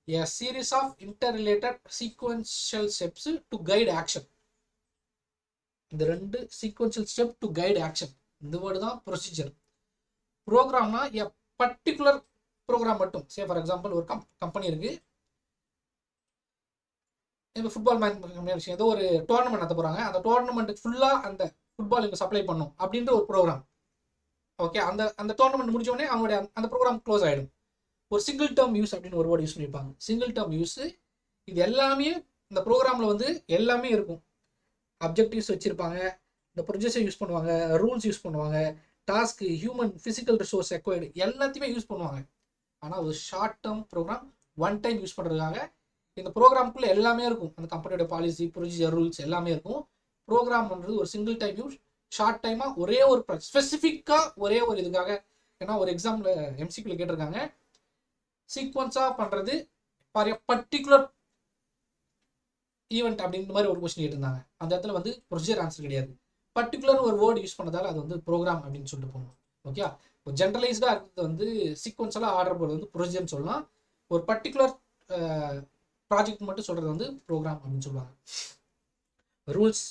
a series of interrelated sequential steps to guide action. இந்த ரெண்டு sequential step to guide action, இந்த வேர்டு தான் ப்ரொசீஜர். ப்ரோக்ராம்னா a particular ப்ரோக்ராம் மட்டும். சே ஃபார் எக்ஸாம்பிள் ஒரு கம்பெனி இருக்கு, இப்போ ஃபுட்பால் மேட்ச் ஏதோ ஒரு டோர்னமெண்ட் நடத்த போகிறாங்க, அந்த டோர்னமெண்ட்டுக்கு ஃபுல்லாக அந்த ஃபுட்பால் இங்கே சப்ளை பண்ணும் அப்படின்ற ஒரு ப்ரோக்ராம். ஓகே, அந்த டோர்னமெண்ட் முடிஞ்சோடனே அவங்களுடைய அந்த ப்ரோக்ராம் க்ளோஸ் ஆகிடும். ஒரு சிங்கிள் டேர்ம் யூஸ் அப்படின்னு ஒரு வேர்டு யூஸ் பண்ணியிருப்பாங்க. சிங்கிள் டேர்ம் யூஸ் இது எல்லாமே இந்த ப்ரோக்ராமில் வந்து எல்லாமே இருக்கும். அப்ஜெக்டிவ்ஸ் வச்சுருப்பாங்க, இந்த ப்ரொஜெக்டை யூஸ் பண்ணுவாங்க, ரூல்ஸ் யூஸ் பண்ணுவாங்க, task, human physical resource required எல்லாத்தையுமே யூஸ் பண்ணுவாங்க. ஆனால் ஒரு short term programme one time use பண்ணுறதுக்காக இந்த ப்ரோக்ராம்குள்ளே எல்லாமே இருக்கும். அந்த கம்பெனியோட பாலிசி, ப்ரொசீஜர், ரூல்ஸ் எல்லாமே இருக்கும். ப்ரோக்ராம் பண்ணுறது ஒரு சிங்கிள் டைம் யூஸ், ஷார்ட் டைமாக ஒரே ஒரு ஸ்பெசிஃபிக்காக ஒரே ஒரு இதுக்காக. ஏன்னா ஒரு எக்ஸாமில் எம்சிக்யூவில் கேட்டிருக்காங்க, சீக்வன்ஸாக பண்ணுறது ஃபார் எ பர்டிகுலர் ஈவெண்ட் அப்படின்ற மாதிரி ஒரு கொஸ்டின் கேட்டிருந்தாங்க. அந்த இடத்துல வந்து ப்ரொசீஜர் ஆன்சர் கிடையாது, பர்டிகுலர் ஒரு வேர்டு யூஸ் பண்ணதால் அது வந்து ப்ரோக்ராம் அப்படின்னு சொல்லிட்டு போகணும். ஓகே, இப்போ ஜென்ரலைஸ்டாக இருக்கிறது வந்து சீக்வன்ஸெல்லாம் ஆர்டர் போடுறது வந்து ப்ரொசீஜர்னு சொல்லலாம். ஒரு பர்டிகுலர் ப்ராஜெக்ட் மட்டும் சொல்கிறது வந்து ப்ரோக்ராம் அப்படின்னு சொல்லுவாங்க. Rules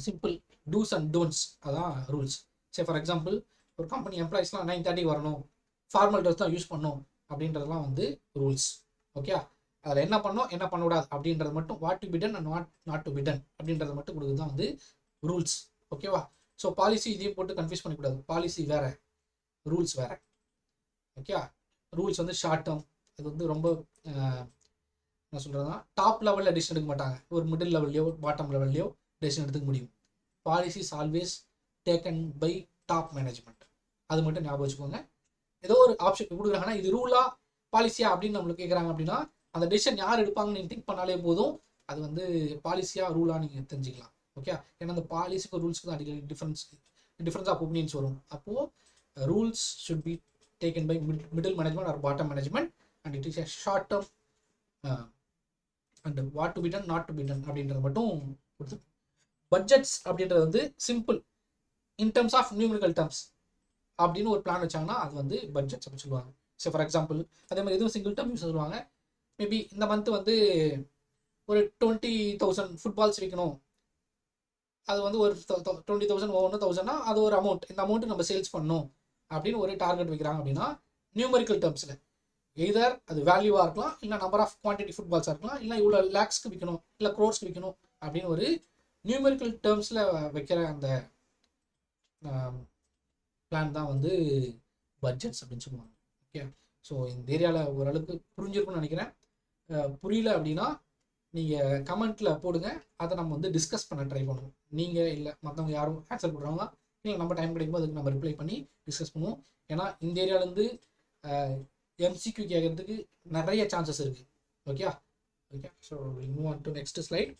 simple, dos and don'ts, அதான் ரூல்ஸ். சரி ஃபார் எக்ஸாம்பிள் ஒரு கம்பெனி எம்ப்ளாயிஸ்லாம் 9:30 வரணும், ஃபார்மல் ட்ரெஸ் தான் யூஸ் பண்ணணும் அப்படின்றதுலாம் வந்து ரூல்ஸ். ஓகே, அதில் என்ன பண்ணோம் என்ன பண்ணக்கூடாது அப்படின்றது மட்டும், what to be done and what not to be ton அப்படின்றத மட்டும் கொடுக்குறது தான் வந்து ரூல்ஸ். ஓகேவா? ஸோ பாலிசி இதையும் போட்டு கன்ஃபியூஸ் பண்ணிக்கூடாது. பாலிசி வேறு, ரூல்ஸ் வேறு. ஓகே, ரூல்ஸ் வந்து ஷார்ட் டேர்ம், அது வந்து ரொம்ப என்ன சொல்கிறதுனா டாப் லெவலில் டெசிஷன் எடுக்க மாட்டாங்க, ஒரு மிடில் லெவல்லையோ பாட்டம் லெவல்லையோ டெசிஷன் எடுத்துக்க முடியும். Policy is always taken by top management, அது மட்டும் ஞாபகம் வச்சுக்கோங்க. ஏதோ ஒரு ஆப்ஷன் கொடுக்குறாங்கன்னா இது ரூலா பாலிசியா அப்படின்னு நம்மளுக்கு கேட்குறாங்க அப்படின்னா அந்த டெசிஷன் யார் எடுப்பாங்கன்னு நீங்கள் திங்க் பண்ணாலே போதும், அது வந்து பாலிசியா ரூலா நீங்கள் தெரிஞ்சுக்கலாம். ஓகே, ஏன்னா அந்த பாலிசிக்கு ரூல்ஸுக்கு தான் அடிக்கடி டிஃப்ரென்ஸ் ஆஃப் ஒப்பீனியன்ஸ் வரும். அப்போது rules should be taken by middle management or bottom management and it is a short term and what to be done not to be done அப்படின்றது மட்டும் கொடுத்து. பட்ஜெட்ஸ் அப்படின்றது வந்து simple in terms of numerical terms அப்படின்னு ஒரு plan வச்சாங்கன்னா அது வந்து பட்ஜெட்ஸ் அப்படின்னு சொல்லுவாங்க. ஸோ ஃபார் எக்ஸாம்பிள் அதே மாதிரி எதுவும் சிங்கிள் டேர்ம் யூஸ் சொல்லுவாங்க. மேபி இந்த மந்த் வந்து ஒரு 20,000 ஃபுட்பால்ஸ் விற்கணும், அது வந்து ஒரு 20,000 1,000னா அது ஒரு அமௌண்ட், இந்த அமௌண்ட்டு நம்ம சேல்ஸ் பண்ணணும் அப்படின்னு ஒரு டார்கெட் வைக்கிறாங்க அப்படின்னா நியூமரிக்கல் டேர்ம்ஸில் எய்தர் அது வேல்யூவாக இருக்கலாம், இல்லை நம்பர் ஆஃப் குவான்டிட்டி ஃபுட்பால்ஸாக இருக்கலாம், இல்லை இவ்வளோ லேக்ஸ்க்கு விற்கணும், இல்லை க்ரோர்ஸ்க்கு விற்கணும் அப்படின்னு ஒரு நியூமரிக்கல் டேர்ம்ஸில் வைக்கிற அந்த பிளான் தான் வந்து பட்ஜெட்ஸ் அப்படின்னு சொல்லுவாங்க. ஓகே, ஸோ இந்த ஏரியாவில் ஓரளவுக்கு புரிஞ்சிருக்கும்னு நினைக்கிறேன். புரியல அப்படின்னா நீங்கள் கமெண்ட்டில் போடுங்க, அதை நம்ம வந்து டிஸ்கஸ் பண்ண ட்ரை பண்ணுவோம். நீங்கள் இல்லை மற்றவங்க யாரும் ஆன்சர் பண்ணுறாங்களா, இல்லை நம்ம டைம் கிடைக்கும்போது அதுக்கு நம்ம ரிப்ளை பண்ணி டிஸ்கஸ் பண்ணுவோம். ஏன்னா இந்த ஏரியாவிலேருந்து எம்சிக்யூ கேட்கறதுக்கு நிறைய சான்சஸ் இருக்குது. Okay okay, so move on to next slide.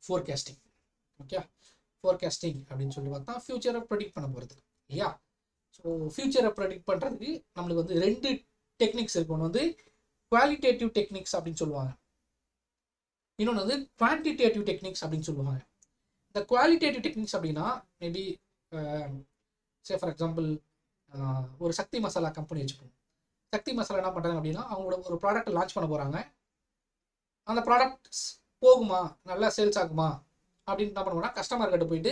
Forecasting. Okay, forecasting அப்படின்னு சொல்லி பார்த்தா ஃபியூச்சரை ப்ரெடிக்ட் பண்ண போகிறது இல்லையா? ஸோ ஃபியூச்சரை ப்ரெடிக்ட் பண்ணுறதுக்கு நம்மளுக்கு வந்து 2 டெக்னிக்ஸ் இருக்கு. ஒன்று வந்து குவாலிட்டேட்டிவ் டெக்னிக்ஸ் அப்படின்னு சொல்லுவாங்க, இன்னொன்று வந்து குவான்டிடேட்டிவ் டெக்னிக்ஸ் அப்படின்னு சொல்லுவாங்க. இந்த குவாலிட்டேட்டிவ் டெக்னிக்ஸ் அப்படின்னா மேபி சே ஃபார் எக்ஸாம்பிள் ஒரு சக்தி மசாலா கம்பெனி வச்சுப்போம். சக்தி மசாலா என்ன பண்ணுறாங்க அப்படின்னா அவங்களோட ஒரு ப்ராடக்ட் லான்ச் பண்ண போகிறாங்க. அந்த ப்ராடக்ட் போகுமா, நல்லா சேல்ஸ் ஆகுமா அப்படின்னு என்ன பண்ணுவோம்னா கஸ்டமர் கிட்ட போயிட்டு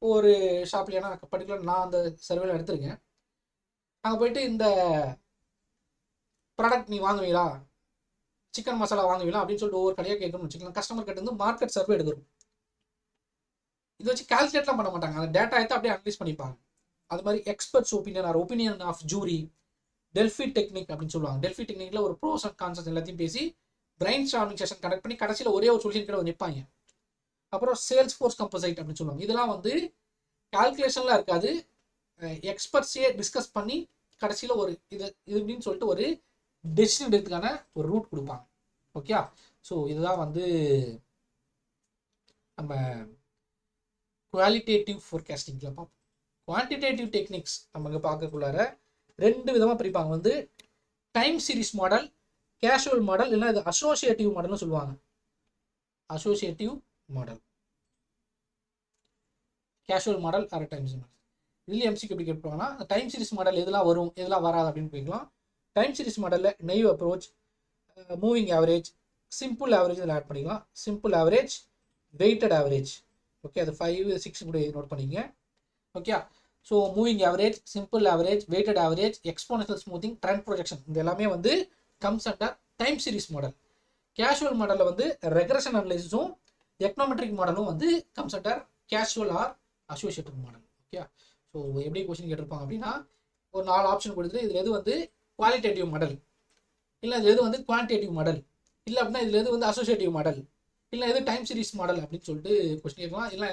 ஒரு ஷாப்லையா பர்டிகுலர் நான் அந்த சர்வேல எடுத்திருக்கேன், அங்கே போயிட்டு இந்த ப்ராடக்ட் நீ வாங்குவீங்களா, சிக்கன் மசாலா வாங்குவீங்களா அப்படின்னு சொல்லிட்டு ஒவ்வொரு கடையாக கேட்கணும்னு வச்சுக்கலாம். கஸ்டமர் கிட்ட இருந்து மார்க்கெட் சர்வே எடுக்கிறோம். இதை வச்சு கால்குலேட்லாம் பண்ண மாட்டாங்க, அந்த டேட்டா எடுத்து அப்படியே அனலைஸ் பண்ணிப்பாங்க. அது மாதிரி experts opinion or opinion of jury, Delphi technique அப்படின்னு சொல்லுவாங்க. டெல்ஃபி டெக்னிக்கில் ஒரு ப்ரோஸ் அண்ட் கான்செப்ட் எல்லாத்தையும் பேசி பிரைன் ஸ்டார்மிங் செஷன் கனெக்ட் பண்ணி கடைசியில் ஒரே ஒரு சொல்யூஷன் கிட்ட நிற்பாங்க. அப்புறம் சேல்ஸ் ஃபோர்ஸ் கம்போசைட் அப்படின்னு சொல்லுவாங்க. இதெல்லாம் வந்து கால்குலேஷன்லாம் இருக்காது, எக்ஸ்பர்ட்ஸே டிஸ்கஸ் பண்ணி கடைசியில் ஒரு இது இப்படின்னு சொல்லிட்டு ஒரு டெசிஷன் எடுக்கிறதுக்கான ஒரு ரூட் கொடுப்பாங்க. ஓகே, ஸோ இதுதான் வந்து நம்ம குவாலிட்டேட்டிவ் ஃபோர்காஸ்டிங்கில் பார்ப்போம். குவான்டிடேட்டிவ் டெக்னிக்ஸ் நமக்கு பார்க்கக்குள்ளார 2 விதமாக பிரிப்பாங்க. வந்து time series model, casual model, இல்லைன்னா இது அசோசியேட்டிவ் மாடல்னு சொல்லுவாங்க. Associative model, casual model or time series model. இதுலேயும் எம்சிக்கு எப்படி கேட்பாங்கன்னா டைம் சீரிஸ் மாடல் எதெல்லாம் வரும் எதெல்லாம் வராது அப்படின்னு கேட்கலாம். டைம் சீரிஸ் மாடலில் naive approach, moving average, simple average இதில் ஆட் பண்ணிக்கலாம். Simple average, weighted average. Okay, அது 5, 6 கூட நோட் பண்ணிக்கங்க. Okay, so moving average, simple average, weighted average, exponential smoothing, trend projection, இது எல்லாமே வந்து comes under time series model. Casual மாடலில் வந்து ரெக்ரெஷன் அனலைசிஸும் எக்கனாமெட்ரிக் மாடலும் வந்து comes under casual or associative model. Okay, so எப்படி கொஸ்டின் கேட்டிருப்பாங்க அப்படின்னா ஒரு 4 ஆப்ஷன் கொடுத்துட்டு இதில் எது வந்து குவாலிட்டேட்டிவ் மாடல், இல்லை இது எது வந்து குவான்டிடேட்டிவ் மாடல், இல்லை அப்படின்னா இதில் எது வந்து அசோசியேட்டிவ் மாடல், இல்லை எது டைம் சீரிஸ் மாடல் அப்படின்னு சொல்லிட்டு கொஸ்டின் கேட்கலாம். இல்லை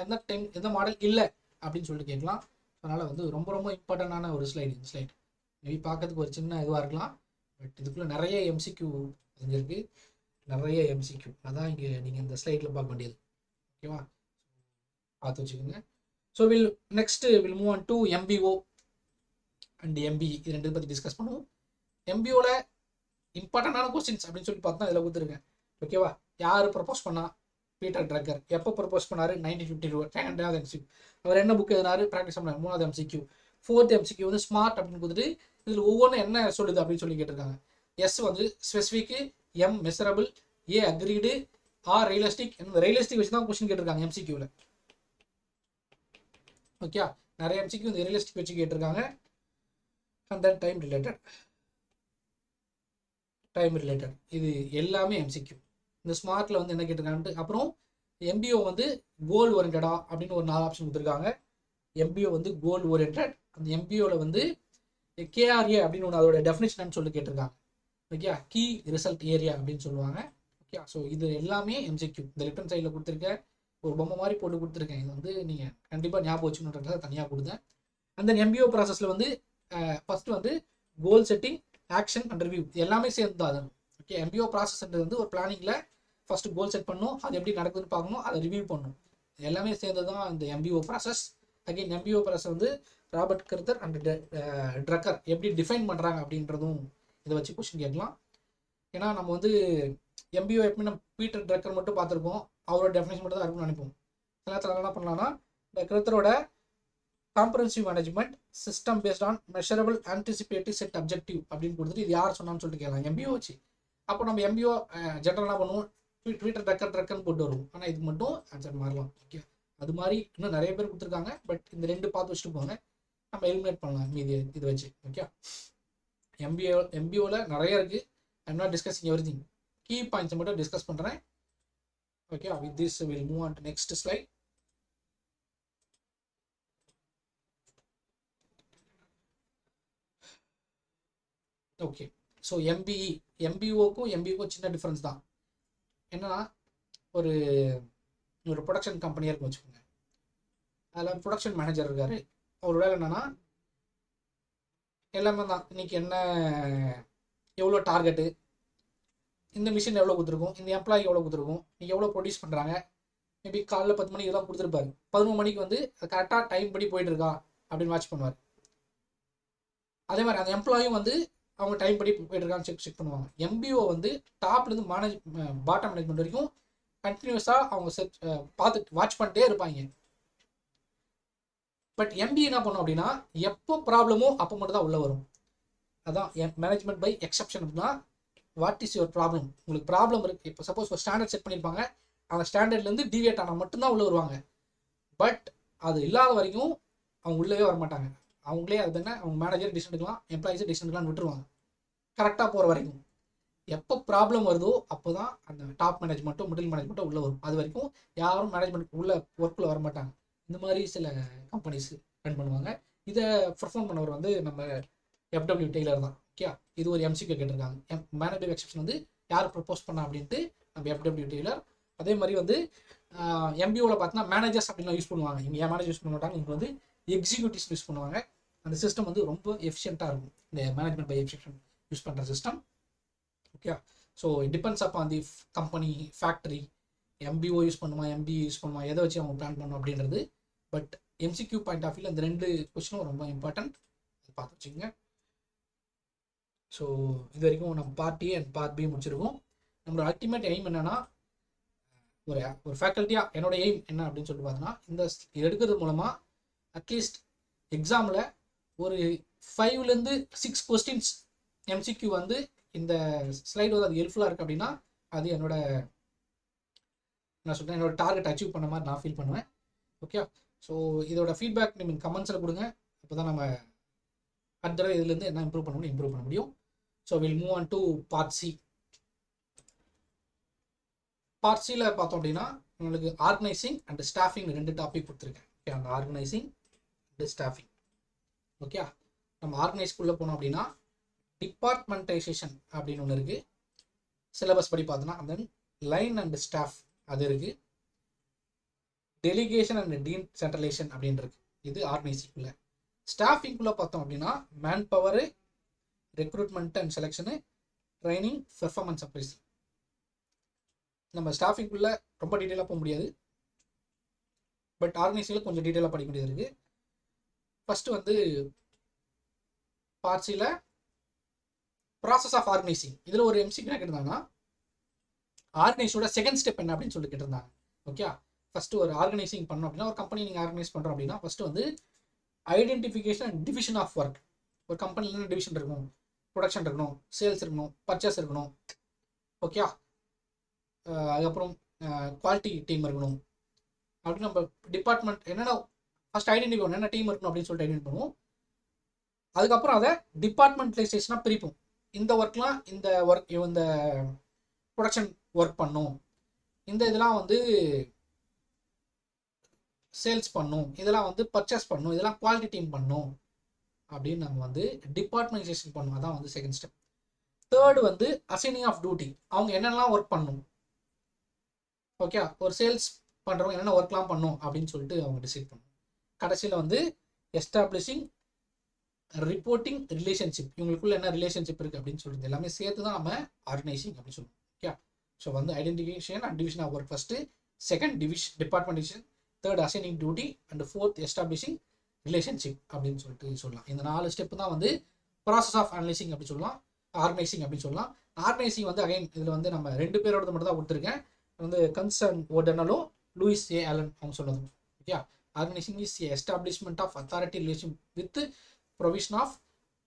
எந்த மாடல் இல்லை அப்படின்னு சொல்லிட்டு கேட்கலாம். அதனால் வந்து ரொம்ப ரொம்ப இம்பார்ட்டண்டான ஒரு ஸ்லைடு. இந்த ஸ்லைடு மேபி பார்க்கறதுக்கு ஒரு சின்ன இதுவாக இருக்கலாம், பட் இதுக்குள்ளே நிறைய எம்சிக்யூ இருக்குது. நிறைய எம்சிக்யூ அதான் இங்கே நீங்கள் இந்த ஸ்லைடில் பார்க்க வேண்டியது. ஓகேவா, பார்த்து வச்சுக்கோங்க. So next will move on to MBO and MBE. இது 2 பற்றி டிஸ்கஸ் பண்ணுவோம். எம்பிஓவில் இம்பார்ட்டண்டான கொஸ்டின்ஸ் அப்படின்னு சொல்லி பார்த்தா இதில் கொடுத்துருக்கேன். ஓகேவா, யார் ப்ரப்போஸ் பண்ணா? Peter trucker. எப்போ ப்ரப்போஸ் பண்ணாரு? 1952. 2வது எம்சிக்யூ. அவர் என்ன புக் எழுதினாரு? ப்ராக்டிஸ் பண்ணார். 3வது எம்சிக்யூ. 4th எம்சிக்யூ வந்து ஸ்மார்ட் அப்படின்னு கொடுத்துட்டு இதில் ஒவ்வொன்றும் என்ன சொல்லுது அப்படின்னு சொல்லி கேட்டிருக்காங்க. எஸ் வந்து ஸ்பெசிஃபிக், எம் மெசரபிள், ஏ அக்ரீடு, ஆர் ரியலிஸ்டிக். இந்த ரியலிஸ்டிக் வச்சு தான் கொஸ்டின் கேட்டிருக்காங்க எம்சிக்யூவில். ஓகே, நிறைய எம்சிக்யூ இந்த ரியலிஸ்டிக் வச்சு கேட்டிருக்காங்க. அண்ட் தென் டைம் ரிலேட்டட் இது எல்லாமே எம்சிக்யூ. இந்த ஸ்மார்ட்டில் வந்து என்ன கேட்டிருக்காங்கன்ட்டு. அப்புறம் எம்பிஓ வந்து கோல் ஓரியன்டா அப்படின்னு ஒரு 4 ஆப்ஷன் கொடுத்துருக்காங்க. எம்பிஓ வந்து கோல் ஓரியன்ட். அந்த எம்பிஓவில் வந்து கேஆர்ஏ அப்படின்னு ஒன்று அதோட டெஃபினிஷன் சொல்லி கேட்டிருக்காங்க. ஓகே, கீ ரிசல்ட் ஏரியா அப்படின்னு சொல்லுவாங்க. ஓகே, ஸோ இது எல்லாமே எம்சிக்யூ. இந்த லெஃப்ட் ஹேண்ட் சைடில் கொடுத்துருக்க ஒரு பொம்மை மாதிரி போட்டு கொடுத்துருக்கேன். இது வந்து நீங்கள் கண்டிப்பாக ஞாபகம் வச்சுக்கணுன்றத தனியாக கொடுத்தேன். அந்த எம்பிஓ ப்ராசஸில் வந்து ஃபர்ஸ்ட் வந்து கோல் செட்டிங், ஆக்ஷன் அண்ட் ரிவ்யூ எல்லாமே சேர்ந்து தான் அது. ஓகே, எம்பிஓ ப்ராசஸ்ன்றது வந்து ஒரு பிளானிங்கில் ஃபர்ஸ்ட் கோல் செட் பண்ணணும், அது எப்படி நடக்குதுன்னு பார்க்கணும், அதை ரிவ்யூ பண்ணணும். எல்லாமே சேர்ந்து தான் இந்த MBO process. Again MBO process வந்து ராபர்ட் கர்தர் அண்ட் ட்ரக்கர் எப்படி டிஃபைன் பண்ணுறாங்க அப்படின்றதும் இதை வச்சு கொஸ்டின் கேட்கலாம். ஏன்னா நம்ம வந்து எம்பிஓ எப்பவுமே நம்ம பீட்டர் ட்ரக்கர் மட்டும் பார்த்துருப்போம், அவரோட டெஃபினேஷன் மட்டும் தான் இருக்கும்னு நினைப்போம். சில நேரத்தில் என்ன பண்ணலாம்னா இந்த கர்தரோட comprehensive management system based on measurable anticipative set objective அப்படின்னு கொடுத்துட்டு இது யார் சொன்னான்னு சொல்லிட்டு கேட்கலாம் எம்பிஓ வச்சு. அப்போ நம்ம எம்பிஓ ஜென்ரலாக பண்ணுவோம், ட்விட்டர் ட்ரக்கர்னு போட்டு வருவோம். ஆனால் இது மட்டும் ஆன்சர் மாறலாம். ஓகே, அது மாதிரி இன்னும் நிறைய பேர் கொடுத்துருக்காங்க. பட் இந்த 2 பார்த்து வச்சுட்டு போங்க, நம்ம எலிமினேட் பண்ணலாம் மீதி இது வச்சு. ஓகே, எம்பிஓவில் நிறைய இருக்குது. I'm not discussing everything. Key points மட்டும் டிஸ்கஸ் பண்ணுறேன். Okay, with this will move on to next slide. Okay, so எம்பிஓக்கும் எம்பிஓக்கும் சின்ன டிஃப்ரென்ஸ் தான். என்னன்னா ஒரு ப்ரொடக்ஷன் கம்பெனியாக இருக்குன்னு வச்சுக்கோங்க. அதில் ப்ரொடக்ஷன் மேனேஜர் இருக்காரு. அவர் வேலை என்னன்னா எல்லாமே தான். இன்னைக்கு என்ன எவ்வளோ டார்கெட்டு, இந்த மிஷின் எவ்வளோ கொடுத்துருக்கும், இந்த எம்ப்ளாயி எவ்வளோ கொடுத்துருக்கும், நீங்கள் எவ்வளோ ப்ரொடியூஸ் பண்ணுறாங்க. மேபி காலைல 10 மணிக்கு இதெல்லாம் கொடுத்துருப்பாரு. 11 மணிக்கு வந்து கரெக்டாக டைம் படி போயிட்டு இருக்கா அப்படின்னு வாட்ச் பண்ணுவார். அதே மாதிரி அந்த எம்ப்ளாயும் வந்து அவங்க டைம் படி போயிட்டு இருக்கான்னு செக் பண்ணுவாங்க. எம்பிஓ வந்து டாப்லேருந்து பாட்டம் மேனேஜ்மெண்ட் வரைக்கும் கண்டினியூஸாக அவங்க பார்த்து வாட்ச் பண்ணிட்டே இருப்பாங்க. பட் எம்பிஏ என்ன பண்ணும் அப்படின்னா எப்போ ப்ராப்ளமோ அப்போ மட்டும் தான் உள்ளே வரும். அதான் மேனேஜ்மெண்ட் பை எக்ஸப்ஷன். அப்படின்னா வாட் இஸ் யுவர் ப்ராப்ளம், உங்களுக்கு ப்ராப்ளம் இருக்குது. இப்போ சப்போஸ் ஒரு ஸ்டாண்டர்ட் செட் பண்ணியிருப்பாங்க, அந்த ஸ்டாண்டர்ட்லேருந்து டிவியேட் ஆனால் மட்டும்தான் உள்ளே வருவாங்க. பட் அது இல்லாத வரைக்கும் அவங்க உள்ளே வரமாட்டாங்க. அவங்களே அது என்ன அவங்க மேனேஜர் டிசிஷன் எடுக்கலாம், எம்ப்ளாயிஸை டிசிஷன் எடுக்கலாம்னு விட்டுருவாங்க கரெக்டாக போகிற வரைக்கும். எப்போ ப்ராப்ளம் வருதோ அப்போ தான் அந்த டாப் மேனேஜ்மெண்ட்டும் மிடில் மேனேஜ்மெண்ட்டும் உள்ளே வரும். அது வரைக்கும் யாரும் மேனேஜ்மெண்ட் உள்ள ஒர்க்கில் வரமாட்டாங்க. இந்த மாதிரி சில கம்பெனிஸ் ரன் பண்ணுவாங்க. இதை பர்ஃபார்ம் பண்ணவர் வந்து நம்ம FW டெய்லர் தான். ஓகே, இது ஒரு எம்சிக்கு கேட்டிருக்காங்க. மேனேஜர் எக்ஸப்ஷன் வந்து யார் ப்ரப்போஸ் பண்ணா அப்படின்ட்டு நம்ம FW டெய்லர். அதே மாதிரி வந்து எம்பிஓவில் பார்த்தீங்கன்னா மேனேஜர்ஸ் அப்படின்லாம் யூஸ் பண்ணுவாங்க. இங்கே ஏன் மேனேஜர் யூஸ் பண்ண மாட்டாங்க, இங்கே வந்து எக்ஸிக்யூட்டிவ்ஸ் யூஸ் பண்ணுவாங்க. அந்த சிஸ்டம் வந்து ரொம்ப எஃபிஷியண்ட்டாக இருக்கும், இந்த மேனேஜ்மெண்ட் பை எக்ஸப்ஷன் யூஸ் பண்ணுற system. Okay, so it depends upon the company, factory, MBO use பண்ணுமா, எம்பிஏ யூஸ் பண்ணுமா, எதை வச்சு அவங்க பிளான் பண்ணணும் அப்படின்றது. பட் எம்சிக்யூ பாயிண்ட் ஆஃப் வியூவில் இந்த 2 கொஸ்டினும் ரொம்ப இம்பார்ட்டன்ட், பார்த்து வச்சுக்கோங்க. ஸோ இது வரைக்கும் நம்ம part A and part B முடிச்சிருக்கோம். நம்மளோட அல்டிமேட் எய்ம் என்னன்னா, ஒரு ஃபேக்கல்ட்டியாக என்னோட எய்ம் என்ன அப்படின்னு சொல்லிட்டு பார்த்தோன்னா, இந்த எடுக்கிறது மூலமாக அட்லீஸ்ட் எக்ஸாமில் ஒரு 5லேருந்து 6 கொஸ்டின்ஸ் எம்சிக்யூ வந்து இந்த ஸ்லைடு வந்து அது ஹெல்ப்ஃபுல்லாக இருக்குது அப்படின்னா அது என்னோட என்னோட டார்கெட் அச்சீவ் பண்ண மாதிரி நான் ஃபீல் பண்ணுவேன். ஓகே, ஸோ இதோட ஃபீட்பேக் நீங்கள் கமெண்ட்ஸில் கொடுங்க. அப்போ தான் நம்ம அடுத்த தடவை இதுலேருந்து என்ன இம்ப்ரூவ் பண்ண முடியும். So will move on to part C. Part சியில் பார்த்தோம் அப்படின்னா உங்களுக்கு ஆர்கனைசிங் அண்ட் ஸ்டாஃபிங் 2 டாபிக் கொடுத்துருக்கேன். ஓகே, அந்த ஆர்கனைசிங் அண்ட் ஸ்டாஃபிங். ஓகே, நம்ம ஆர்கனைஸ்க்குள்ளே போனோம் அப்படின்னா டிபார்ட்மெண்டைசேஷன் அப்படின்னு ஒன்று இருக்குது. சிலபஸ் படி பார்த்தோன்னா அந்த லைன் அண்ட் ஸ்டாஃப் அது இருக்குது. டெலிகேஷன் அண்ட் டீசென்ட்ரலைசேஷன் அப்படின்னு இருக்கு. இது ஆர்கனைசிங்குள்ள. ஸ்டாஃபிங்குள்ளே பார்த்தோம் அப்படின்னா man power, recruitment and selection, training, performance apprise. நம்ம ஸ்டாஃபிங்குள்ளே ரொம்ப டீட்டெயிலாக போக முடியாது, பட் ஆர்கனைசிங்கில் கொஞ்சம் டீட்டெயிலாக படிக்க வேண்டியது இருக்குது. ஃபஸ்ட்டு வந்து பார்ட் சியில் ப்ராசஸ் ஆஃப் ஆர்கனைசிங். இதில் ஒரு எம்சிக்யூ கேட்டிருந்தாங்கன்னா ஆர்கனைஸோட செகண்ட் ஸ்டெப் என்ன அப்படின்னு சொல்லி கேட்டிருந்தாங்க. ஓகே, ஃபஸ்ட்டு ஒரு ஆர்கனைசிங் பண்ணோம் அப்படின்னா, ஒரு கம்பெனி நீங்கள் ஆர்கனைஸ் பண்ணுறோம் அப்படின்னா ஃபஸ்ட்டு வந்து identification and division of work. ஒரு கம்பெனியில் என்ன டிவிஷன் இருக்கணும், ப்ரொடக்ஷன் இருக்கணும், சேல்ஸ் இருக்கணும், பர்ச்சேஸ் இருக்கணும். ஓகே, அதுக்கப்புறம் குவாலிட்டி டீம் இருக்கணும். அப்படின்னு நம்ம டிபார்ட்மெண்ட் என்னென்ன ஃபஸ்ட் ஐடென்டிஃபை பண்ணணும், என்ன டீம் இருக்கணும் அப்படின்னு சொல்லிட்டு ஐடென்டிஃபை பண்ணுவோம். அதுக்கப்புறம் அதை டிபார்ட்மெண்டலைசேஷனாக பிரிப்போம். இந்த ஒர்க்லாம் இந்த ஒர்க், இந்த ப்ரொடக்ஷன் ஒர்க் பண்ணும், இந்த இதெல்லாம் வந்து சேல்ஸ் பண்ணும், இதெல்லாம் வந்து பர்ச்சேஸ் பண்ணும், இதெல்லாம் குவாலிட்டி டீம் பண்ணும் அப்படின்னு நம்ம வந்து டிபார்ட்மெண்டைசேஷன் பண்ணுவோம். அதான் வந்து செகண்ட் ஸ்டெப். தேர்டு வந்து அசைனிங் ஆஃப் டியூட்டி. அவங்க என்னென்னலாம் ஒர்க் பண்ணும். ஓகே, ஒரு சேல்ஸ் பண்ணுறவங்க என்னென்ன ஒர்க்லாம் பண்ணும் அப்படின்னு சொல்லிட்டு அவங்க டிசைட் பண்ணும். கடைசியில் வந்து எஸ்டாப்ளிஷிங் ரிப்போர்ட்டிங் ரிலேஷன்ஷிப். இவங்களுக்குள்ள என்ன ரிலேஷன்ஷிப் இருக்குது அப்படின்னு சொல்லிட்டு எல்லாமே சேர்த்து தான் நம்ம ஆர்கனைசிங் அப்படின்னு சொல்லுவோம். ஓகே, ஸோ வந்து identification and division of work first, second departmentalisation, third assigning duty and fourth establishing relationship அப்படின்னு சொல்லிட்டு சொல்லலாம். இந்த 4 ஸ்டெப்பு தான் வந்து ப்ராசஸ் ஆஃப் அனலைசிங் அப்படின்னு சொல்லலாம், ஆர்கனைசிங் அப்படின்னு சொல்லலாம். ஆர்கனைசிங் வந்து அகைன் இதில் வந்து நம்ம 2 பேரோட மட்டும் தான் கொடுத்துருக்கேன். வந்து கன்சர்ன் ஓடனலும் லூயிஸ் ஏ ஆலன் அவங்க சொன்னது. Okay, organising is establishment of authority relation with provision of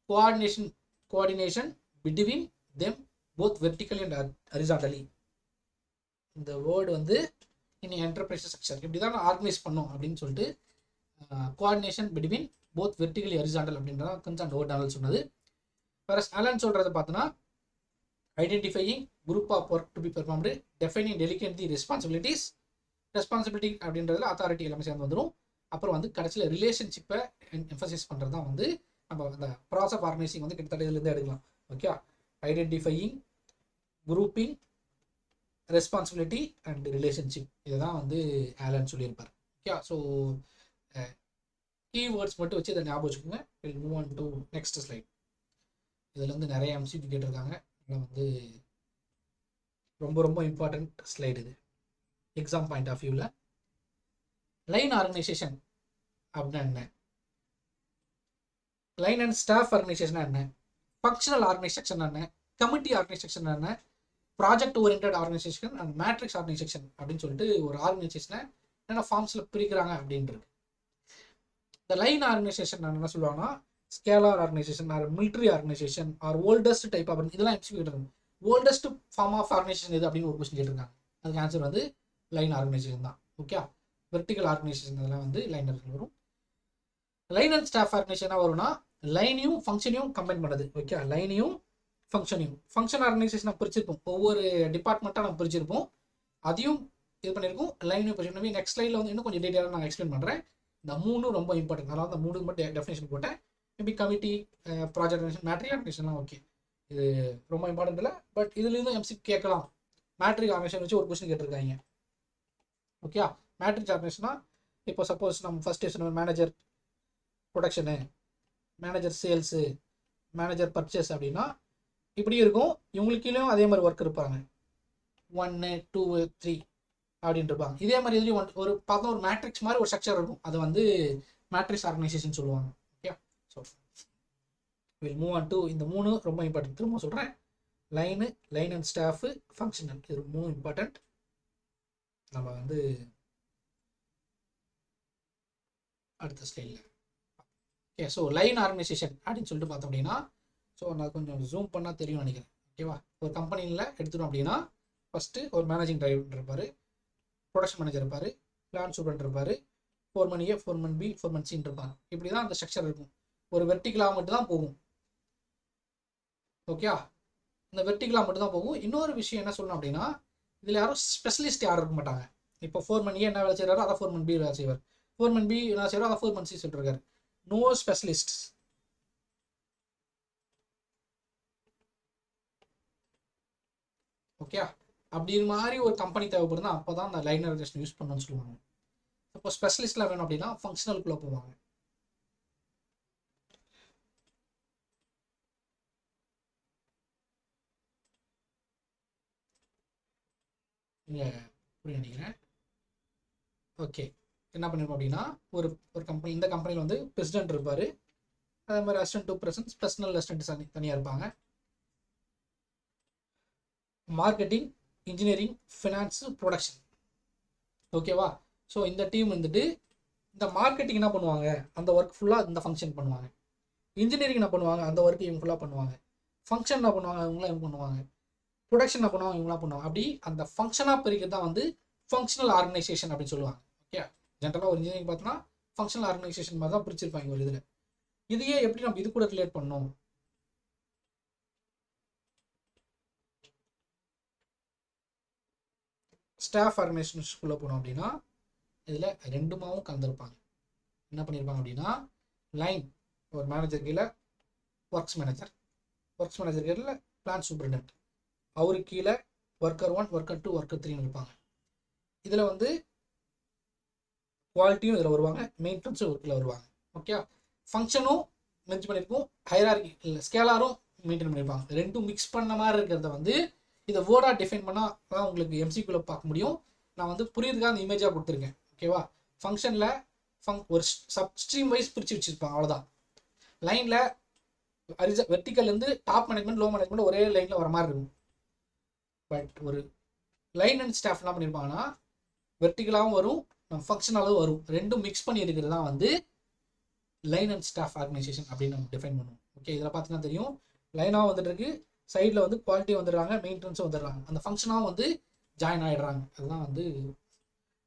coordination between them both vertically and horizontally. இந்த வேர்டு வந்து இனி என்டர்பிரைஸ் ஸ்ட்ரக்சர் இப்படி தான் ஆர்கனைஸ் பண்ணும் அப்படின்னு சொல்லிட்டு coordination between both vertically horizontal அப்படின்றத கன்சர்ன் ஓடனல் சொன்னது. வேற ஆலன் சொல்றது பார்த்தோன்னா identifying group of work to be performed, defining delegate the responsibility அப்படின்றதுல அத்தாரிட்டி எல்லாமே சேர்ந்து வந்துடும். அப்புறம் வந்து கடைசியில் ரிலேஷன்ஷிப்பை எம்ஃபசைஸ் பண்ணுறது தான் வந்து நம்ம அந்த ப்ராசஸ் ஆஃப் ஆர்கனைசிங் வந்து கிட்டத்தட்ட இதுலேருந்து எடுக்கலாம். Okay, identifying, grouping, responsibility and relationship, இதுதான் வந்து ஆலன் சொல்லியிருப்பார். ஓகே, ஸோ கீவேர்ட்ஸ் மட்டும் வச்சு இதை ஞாபகம் வச்சுக்கோங்க. Will move on to next slide. இதுலேருந்து நிறைய எம்சிக்யூ கேட்டிருக்காங்க. இதில் வந்து ரொம்ப ரொம்ப இம்பார்ட்டன்ட் ஸ்லைடு இது எக்ஸாம் பாயிண்ட் ஆஃப் வியூவில். லைன் ஆர்கனைசேஷன் அப்படின்னா என்ன, லைன் அண்ட் ஸ்டாஃப் ஆர்கனைசேஷன் என்ன, ஃபங்க்ஷனல் ஆர்கனைசேஷன் என்ன, கமிட்டி ஆர்கனைசேஷன் என்ன, project oriented organisation and matrix organisation அப்படின்னு சொல்லிட்டு ஒரு ஆர்கனைசேஷனை என்னென்ன ஃபார்ம்ஸில் பிரிக்கிறாங்க அப்படின்றது. இந்த லைன் ஆர்கனைசேஷன் என்ன சொல்லுவாங்கன்னா scalar organisation or military organisation or oldest type of, இதெல்லாம் எம்சிக்யூ கேட்டிருக்காங்க. ஓல்டஸ்ட் ஃபார்ம் ஆஃப் ஆர்கனைசேஷன் எது அப்படின்னு ஒரு கொஸ்டின் கேட்டிருக்காங்க. அதுக்கு ஆன்சர் வந்து லைன் ஆர்கனைசேஷன் தான். ஓகே, வெர்டிகல் ஆர்கனைசேஷன் இதெல்லாம் வந்து லைன் வரும். லைன் அண்ட் ஸ்டாஃப் ஆர்கனைசேஷனாக வரும்னா லைனையும் ஃபங்க்ஷனையும் கம்பைன் பண்ணுறது. ஓகே, லைனையும் ஃபங்க்ஷனையும், ஃபங்க்ஷன் ஆர்கனைசேஷனாக பிரிச்சிருப்போம், ஒவ்வொரு டிபார்ட்மெண்ட்டாக நம்ம பிரிச்சிருப்போம், அதையும் இது பண்ணியிருக்கோம். லைனையும் பிரிச்சிருக்கோம். நெக்ஸ்ட் ஸ்லைடில் வந்து இன்னும் கொஞ்சம் டீட்டெயிலாக நான் எக்ஸ்பிளைன் பண்ணுறேன். இந்த 3 ரொம்ப இம்பார்ட்டன்ட். அதனால அந்த 3 மட்டும் டெஃபினேஷன் போட்டேன். Maybe committee, project organisation, matrix ஆர்கனைசேஷன்லாம் ஓகே, இது ரொம்ப இம்பார்ட்டன்ட் இல்லை. பட் இதுலேருந்து எம்சிக்யூ கேட்கலாம். மேட்ரிக் ஆர்கனைசேஷன் வச்சு ஒரு கொஸ்டின் கேட்டிருக்காங்க. ஓகே, மேட்ரிக்ஸ் ஆர்கனைசேஷனா இப்போ சப்போஸ் நம்ம ஃபர்ஸ்ட் சொன்ன manager production, manager sales, manager purchase அப்படின்னா இப்படி இருக்கும். இவங்களுக்கீழேயும் அதே மாதிரி ஒர்க் இருப்பாங்க. 1, 2, 3 அப்படின்னு இருப்பாங்க. இதே மாதிரி இதுலேயும் ஒரு பார்த்தா ஒரு மேட்ரிக்ஸ் மாதிரி ஒரு ஸ்ட்ரக்சர் இருக்கும். அது வந்து மேட்ரிக்ஸ் ஆர்கனைசேஷன் சொல்லுவாங்க. Okay, so will move on to இந்த 3 ரொம்ப இம்பார்ட்டன்ட். திரும்ப சொல்கிறேன், லைன் அண்ட் ஸ்டாஃபு, ஃபங்க்ஷனல், இது 3 இம்பார்ட்டன்ட். நம்ம வந்து அடுத்த ஸ்லைடில் ஓகே. ஸோ லைன் ஆர்கனைசேஷன் அப்படின்னு சொல்லிட்டு பார்த்தோம் அப்படின்னா, ஸோ நான் கொஞ்சம் ஜூம் பண்ணால் தெரியும் நினைக்கிறேன். ஓகேவா, ஒரு கம்பெனியில் எடுத்துட்டோம் அப்படின்னா ஃபஸ்ட்டு ஒரு மேனேஜிங் டைரக்டர் இருப்பார், ப்ரொடக்ஷன் மேனேஜர் இருப்பார், பிளான் சூப்பரண்ட் இருப்பார், ஃபோர்மன் ஏ, ஃபோர்மன் பி, ஃபோர்மன் சின்னு இருப்பாங்க. இப்படி தான் அந்த ஸ்ட்ரக்சர் இருக்கும். ஒரு வெர்டிகலாக மட்டும் தான் போகும். ஓகே, இந்த வெர்டிகலாக மட்டும் தான் போகும். இன்னொரு விஷயம் என்ன சொல்லணும் அப்படின்னா, இதில் யாரும் ஸ்பெஷலிஸ்ட் யாரும் இருக்க மாட்டாங்க. இப்போ ஃபோர்மன் ஏ என்ன வேலை செய்கிறாரோ அதை ஃபோர்மன் பி வேலை செய்வார், ஃபோர்மன் பி என்ன செய்வாரோ அதை ஃபோர்மன் சி சொல்லிருக்காரு. No specialist. ஓகே, அப்படி மாதிரி ஒரு கம்பெனி தேவைப்படுது, அப்போ தான் அந்த லைன் ஆர்கனைசேஷன் யூஸ் பண்ணணும்னு சொல்லுவாங்க. இப்போ ஸ்பெஷலிஸ்ட்லாம் வேணும் அப்படின்னா ஃபங்க்ஷனலுக்குள்ளே போவாங்க. இங்கே புரிய நினைக்கிறேன். ஓகே, என்ன பண்ணிருப்போம் அப்படின்னா ஒரு ஒரு கம்பெனி, இந்த கம்பெனியில் வந்து பிரசிடென்ட் இருப்பார், அதே மாதிரி assistant to president, personal assistant தனியாக இருப்பாங்க. Marketing, engineering, finance, production. ஓகேவா, ஸோ இந்த டீம் வந்துட்டு இந்த மார்க்கெட்டிங் என்ன பண்ணுவாங்க, அந்த ஒர்க் ஃபுல்லாக இந்த ஃபங்க்ஷன் பண்ணுவாங்க. இன்ஜினியரிங் என்ன பண்ணுவாங்க, அந்த ஒர்க் இவங்க ஃபுல்லாக பண்ணுவாங்க. ஃபங்க்ஷன் என்ன பண்ணுவாங்க, இவங்களாம் இவங்க பண்ணுவாங்க. ப்ரொடக்ஷன் என்ன பண்ணுவாங்க, இவங்களாம் பண்ணுவாங்க. அப்படி அந்த ஃபங்க்ஷனாக பிரிக்கிறது தான் வந்து ஃபங்க்ஷனல் ஆர்கனைசேஷன் அப்படின்னு சொல்லுவாங்க. ஓகே, ஜென்ரலாக ஒரு இன்ஜினியரிங் பார்த்தோன்னா ஃபங்க்ஷனல் ஆர்கனைசேஷன் மாதிரி தான் பிரிச்சிருப்பாங்க ஒரு இதில். இதையே எப்படி நம்ம இது கூட ரிலேட் பண்ணணும், ஸ்டாஃப் ஆர்கனைசேஷனுக்குள்ளே போனோம் அப்படின்னா இதில் ரெண்டுமாவும் கலந்துருப்பாங்க. என்ன பண்ணியிருப்பாங்க அப்படின்னா, லைன் ஒரு மேனேஜர் கீழே ஒர்க்ஸ் மேனேஜர் கீழே பிளான் சூப்பரிண்டென்ட், அவருக்கு கீழே ஒர்க்கர் 1, ஒர்க்கர் 2, ஒர்க்கர் 3 இருப்பாங்க. இதில் வந்து குவாலிட்டியும் இதில் வருவாங்க, மெயின்டெனன்ஸும் ஒர்க்கில் வருவாங்க. ஓகே, ஃபங்க்ஷனும் மென்ஷன் பண்ணியிருப்போம், ஹைரார்கி இல்லை ஸ்கேலாரும் மெயின்டைன் பண்ணியிருப்பாங்க. ரெண்டும் மிக்ஸ் பண்ண மாதிரி இருக்கிறத வந்து இதை வேர்டாக டிஃபைன் பண்ணால் தான் உங்களுக்கு எம்சிக்குள்ளே பார்க்க முடியும். நான் வந்து புரியுறதுக்காக அந்த இமேஜாக கொடுத்துருக்கேன். ஓகேவா, ஃபங்க்ஷனில் ஒரு ஸ்ட்ரீம் வைஸ் பிரித்து வச்சுருப்பாங்க, அவ்வளோதான். லைனில் வெர்டிக்கல்லேருந்து டாப் மேனேஜ்மெண்ட், லோ மேனேஜ்மெண்ட் ஒரே லைனில் வர மாதிரி இருக்கும். பட் ஒரு லைன் அண்ட் ஸ்டாஃப் என்ன பண்ணியிருப்பாங்கன்னா வெர்டிகலாகவும் வரும், ஃபங்க்ஷனலாகவும் வரும், ரெண்டும் மிக்ஸ் பண்ணி இருக்கிறது தான் வந்து லைன் அண்ட் ஸ்டாஃப் ஆர்கனைசேஷன் அப்படின்னு நம்ம டிஃபைன் பண்ணுவோம். ஓகே, இதில் பார்த்தீங்கன்னா தெரியும், லைனாகவும் வந்துட்டு இருக்கு, சைடில் வந்து குவாலிட்டி வந்துடுறாங்க, மெயின்டெனன்ஸும் வந்துடுறாங்க, அந்த ஃபங்க்ஷனாகவும் வந்து ஜாயின் ஆகிடுறாங்க. அதுதான் வந்து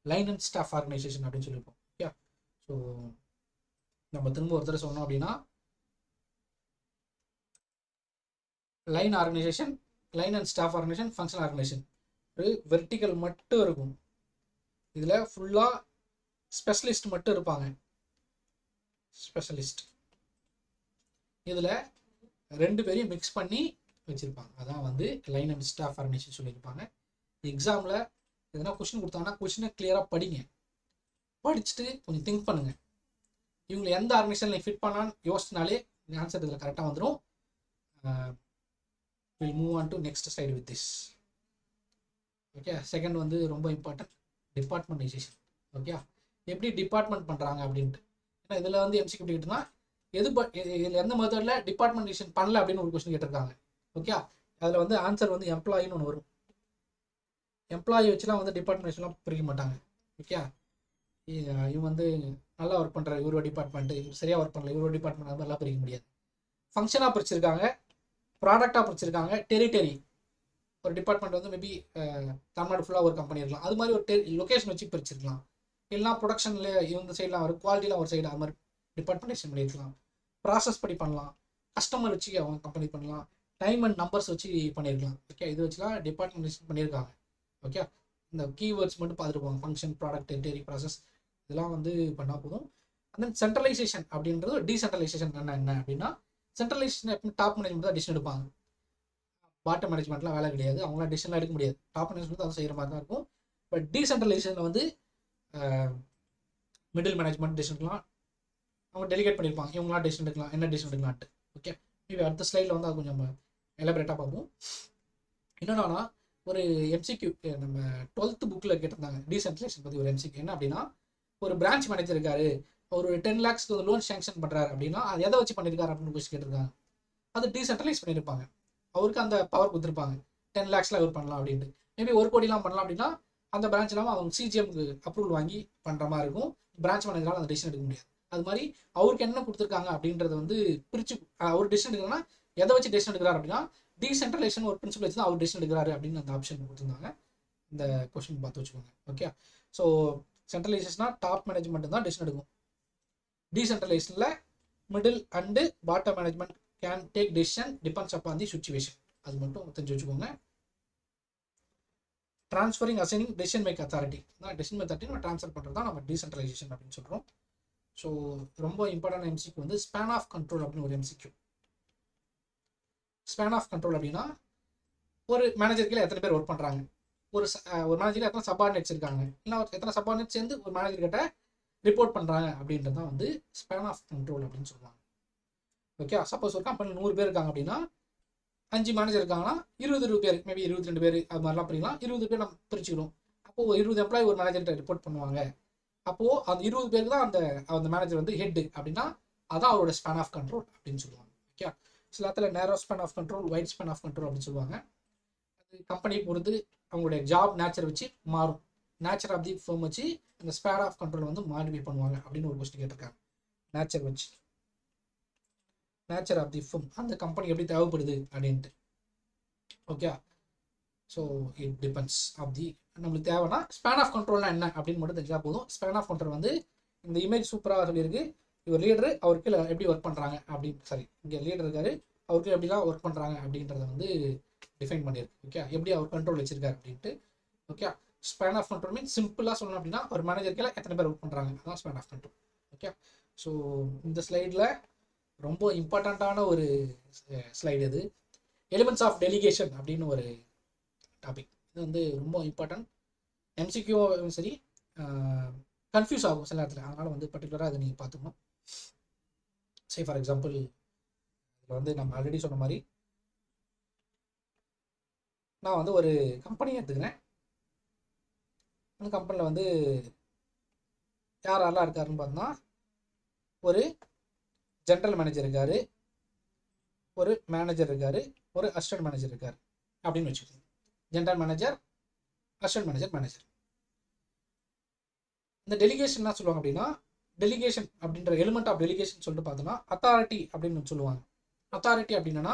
லைன் அண்ட் ஸ்டாஃப் ஆர்கனைசேஷன் அப்படின்னு சொல்லியிருப்போம். ஓகே, ஸோ நம்ம திரும்ப ஒருத்தர் சொன்னோம் அப்படின்னா line organisation, line and staff organisation, functional organisation. ஒரு வெர்டிக்கல் மட்டும் இருக்கும், இதில் ஃபுல்லாக ஸ்பெஷலிஸ்ட் மட்டும் இருப்பாங்க. ஸ்பெஷலிஸ்ட் இதில் ரெண்டு பேரையும் மிக்ஸ் பண்ணி வச்சுருப்பாங்க. அதான் வந்து லைன் அண்ட் ஸ்டாஃப் ஆர்கனைசேஷன் சொல்லியிருப்பாங்க. எக்ஸாமில் எதனா கொஸ்டின் கொடுத்தாங்கன்னா கொஸ்டினை கிளியராக படிங்க, படிச்சுட்டு கொஞ்சம் திங்க் பண்ணுங்கள். இவங்களை எந்த ஆர்கனைசேஷனில் ஃபிட் பண்ணான்னு யோசிச்சினாலே ஆன்சர் இதில் கரெக்டாக வந்துடும். Will move on to next slide with this. Okay, second வந்து ரொம்ப இம்பார்ட்டன்ட், டிபார்ட்மெண்டைசேஷன். ஓகே, எப்படி டிபார்ட்மெண்ட் பண்ணுறாங்க அப்படின்ட்டு. ஏன்னா இதில் வந்து எம்சிக்யூ கேட்டுனா இதில் எந்த மெத்தடில் டிபார்ட்மெண்டேஷன் பண்ணல அப்படின்னு ஒரு கொஸ்டின் கேட்டிருக்காங்க. ஓகே, அதில் வந்து ஆன்சர் வந்து எம்ப்ளாயின்னு ஒன்று வரும். எம்ப்ளாயி வச்சுலாம் வந்து டிபார்ட்மெண்டேஷன்லாம் பிரிக்க மாட்டாங்க. ஓகே, இவங்க வந்து நல்லா ஒர்க் பண்ணுற இவரோட டிபார்ட்மெண்ட்டு, இவர் சரியாக ஒர்க் பண்ணல இவரோட டிபார்ட்மெண்ட், அது மாதிரிலாம் பிரிக்க முடியாது. ஃபங்க்ஷனாக பிரிச்சிருக்காங்க, ப்ராடக்டாக பிரிச்சிருக்காங்க, டெரிட்டரி. ஒரு டிபார்ட்மெண்ட் வந்து மேபி தமிழ்நாடு ஃபுல்லாக ஒரு கம்பெனி இருக்கலாம், அது மாதிரி ஒரு லொக்கேஷன் வச்சு பிரிச்சிருக்கலாம். இல்லைனா ப்ரொடக்ஷனில் இவங்க சைட்லாம் வரும், குவாலிட்டியில் ஒரு சைடு, அது மாதிரி டிபார்ட்மெண்டேஷன் பண்ணியிருக்கலாம். ப்ராசஸ் படி பண்ணலாம், கஸ்டமர் வச்சு அவங்க கம்பெனி பண்ணலாம், டைம் அண்ட் நம்பர்ஸ் வச்சு பண்ணியிருக்கலாம். ஓகே, இது வச்சுலாம் டிபார்ட்மெண்டேஷன் பண்ணியிருக்காங்க. ஓகே, இந்த கீவேர்ட்ஸ் மட்டும் பார்த்துருப்பாங்க, ஃபங்க்ஷன், ப்ராடக்ட், டெரிட்டரி, ப்ராசஸ், இதெல்லாம் வந்து பண்ணால் போதும். அண்ட் தென் சென்ட்ரலைசேஷன் அப்படின்றது டீசென்ட்ரலைசேஷன் என்ன அப்படின்னா, சென்ட்ரலைசேஷன் எப்பவும் டாப் மேனேஜ்மெண்ட் தான் டிசிஷன் எடுப்பாங்க, பாட்டம் மேனேஜ்மெண்ட்லாம் வேலை கிடையாது, அவங்களாம் டிசிஷன்லாம் எடுக்க முடியாது, டாப் மேனேஜ்மெண்ட் அதை செய்கிற மாதிரி தான் இருக்கும். பட் டீசென்ட்ரலைசேஷனில் வந்து மிடில் மேனேஜ்மெண்ட் டிசிஷன்லாம் அவங்க டெலிகேட் பண்ணியிருப்பாங்க, இவங்களாம் டிசிஷன் எடுக்கலாம், என்ன டிசிஷன் எடுக்கலான்ட்டு. ஓகே, இப்போ அடுத்த ஸ்லைடில் வந்து அது கொஞ்சம் எலாபரேட்டாக பார்ப்போம். என்னென்னா ஒரு எம்சிக்யூ நம்ம 12th புக்கில் கேட்டிருந்தாங்க டீசென்ட்ரலைசேஷன் பற்றி ஒரு எம்சிக்யூ. என்ன அப்படின்னா, ஒரு பிரான்ச் மேனேஜர் இருக்காரு, ஒரு 10 lakhsக்கு லோன் சேங்ஷன் பண்ணுறாரு அப்படின்னா அது எதை வச்சு பண்ணியிருக்காரு அப்படின்னு கொஸ்டின் கேட்டிருக்காங்க. அது டீசென்ட்ரலைஸ் பண்ணியிருப்பாங்க, அவருக்கு அந்த பவர் கொடுத்துருப்பாங்க 10 lakhsல அவர் பண்ணலாம் அப்படின்ட்டு. மேபி 1 கோடிலாம் பண்ணலாம் அப்படின்னா அந்த பிரான்ச் இல்லாமல் அவங்க சிஜிஎம்க்கு அப்ரூவல் வாங்கி பண்ணுற மாதிரி இருக்கும். பிரான்ச் மேனேஜரால் அந்த டிசிஷன் எடுக்க முடியாது. அது மாதிரி அவருக்கு என்ன கொடுத்துருக்காங்க அப்படின்றத வந்து பிரித்து அவர் டிசிஷன் எடுக்கிறாங்கன்னா எதை வச்சு டிசிஷன் எடுக்கிறார் அப்படின்னா டீசென்ட்ரலைசேஷன் ஒரு பிரின்சிபல் வச்சு தான் அவர் டிசிஷன் எடுக்கிறாரு அப்படின்னு அந்த ஆப்ஷன் கொடுத்துருந்தாங்க. இந்த கொஸ்டின் பார்த்து வச்சுக்கோங்க. ஓகே, ஸோ சென்ட்ரலைசேஷனா டாப் மேனேஜ்மெண்ட் தான் டிசிஷன் எடுக்கும். டீசென்ட்ரலைசேஷனில் middle and bottom management can take decision depends upon the situation. அது மட்டும் தெரிஞ்சு வச்சுக்கோங்க. Transferring assigning decision make authority தான் டெசிஷன் அத்தாரிட்டி நம்ம ட்ரான்ஸ்ஃபர் பண்ணுறது தான் நம்ம டீசென்ட்ரலைசேஷன் அப்படின்னு சொல்கிறோம். ஸோ ரொம்ப இம்பார்ட்டன்ட் எம்சிக்யூ வந்து ஸ்பேன் ஆஃப் கண்ட்ரோல் அப்படின்னு ஒரு எம்சிக்யூ. ஸ்பேன் ஆஃப் கண்ட்ரோல் அப்படின்னா ஒரு மேனேஜர் கீழே எத்தனை பேர் ஒர்க் பண்ணுறாங்க, ஒரு மேனேஜர் எத்தனை சப்பார்டினேட்ஸ் இருக்காங்க, இல்லை எத்தனை சப்பார்டினேட்ஸ் சேர்ந்து ஒரு மேனேஜர் கிட்ட ரிப்போர்ட் பண்ணுறாங்க அப்படின்றது தான் வந்து ஸ்பேன் ஆஃப் கண்ட்ரோல் அப்படின்னு சொல்லுவாங்க. ஓகே, சப்போஸ் ஒரு கம்பெனி 100 பேர் இருக்காங்க அப்படின்னா 5 மேனேஜர் இருக்காங்கன்னா 20 பேர், மேபி 22 பேர், அது மாதிரிலாம் பிரிக்கலாம். 20 பேர் நம்ம பிரிச்சுக்கணும். அப்போது 20 எம்ப்ளாயி ஒரு மேனேஜர்கிட்ட ரிப்போர்ட் பண்ணுவாங்க. அப்போது அந்த 20 பேருக்கு தான் அந்த மேனேஜர் வந்து ஹெட் அப்படின்னா அதான் அவரோட ஸ்பேன் ஆஃப் கண்ட்ரோல் அப்படின்னு சொல்லுவாங்க. ஓகே, சில இடத்துல narrow span of control, wide span of control அப்படின்னு சொல்லுவாங்க. அது கம்பெனியை பொறுத்து அவங்களுடைய ஜாப் நேச்சர் வச்சு மாறும். நேச்சர் ஆஃப் தி ஃபர்ம் வச்சு அந்த ஸ்பேன் ஆஃப் கண்ட்ரோல் வந்து மாடிஃபை பண்ணுவாங்க அப்படின்னு ஒரு கொஸ்டின் கேட்டிருக்காங்க. நேச்சர் வச்சு, நேச்சர் ஆஃப் தி ஃபர்ம் அந்த கம்பெனி எப்படி தேவைப்படுது அப்படின்ட்டு. Okay, so it depends of the நம்மளுக்கு தேவைன்னா ஸ்பேன் ஆஃப் கண்ட்ரோல்னா என்ன அப்படின்னு மட்டும் தெரிஞ்சால் போதும். ஸ்பேன் ஆஃப் கண்ட்ரோல் வந்து இந்த இமேஜ் சூப்பராக சொல்லியிருக்கு. இவர் லீடரு, அவருக்கு எப்படி ஒர்க் பண்ணுறாங்க அப்படின்னு, சாரி இங்கே லீடர் இருக்காரு, அவருக்கு எப்படிலாம் ஒர்க் பண்ணுறாங்க அப்படின்றத வந்து டிஃபைன் பண்ணியிருக்கு. ஓகே, எப்படி அவர் கண்ட்ரோல் வச்சிருக்காரு அப்படின்ட்டு. Okay, span of control means சிம்பிளாக சொல்லணும் அப்படின்னா ஒரு மேனேஜர் கீழே எத்தனை பேர் ஒர்க் பண்ணுறாங்க, அதான் span of control. Okay, so இந்த ஸ்லைடில் ரொம்ப இம்பார்ட்டண்ட்டான ஒரு ஸ்லைடு இது. எலிமெண்ட்ஸ் ஆஃப் டெலிகேஷன் அப்படின்னு ஒரு டாபிக். இது வந்து ரொம்ப இம்பார்ட்டன்ட். எம்சிக்யூவும் சரி கன்ஃபியூஸ் ஆகும் சில நேரத்தில், அதனால் வந்து பர்டிகுலராக அதை நீங்கள் பார்த்துக்கணும். சே ஃபார் எக்ஸாம்பிள் இதில் வந்து நம்ம ஆல்ரெடி சொன்ன மாதிரி நான் வந்து ஒரு கம்பெனி எடுத்துக்கிறேன். அந்த கம்பெனியில் வந்து யாரெல்லாம் இருக்காருன்னு பார்த்தோம்னா ஒரு ஜென்ரல் மேனேஜர் இருக்கார், ஒரு மேனேஜர் இருக்கார், ஒரு அசிஸ்டன்ட் மேனேஜர் இருக்கார் அப்படின்னு வச்சுக்கோங்க. General manager, assistant manager, manager. இந்த டெலிகேஷன் என்ன சொல்லுவாங்க அப்படின்னா, டெலிகேஷன் அப்படின்ற எலிமெண்ட் ஆஃப் டெலிகேஷன் சொல்லிட்டு பார்த்தோம்னா அத்தாரிட்டி அப்படின்னு சொல்லுவாங்க. அத்தாரிட்டி அப்படின்னா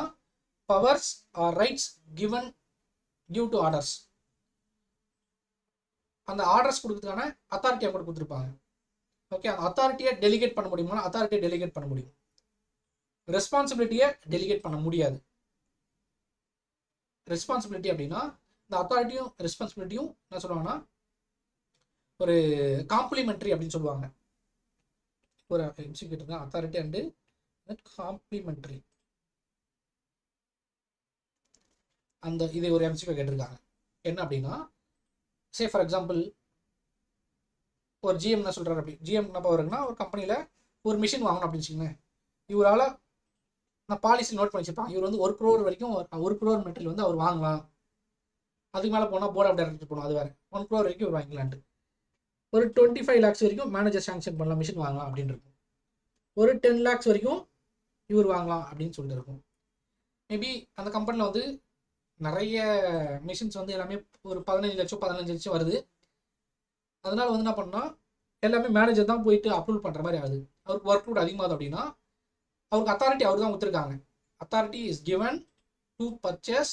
powers or rights given due to orders. அந்த ஆர்டர்ஸ் கொடுக்கறதுக்கான அத்தாரிட்டி அவங்க கொடுத்துருப்பாங்க. ஓகே, அந்த அத்தாரிட்டியை டெலிகேட் பண்ண முடியுமா? அத்தாரிட்டியை டெலிகேட் பண்ண முடியும். ரெஸ்பான்சிபிலிட்டியை டெலிகேட் பண்ண முடியாது. ரெஸ்பான்சிபிலிட்டி அப்படின்னா இந்த அத்தாரிட்டியும் ரெஸ்பான்சிபிலிட்டியும் என்ன சொல்லுவாங்கன்னா ஒரு காம்ப்ளிமெண்ட்ரி அப்படின்னு சொல்லுவாங்க. ஒரு எம்சிக்யூ தான் அத்தாரிட்டி அண்டு காம்ப்ளிமெண்ட்ரி. அந்த இது ஒரு எம்சிக்யூ கேட்டிருக்காங்க. என்ன அப்படின்னா சே ஃபார் எக்ஸாம்பிள் ஒரு ஜிஎம் என்ன சொல்கிறார் அப்படி, ஜிஎம் என்ன பவருக்குன்னா ஒரு கம்பெனியில் ஒரு மிஷின் வாங்கணும் அப்படின்னு வச்சுக்கோங்க. இவரால் நான் பாலிசி நோட் பண்ணி வச்சுருப்பாங்க, இவர் வந்து 1 crore வரைக்கும் 1 crore மெட்டீரியல் வந்து அவர் வாங்கலாம். அதுக்கு மேலே போனால் போர்ட் ஆஃப் டைரக்டர் போகணும், அது வேறு. 1 crore வரைக்கும் இவர் வாங்கிக்கலான்ட்டு. ஒரு 25 lakhs வரைக்கும் மேனேஜர் சாங்ஷன் பண்ணலாம், மிஷின் வாங்கலாம் அப்படின்னு இருக்கும். ஒரு 10 lakhs வரைக்கும் இவர் வாங்கலாம் அப்படின்னு சொல்லிட்டு இருக்கும். மேபி அந்த கம்பெனியில் வந்து நிறைய மிஷின்ஸ் வந்து எல்லாமே ஒரு 15 லட்சம் வருது. அதனால வந்து என்ன பண்ணால் எல்லாமே மேனேஜர் தான் போயிட்டு அப்ரூவல் பண்ணுற மாதிரி ஆகுது. அவருக்கு ஒர்க் லோட் அதிகமாகுது அப்படின்னா அவருக்கு அத்தாரிட்டி அவர் தான் கொடுத்துருக்காங்க. Authority is given to purchase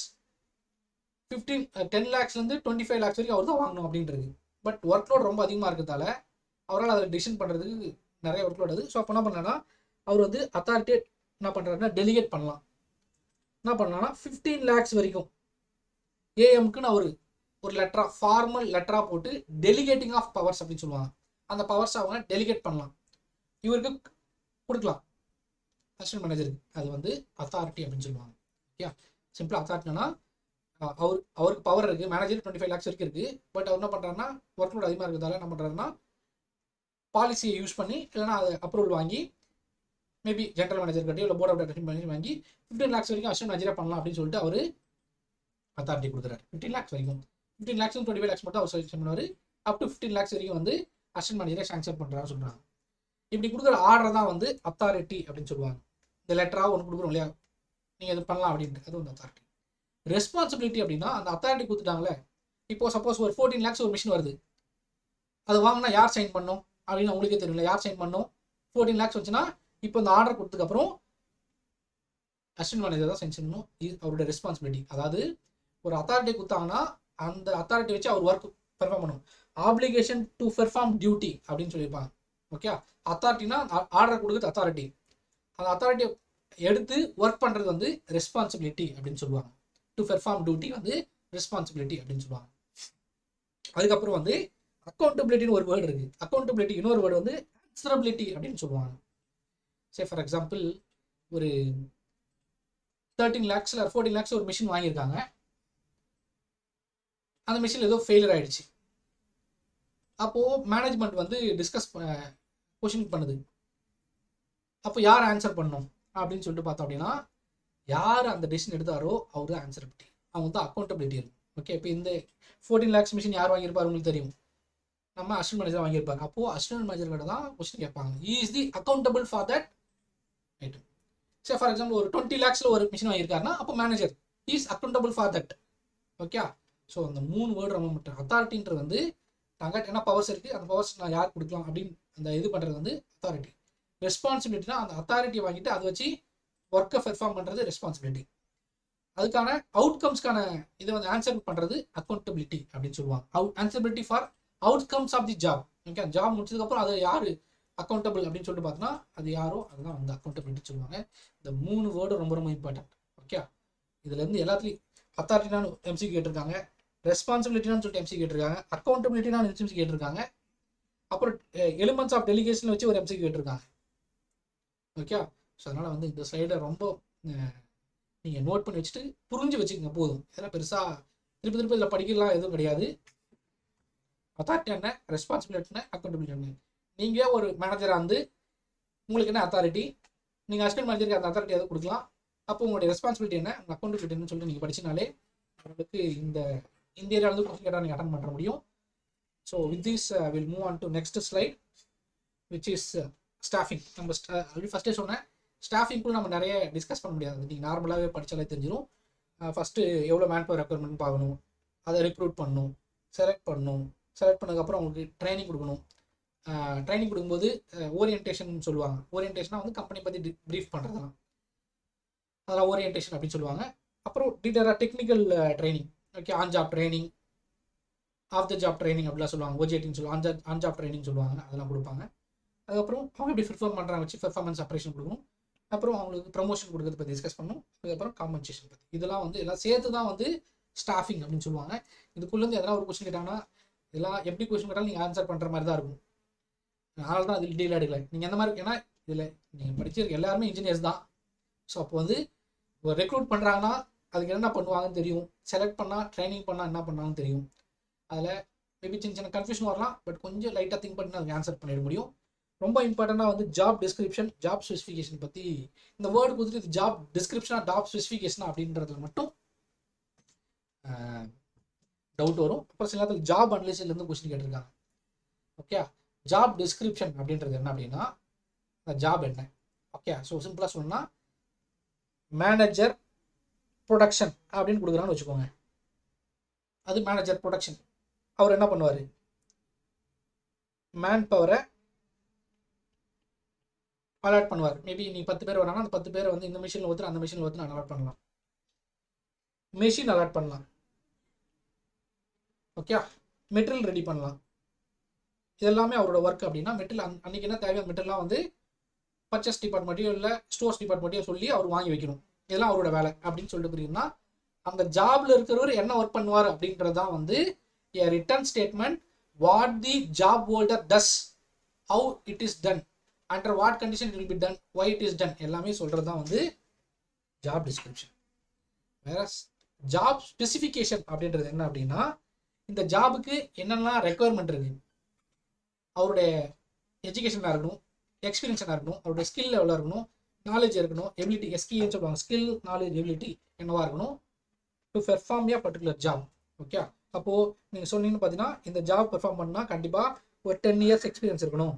10 lakhsலேருந்து 25 lakhs வரைக்கும் அவர் தான் வாங்கணும் அப்படின்றது. பட் ஒர்க் லோட் ரொம்ப அதிகமாக இருக்கிறதால அவரால் அதில் டிசிஷன் பண்ணுறதுக்கு நிறைய ஒர்க் லோட் ஆகுது. ஸோ அப்போ என்ன பண்ணலான்னா அவர் வந்து அத்தாரிட்டியை என்ன பண்ணுறாருன்னா டெலிகேட் பண்ணலாம். என்ன பண்ணலான்னா 15 lakhs வரைக்கும் ஏஎம்க்குன்னு ஒரு லெட்டரா, ஃபார்மல் லெட்டரா போட்டு டெலிகேட்டிங் ஆஃப் பவர்ஸ் அப்படின்னு சொல்லுவாங்க. அந்த பவர்ஸ் அவங்க டெலிகேட் பண்ணலாம், இவருக்கு கொடுக்கலாம், அசிஸ்டன்ட் மேனேஜருக்கு. அது வந்து அத்தாரிட்டி அப்படின்னு சொல்லுவாங்க. ஓகே, சிம்பிளாக அத்தாரிட்டினா அவருக்கு பவர் இருக்குது, மேனேஜர் 25 lakhs வரைக்கும் இருக்குது. பட் அவர் என்ன பண்ணுறாருன்னா ஒர்க் லோட் அதிகமாக இருக்கிறதால என்ன பண்ணுறாருன்னா பாலிசியை யூஸ் பண்ணி இல்லைனா அதை அப்ரூவல் வாங்கி மேபி ஜென்ரல் மேனேஜர் கட்டி இல்லை போர்ட் ஆஃப் டைரக்டர் பண்ணி வாங்கி 15 lakhs வரைக்கும் அசிஸ்டன்ட் மேனேஜராக பண்ணலாம் அப்படின்னு சொல்லிட்டு அவர் அத்தாரிட்டி கொடுக்குறாரு 15 lakhs வரைக்கும். 15 lakhs 25 lakhs மட்டும் அவர் செலக்ஷன் பண்ணுவார். அப் டு 15 lakhs வரைக்கும் வந்து அசிஸ்டன்ட் மேனேஜரை சாங்ஷன் பண்ணுறான்னு சொல்கிறாங்க. இப்படி கொடுக்குற ஆர்டர் தான் வந்து அத்தாரிட்டி அப்படின்னு சொல்லுவாங்க. இந்த லெட்டராக ஒன்று கொடுக்குறோம் இல்லையா, நீங்கள் இது பண்ணலாம் அப்படின்ட்டு, அது வந்து அத்தாரிட்டி. ரெஸ்பான்சிபிலிட்டி அப்படின்னா அந்த அத்தாரிட்டி கொடுத்துட்டாங்களே, இப்போ சப்போஸ் ஒரு 14 lakhs ஒரு மிஷின் வருது, அது வாங்கினா யார் சைன் பண்ணும் அப்படின்னு உங்களுக்கே தெரியல. யார் சைன் பண்ணும்? 14 lakhs வச்சுன்னா இப்போ இந்த ஆர்டர் கொடுத்ததுக்கப்புறம் அசிஸ்டன்ட் மேனேஜர் தான் சைன் பண்ணணும். இது அவரோட ரெஸ்பான்சிபிலிட்டி. அதாவது ஒரு அத்தாரிட்டி கொடுத்தாங்கன்னா அந்த அத்தாரிட்டி வச்சு அவர் ஒர்க் பெர்ஃபார்ம் பண்ணணும். ஆப்ளிகேஷன் டு பெர்ஃபார்ம் டியூட்டி அப்படின்னு சொல்லியிருப்பாங்க. ஓகே, அத்தாரிட்டினா ஆர்டர் கொடுக்குறது அத்தாரிட்டி, அந்த அத்தாரிட்டியை எடுத்து ஒர்க் பண்ணுறது வந்து ரெஸ்பான்சிபிலிட்டி அப்படின்னு சொல்லுவாங்க. டு பெர்ஃபார்ம் டியூட்டி வந்து ரெஸ்பான்சிபிலிட்டி அப்படின்னு சொல்லுவாங்க. அதுக்கப்புறம் வந்து அக்கௌண்டபிலிட்டின்னு ஒரு வேர்டு இருக்குது. அக்கௌண்டபிலிட்டி இன்னொரு வேர்டு வந்து ஆன்சரபிலிட்டி அப்படின்னு சொல்லுவாங்க. சே ஃபார் எக்ஸாம்பிள் ஒரு 13 lakhs or 14 lakhs ஒரு மிஷின் வாங்கியிருக்காங்க. அந்த மிஷின் ஏதோ ஃபெயிலியர் ஆயிடுச்சு. அப்போது மேனேஜ்மெண்ட் வந்து கொஷின் பண்ணுது. அப்போ யார் ஆன்சர் பண்ணணும் அப்படின்னு சொல்லிட்டு பார்த்தோம் அப்படின்னா, யார் அந்த டெசிஷன் எடுத்தாரோ அவர் தான் ஆன்சரபிலிட்டி, அவங்க தான் அக்கௌண்டபிலிட்டி இருக்கும். ஓகே, இப்போ இந்த 14 lakhs மிஷின் யார் வாங்கியிருப்பார் உங்களுக்கு தெரியும், நம்ம அசிஸ்டன்ட் மேனேஜர் வாங்கியிருப்பார். அப்போது அசிஸ்டன்ட் மேனேஜர்கிட்ட தான் கொஸ்டின் கேட்பாங்க. He is the accountable for that item. சரி, ஃபார் எக்ஸாம்பிள் ஒரு 20 lakhs ஒரு மிஷின் வாங்கியிருக்காருன்னா அப்போ manager is accountable for that. Okay, so அந்த 3 வேர்டு ரொம்ப மட்டும். அத்தாரிட்டின்றது வந்து தங்கிட்ட என்ன பவர்ஸ் இருக்குது, அந்த பவர்ஸ் நான் யார் கொடுக்கலாம் அப்படின்னு அந்த இது பண்ணுறது வந்து அத்தாரிட்டி. ரெஸ்பான்சிபிலிட்டினா அந்த அத்தாரிட்டியை வாங்கிட்டு அதை வச்சு ஒர்க்கை பெர்ஃபார்ம் பண்ணுறது ரெஸ்பான்சிபிலிட்டி. அதுக்கான அவுட்கம்ஸ்க்கான இதை வந்து ஆன்சர் பண்ணுறது அக்கௌண்டபிலிட்டி அப்படின்னு சொல்லுவாங்க. Answerability for outcomes of the job. Okay, job முடிச்சதுக்கப்புறம் அது யார் அக்கௌண்டபிள் அப்படின்னு சொல்லிட்டு பார்த்தோன்னா அது யாரோ அதுதான் வந்து அக்கௌண்டபிலிட்டி சொல்லுவாங்க. இந்த 3 வேர்டு ரொம்ப ரொம்ப இம்பார்ட்டன்ட். ஓகே, இதுலேருந்து எல்லாத்துலேயும் அத்தாரிட்டினான்னு எம்சி கேட்டிருக்காங்க, ரெஸ்பான்சிபிலிட்டினான்னு சொல்லிட்டு எம்சி கேட்டிருக்காங்க, அக்கௌண்டபிலிட்டினான்னு எம்சி கேட்டிருக்காங்க, அப்புறம் எலிமெண்ட்ஸ் ஆஃப் டெலிகேஷன் வச்சு ஒரு எம்சி கேட்டிருக்காங்க. ஓகே, ஸோ அதனால் வந்து இந்த ஸ்லைடை ரொம்ப நீங்கள் நோட் பண்ணி வச்சுட்டு புரிஞ்சு வச்சுக்கோங்க போதும். இதெல்லாம் பெருசாக திருப்பி இதில் படிக்கலாம் எதுவும் கிடையாது. அத்தாரிட்டி என்ன, ரெஸ்பான்சிபிலிட்டி என்ன, அக்கௌண்டபிலிட்டி என்ன. நீங்கள் ஒரு மேனேஜராக வந்து உங்களுக்கு என்ன அத்தாரிட்டி, நீங்கள் அசிஸ்டன்ட் மேனேஜருக்கு அந்த அத்தாரிட்டி எதை கொடுக்கலாம். அப்போ உங்களுடைய ரெஸ்பான்சிபிலிட்டி என்ன, உங்கள் அக்கௌண்டபிலிட்டி என்னன்னு சொல்லிட்டு நீங்கள் படிச்சினாலே உங்களுக்கு இந்த ஏரியாவில் வந்து கொஸ்டின் கேட்டால் நீங்கள் அட்டன் பண்ண முடியும். So with this will move on to next slide which is staffing. நம்ம ஃபஸ்ட்டே சொன்னேன், ஸ்டாஃபிங்குள்ள நம்ம நிறைய டிஸ்கஸ் பண்ண முடியாது. நீங்கள் நார்மலாகவே படித்தாலே தெரிஞ்சிடும். ஃபஸ்ட்டு எவ்வளோ மேன் பவர் ரெக்யர்மெண்ட் பார்க்கணும், அதை ரெக்ரூட் பண்ணணும், செலக்ட் பண்ணணும், செலக்ட் பண்ணதுக்கப்புறம் அவங்களுக்கு ட்ரைனிங் கொடுக்கணும். ட்ரைனிங் கொடுக்கும்போது ஓரியன்டேஷன் சொல்லுவாங்க. ஓரியன்டேஷனாக வந்து கம்பெனி பற்றி ப்ரீஃப் பண்ணுறதுலாம் அதெல்லாம் ஓரியன்டேஷன் அப்படின்னு சொல்லுவாங்க. அப்புறம் டீட்டெயிலாக technical training. Okay, on job training, off the job training அப்படிலாம் சொல்லுவாங்க. ஓஜிடின்னு சொல்லுவாங்க, ஆன் ஜாப் ட்ரைனிங் சொல்லுவாங்க, அதெல்லாம் கொடுப்பாங்க. அதுக்கப்புறம் அவங்க எப்படி பெர்ஃபார்ம் பண்ணுறாங்க வச்சு பெர்ஃபார்மன்ஸ் ஆப்ரேஷன் கொடுக்கணும். அப்புறம் அவங்களுக்கு ப்ரமோஷன் கொடுக்கறத பற்றி டிஸ்கஸ் பண்ணணும். அதுக்கப்புறம் காம்பன்சேஷன் பற்றி, இதெல்லாம் வந்து எல்லாம் சேர்த்து தான் வந்து ஸ்டாஃபிங் அப்படின்னு சொல்லுவாங்க. இதுக்குள்ளேருந்து எதனா ஒரு கொஸ்டின் கேட்டாங்கன்னா இதெல்லாம் எப்படி கொஸ்டின் கேட்டாலும் நீங்கள் ஆன்சர் பண்ணுற மாதிரி தான் இருக்கும். அதனால தான் அதில் டீல் எடுக்கல. நீங்கள் எந்த மாதிரி, ஏன்னா இதில் நீங்கள் படிச்சிருக்க எல்லாருமே இன்ஜினியர்ஸ் தான். ஸோ அப்போ வந்து ஒரு ரெக்ரூட் பண்ணுறாங்கன்னா அதுக்கு என்ன பண்ணுவாங்கன்னு தெரியும், செலக்ட் பண்ணால் ட்ரைனிங் பண்ணால் என்ன பண்ணாங்கன்னு தெரியும். அதில் மேபி சின்ன சின்ன கன்ஃபியூஷன் வரலாம், பட் கொஞ்சம் லைட்டாக திங்க் பண்ணி அதுக்கு ஆன்சர் பண்ணிட முடியும். ரொம்ப இம்பார்ட்டண்ட்டாக வந்து ஜாப் டிஸ்கிரிப்ஷன், ஜாப் ஸ்பெசிஃபிகேஷன் பற்றி இந்த வேர்டு கொடுத்துட்டு இது ஜாப் டிஸ்கிரிப்ஷனாக ஜாப் ஸ்பெசிஃபிகேஷனா அப்படின்றதுல மட்டும் டவுட் வரும். அப்புறம் சில நேரத்தில் ஜாப் அனலிசிஸ்லேருந்து கொஸ்டின் கேட்டிருக்காங்க. ஓகே, ஜாப் டிஸ்கிரிப்ஷன் அப்படின்றது என்ன அப்படின்னா ஜாப் என்ன. ஓகே, ஸோ சிம்பிளாக சொன்னால் மேனேஜர் ப்ரொடக்ஷன் அப்படின்னு கொடுக்குறான்னு வச்சுக்கோங்க. அது மேனேஜர் ப்ரொடக்ஷன். அவர் என்ன பண்ணுவார், மேன் பவரை அலாட் பண்ணுவார். மேபி நீ 10 பேர் வராங்கன்னா அந்த 10 பேரை வந்து இந்த மிஷினில் ஒருத்தர் அந்த மிஷினில் ஒருத்தர் அலாட் பண்ணலாம், மெஷின் அலாட் பண்ணலாம். ஓகே, மெட்டீரியல் ரெடி பண்ணலாம். இதெல்லாமே அவரோட ஒர்க். அப்படின்னா மெட்டீரியல் அன்றைக்கி என்ன தேவையான மெட்டீரியல்லாம் வந்து பர்ச்சேஸ் டிபார்ட்மெண்ட்டையோ இல்லை ஸ்டோர்ஸ் டிபார்ட்மெண்ட்டையோ சொல்லி அவர் வாங்கி வைக்கணும். இதெல்லாம் அவரோட வேலை அப்படின்னு சொல்லிட்டு புரியுதுன்னா அந்த ஜாப்ல இருக்கிறவர் என்ன ஒர்க் பண்ணுவார் அப்படின்றது தான் வந்து a written statement what the job holder does, how it is done, under what condition it will be done, why it is done, எல்லாமே சொல்கிறது தான் வந்து ஜாப் டிஸ்கிரிப்ஷன். வேற ஜாப் ஸ்பெசிஃபிகேஷன் அப்படின்றது என்ன அப்படின்னா இந்த ஜாபுக்கு என்னெல்லாம் ரெக்குவயர்மெண்ட் இருக்குது, அவருடைய எஜுகேஷனாக இருக்கணும், எக்ஸ்பீரியன்ஸாக இருக்கணும், அவருடைய ஸ்கில் எவ்வளோ இருக்கணும், நாலேஜ் இருக்கணும், எபிலிட்டி, எஸ்கின்னு சொல்லுவாங்க, ஸ்கில் நாலேஜ் எபிலிட்டி என்னவா இருக்கணும், to perform a particular job. Okay, அப்போது நீங்கள் சொன்னீங்கன்னு பார்த்தீங்கன்னா இந்த ஜாப் பெர்ஃபார்ம் பண்ணால் கண்டிப்பாக ஒரு 10 இயர்ஸ் எக்ஸ்பீரியன்ஸ் இருக்கணும்,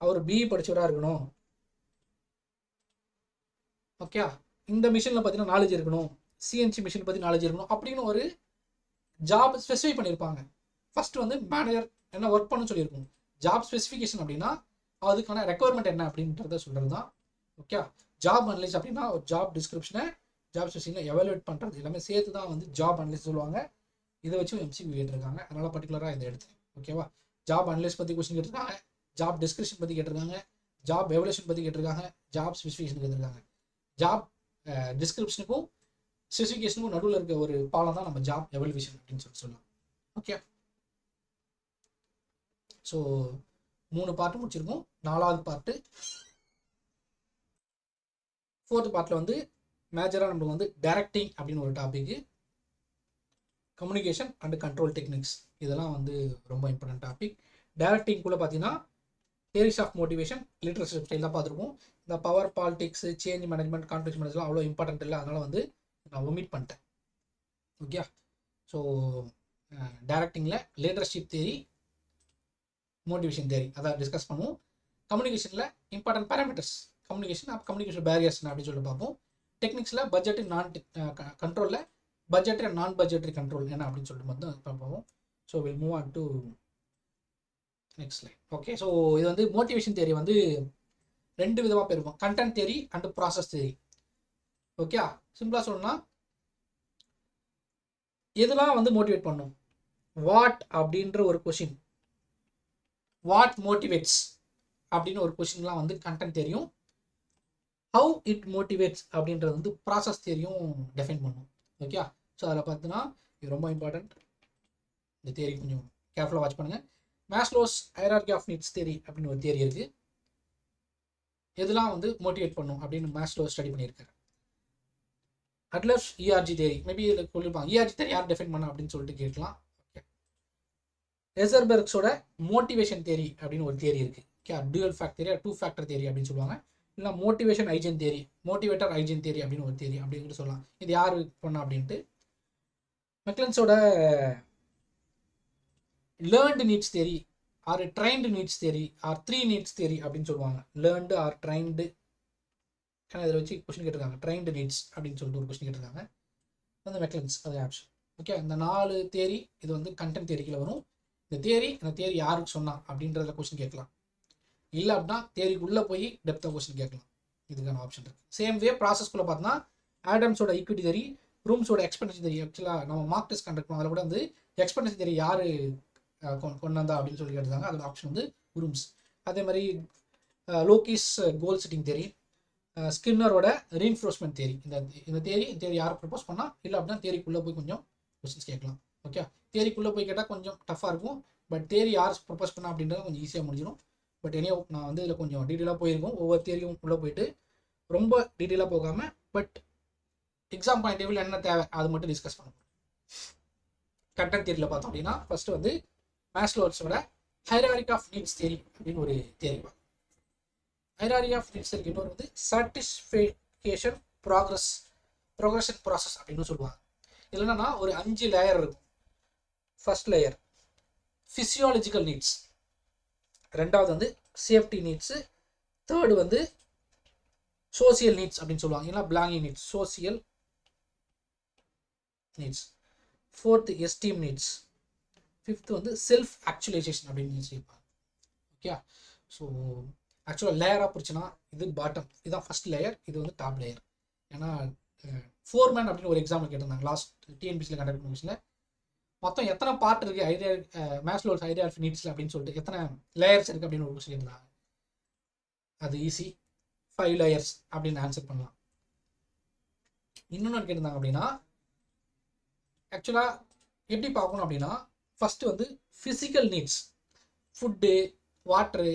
அவர் பிஇ படிச்சவராக இருக்கணும். ஓகே, இந்த மிஷினில் பார்த்தீங்கன்னா நாலேஜ் இருக்கணும், சிஎன்சி மிஷின் பற்றி நாலேஜ் இருக்கணும் அப்படின்னு ஒரு ஜாப் ஸ்பெசிஃபை பண்ணியிருப்பாங்க. ஃபர்ஸ்ட் வந்து மேனேஜர் என்ன ஒர்க் பண்ண சொல்லியிருக்கோம். ஜாப் ஸ்பெசிஃபிகேஷன் அப்படின்னா அதுக்கான ரெக்குவயர்மெண்ட் என்ன அப்படின்றத சொல்கிறது தான். ஓகே, ஜாப் அனலைஸ் அப்படின்னா ஒரு ஜாப் டிஸ்கிரிப்ஷனை ஜாப் ஸ்பெசிஃபிகேஷனை எவாலுவேட் பண்ணுறது எல்லாமே சேர்த்து தான் வந்து ஜாப் அனலைஸ் சொல்லுவாங்க. இதை வச்சு எம்சிக்யூ கேட்டிருக்காங்க, அதனால் பர்டிகுலராக இதை எடுத்தேன். ஓகேவா, ஜாப் அனலைஸ் பற்றி கொஸ்டின் கேட்டிருக்காங்க, ஜாப் டிஸ்கிரிப்ஷன் பற்றி கேட்டிருக்காங்க, ஜாப் எவல்யூஷன் பற்றி கேட்டிருக்காங்க, ஜாப் ஸ்பெசிஃபிகேஷன் கேட்டிருக்காங்க. ஜாப் டிஸ்கிரிப்ஷனுக்கும் ஸ்பெசிஃபிகேஷனுக்கும் நடுவில் இருக்க ஒரு பாலம் தான் நம்ம ஜாப் எவல்யூஷன் அப்படின்னு சொல்லலாம். ஓகே, ஸோ 3 பார்ட்டு முடிச்சிருக்கோம். 4வது பார்ட்டு 4th பார்ட்டில் வந்து மேஜராக நம்மளுக்கு வந்து டைரக்டிங் அப்படின்னு ஒரு topic, communication and control techniques, இதெல்லாம் வந்து ரொம்ப இம்பார்ட்டன்ட் டாபிக். டைரக்டிங்குள்ளே பார்த்தீங்கன்னா theories of motivation, leadership style தான் பார்த்துருக்கோம். இந்த power, politics, change management, conflict மேனேஜ்மெண்ட்லாம் அவ்வளோ இம்பார்ட்டன்ட் இல்லை, அதனால் வந்து நான் ஒமிட் பண்ணிட்டேன். ஓகே, ஸோ டைரக்டிங்கில் லீடர்ஷிப் தியரி, மோட்டிவேஷன் தியரி அதை டிஸ்கஸ் பண்ணுவோம். கம்யூனிகேஷனில் இம்பார்ட்டன்ட் பேராமீட்டர்ஸ், கம்யூனிகேஷன் பேரியர்ஸ் அப்படின்னு சொல்லிட்டு பார்ப்போம். டெக்னிக்ஸில் பட்ஜெட் நான் கண்ட்ரோலில் budgetary and non budgetary control என்ன அப்படின்னு சொல்லிட்டு மட்டும் பார்ப்போம். So will move on to next line. Okay, so இது வந்து மோட்டிவேஷன் தியரி வந்து 2 விதமாக போயிருக்கும், content theory and process theory. Okay, சிம்பிளாக சொல்லணும்னா எதெல்லாம் வந்து மோட்டிவேட் பண்ணும், வாட் அப்படின்ற ஒரு கொஷின், வாட் மோட்டிவேட்ஸ் அப்படின்னு ஒரு கொஷின்லாம் வந்து கண்டென்ட் தெரியும். ஹவு இட் மோட்டிவேட்ஸ் அப்படின்றது வந்து ப்ராசஸ் தியரியும் டெஃபைன் பண்ணும். ஓகே, ஸோ அதில் பார்த்தீங்கன்னா இது ரொம்ப இம்பார்ட்டன்ட், இந்த தியரி கொஞ்சம் கேர்ஃபுல்லாக வாட்ச் பண்ணுங்கள். Maslow's hierarchy of needs theory அப்படின்னு ஒரு தியரி இருக்குது. எதெல்லாம் வந்து மோட்டிவேட் பண்ணும் அப்படின்னு மேஸ்லோ ஸ்டடி பண்ணியிருக்காரு. அட்லர்ஸ் இஆர்ஜி தியரி, மேபி இதில் சொல்லியிருப்பாங்க இஆர்ஜி தியரி யார் டெஃபைன் பண்ண அப்படின்னு சொல்லிட்டு கேட்கலாம். ஓகே, ஹெசர்பெர்க்ஸோட மோட்டிவேஷன் தியரி அப்படின்னு ஒரு தியரி இருக்குது. Okay, dual fact theory, 2 factor theory அப்படின்னு சொல்லுவாங்க. இல்லை motivation hygiene theory, motivator hygiene theory அப்படின்னு ஒரு தியரி அப்படின்னு சொல்லலாம். இது யார் பண்ணா அப்படின்ட்டு மெக்லன்ஸோட learned needs theory or trained needs theory or 3 needs theory அப்படின்னு சொல்லுவாங்க. லேர்ன்டு ஆர் ட்ரைன்டு, இதில் வச்சு கொஸ்டின் கேட்டிருக்காங்க. ட்ரைன்டு நீட்ஸ் அப்படின்னு சொல்லிட்டு ஒரு கொஸ்டின் கேட்டிருக்காங்க. அந்த மெக்லன்ஸ் அது ஆப்ஷன். ஓகே, இந்த 4 தியரி இது வந்து கண்டென்ட் தியரிக்கில் வரும். இந்த தியரி யாருக்கு சொன்னா அப்படின்றத கொஸ்டின் கேட்கலாம். இல்லை அப்படின்னா தேரிக்குள்ளே போய் டெப்த்தாக கொஸ்டின் கேட்கலாம். இதுக்கான ஆப்ஷன் இருக்குது. சேம் வே ப்ராசஸ்க்குள்ளே பார்த்தோன்னா ஆடம்ஸோட ஈக்விட்டி தியரி, ரூம்ஸோட எக்ஸ்பென்டிச்சர் தியரி, ஆக்சுவலாக நம்ம மார்க் டெஸ்ட் கண்டக்ட் பண்ணோம், அதில் கூட வந்து எக்ஸ்பென்டிச்சர் தியரி யார் கொண்டு வந்தா அப்படின்னு சொல்லி கேட்டிருந்தாங்க. அதோட ஆப்ஷன் வந்து ரூம்ஸ். அதே மாதிரி லோகிஸ் கோல் செட்டிங் தியரி, ஸ்கின்னரோட ரீஇன்ஃபோர்ஸ்மெண்ட் தியரி, இந்த தியரி யார் ப்ரப்போஸ் பண்ணால், இல்லை அப்படின்னா தேரிக்குள்ளே போய் கொஞ்சம் கொஸ்டின்ஸ் கேட்கலாம். ஓகே, தேரிக்குள்ளே போய் கேட்டால் கொஞ்சம் டஃப்பாக இருக்கும், பட் தேரி யார் ப்ரப்போஸ் பண்ணா அப்படின்றது கொஞ்சம் ஈஸியாக முடிஞ்சிடும். பட் எனியோ நான் வந்து இதில் கொஞ்சம் டீட்டெயிலாக போயிருக்கோம், ஒவ்வொரு தியரியும் உள்ளே போயிட்டு ரொம்ப டீட்டெயிலாக போகாமல், பட் எக்ஸாம் பாயிண்ட் ஆஃப் வியூவில் என்ன தேவை அது மட்டும் டிஸ்கஸ் பண்ணுவோம். கண்டென்ட் தியரியில் பார்த்தோம் அப்படின்னா ஃபர்ஸ்ட் வந்து மேஸ்லோஸோட ஹைரார்கி ஆஃப் நீட்ஸ் தியரி அப்படின்னு ஒரு theory. Hierarchy of needs theory இன்னொரு வந்து சாட்டிஸ்ஃபேக்ஷன் ப்ரோக்ரஷன் ப்ராசஸ் அப்படின்னு சொல்லுவாங்க. இதில் என்னன்னா ஒரு 5 லேயர் இருக்கும். ஃபர்ஸ்ட் லேயர் ஃபிசியாலஜிக்கல் நீட்ஸ், 2வது வந்து சேஃப்டி நீட்ஸு, 3rd வந்து சோசியல் நீட்ஸ் அப்படின்னு சொல்லுவாங்க, இல்லைனா belonging needs, social needs, 4th esteem needs, 5th வந்து செல்ஃப் ஆக்சுவலைசேஷன் அப்படின்னு சொல்லியிருப்பாங்க. ஓகே, ஸோ ஆக்சுவலாக லேயராக பிடிச்சுன்னா இது பாட்டம், இதுதான் ஃபர்ஸ்ட் லேயர், இது வந்து டாப் லேயர். ஏன்னா ஃபோர்மேன் அப்படின்னு ஒரு எக்ஸாம்பிள் கேட்டிருந்தாங்க லாஸ்ட் டிஎன்பிசியில் கண்டக்ட் பண்ண. மொத்தம் எத்தனை பார்ட் இருக்குது மேஸ்லோஸ் ஹைரார்கி ஆஃப் நீட்ஸில் அப்படின்னு சொல்லிட்டு எத்தனை லேயர்ஸ் இருக்குது அப்படின்னு ஒரு கொஸ்டின் இருந்தாங்க. அது ஈஸி, 5 லேயர்ஸ் அப்படின்னு ஆன்சர் பண்ணலாம். இன்னொன்று கேட்டிருந்தாங்க அப்படின்னா ஆக்சுவலாக எப்படி பார்க்கணும் அப்படின்னா ஃபஸ்ட்டு வந்து physical needs, food, water,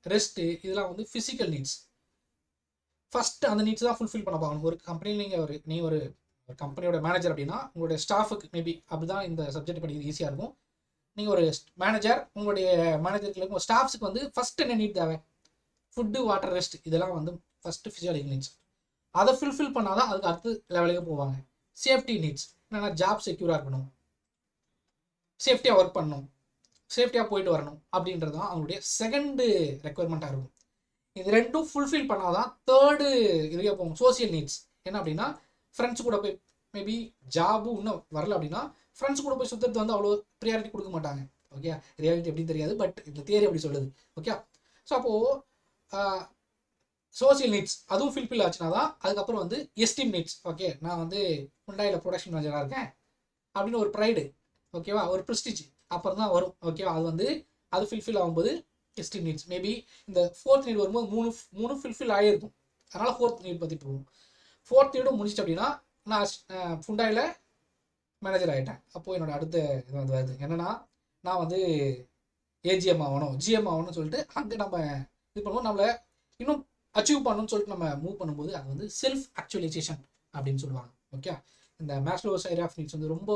rest, இதெல்லாம் வந்து ஃபிசிக்கல் நீட்ஸ். ஃபஸ்ட்டு அந்த நீட்ஸ் தான் ஃபுல்ஃபில் பண்ண பார்க்கணும். ஒரு கம்பெனியில் நீங்கள் ஒரு கம்பெனியோட மேனேஜர் அப்படின்னா உங்களுடைய ஸ்டாஃபுக்கு மேபி அப்படி தான் இந்த சப்ஜெக்ட் படிக்கிறது ஈஸியாக இருக்கும். நீங்கள் ஒரு மேனேஜர், உங்களுடைய மேனேஜருக்கு உங்கள் ஸ்டாஃப்ஸுக்கு வந்து ஃபஸ்ட்டு என்ன நீட் தேவை, ஃபுட்டு, வாட்டர், ரெஸ்ட், இதெல்லாம் வந்து ஃபஸ்ட்டு ஃபிசியாலஜிக்கல் நீட்ஸ். அதை ஃபுல்ஃபில் பண்ணால் தான் அதுக்கு அடுத்த லெவலுக்கு போவாங்க. சேஃப்டி நீட்ஸ், என்னென்னா ஜாப் செக்யூராக இருக்கணும், சேஃப்டியாக ஒர்க் பண்ணணும், சேஃப்டியாக போயிட்டு வரணும் அப்படின்றது தான் அவங்களுடைய செகண்டு ரெக்குயர்மெண்ட்டாக இருக்கும். இது ரெண்டும் ஃபுல்ஃபில் பண்ணாதான் தேர்டு இதுவே போகும், சோசியல் நீட்ஸ். என்ன அப்படின்னா ஃப்ரெண்ட்ஸ் கூட போய் மேபி ஜாபும் இன்னும் வரல அப்படின்னா ஃப்ரெண்ட்ஸ் கூட போய் சுற்றுறது வந்து அவ்வளோ ப்ரியாரிட்டி கொடுக்க மாட்டாங்க. ஓகே, ரியாலிட்டி எப்படின்னு தெரியாது, பட் இந்த தியரி அப்படி சொல்லுது. ஓகே, ஸோ அப்போது சோசியல் நீட்ஸ் அதுவும் ஃபில்ஃபில் ஆச்சுன்னா தான் அதுக்கப்புறம் வந்து எஸ்டீம் நீட்ஸ். ஓகே, நான் வந்து ஹுண்டாயில் ப்ரொடக்ஷன் மேனேஜராக இருக்கேன் அப்படின்னு ஒரு ப்ரைடு, ஓகேவா, ஒரு ப்ரெஸ்டீஜ் அப்புறம் தான் வரும். ஓகேவா, அது வந்து அது ஃபில்ஃபில் ஆகும்போது எஸ்டீம் நீட்ஸ். மேபி இந்த ஃபோர்த் நீட் வரும்போது மூணு ஃபில்ஃபில் ஆகிருக்கும், அதனால் ஃபோர்த் நீட் பற்றி போகும். ஃபோர்த் நீடும் முடிச்சிட்டு அப்படின்னா நான் ஹுண்டாயில் மேனேஜர் ஆகிட்டேன். அப்போது என்னோட அடுத்த இது வந்து வருது என்னென்னா நான் வந்து ஏஜிஎம் ஆகணும், ஜிஎம் ஆகணும்னு சொல்லிட்டு அங்கே நம்ம இது பண்ணுவோம். நம்மளை இன்னும் அச்சீவ் பண்ணணும்னு சொல்லிட்டு நம்ம மூவ் பண்ணும்போது அது வந்து செல்ஃப் ஆக்சுவலைசேஷன் அப்படின்னு சொல்லுவாங்க. ஓகே, இந்த மேஸ்லோஸ் ஹையரார்கி ஆஃப் நீட்ஸ் வந்து ரொம்ப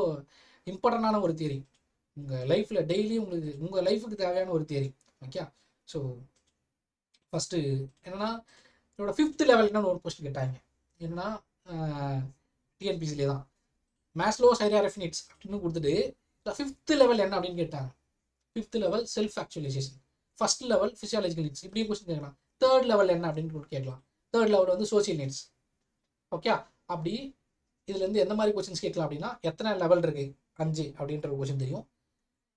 இம்பார்ட்டண்டான ஒரு தியரி. உங்கள் லைஃப்பில் டெய்லி உங்களுக்கு உங்கள் லைஃபுக்கு தேவையான ஒரு தியரி. ஓகே, ஸோ ஃபஸ்ட்டு என்னென்னா இதோட 5th லெவல் என்னன்னு ஒரு கொஸ்டின் கேட்டாங்க. என்னென்னா டிஎன்பிசிலே தான் மேஸ்லோஸ் ஹையரார்கி ஆஃப் நீட்ஸ் அப்படின்னு கொடுத்துட்டு 5th லெவல் என்ன அப்படின்னு கேட்டாங்க. 5th level self actualisation, 1st level physiological needs, இப்படியும் கொஸ்டின் கேட்கலாம். 3rd லெவல் என்ன அப்படின்னு கேட்கலாம். 3rd லெவல் வந்து சோசியல் நீட்ஸ். ஓகே, அப்படி இதுலேருந்து எந்த மாதிரி கொஸ்டின்ஸ் கேட்கலாம் அப்படின்னா எத்தனை லெவல் இருக்குது, 5 அப்படின்ற ஒரு கொஸ்டின் தெரியும்.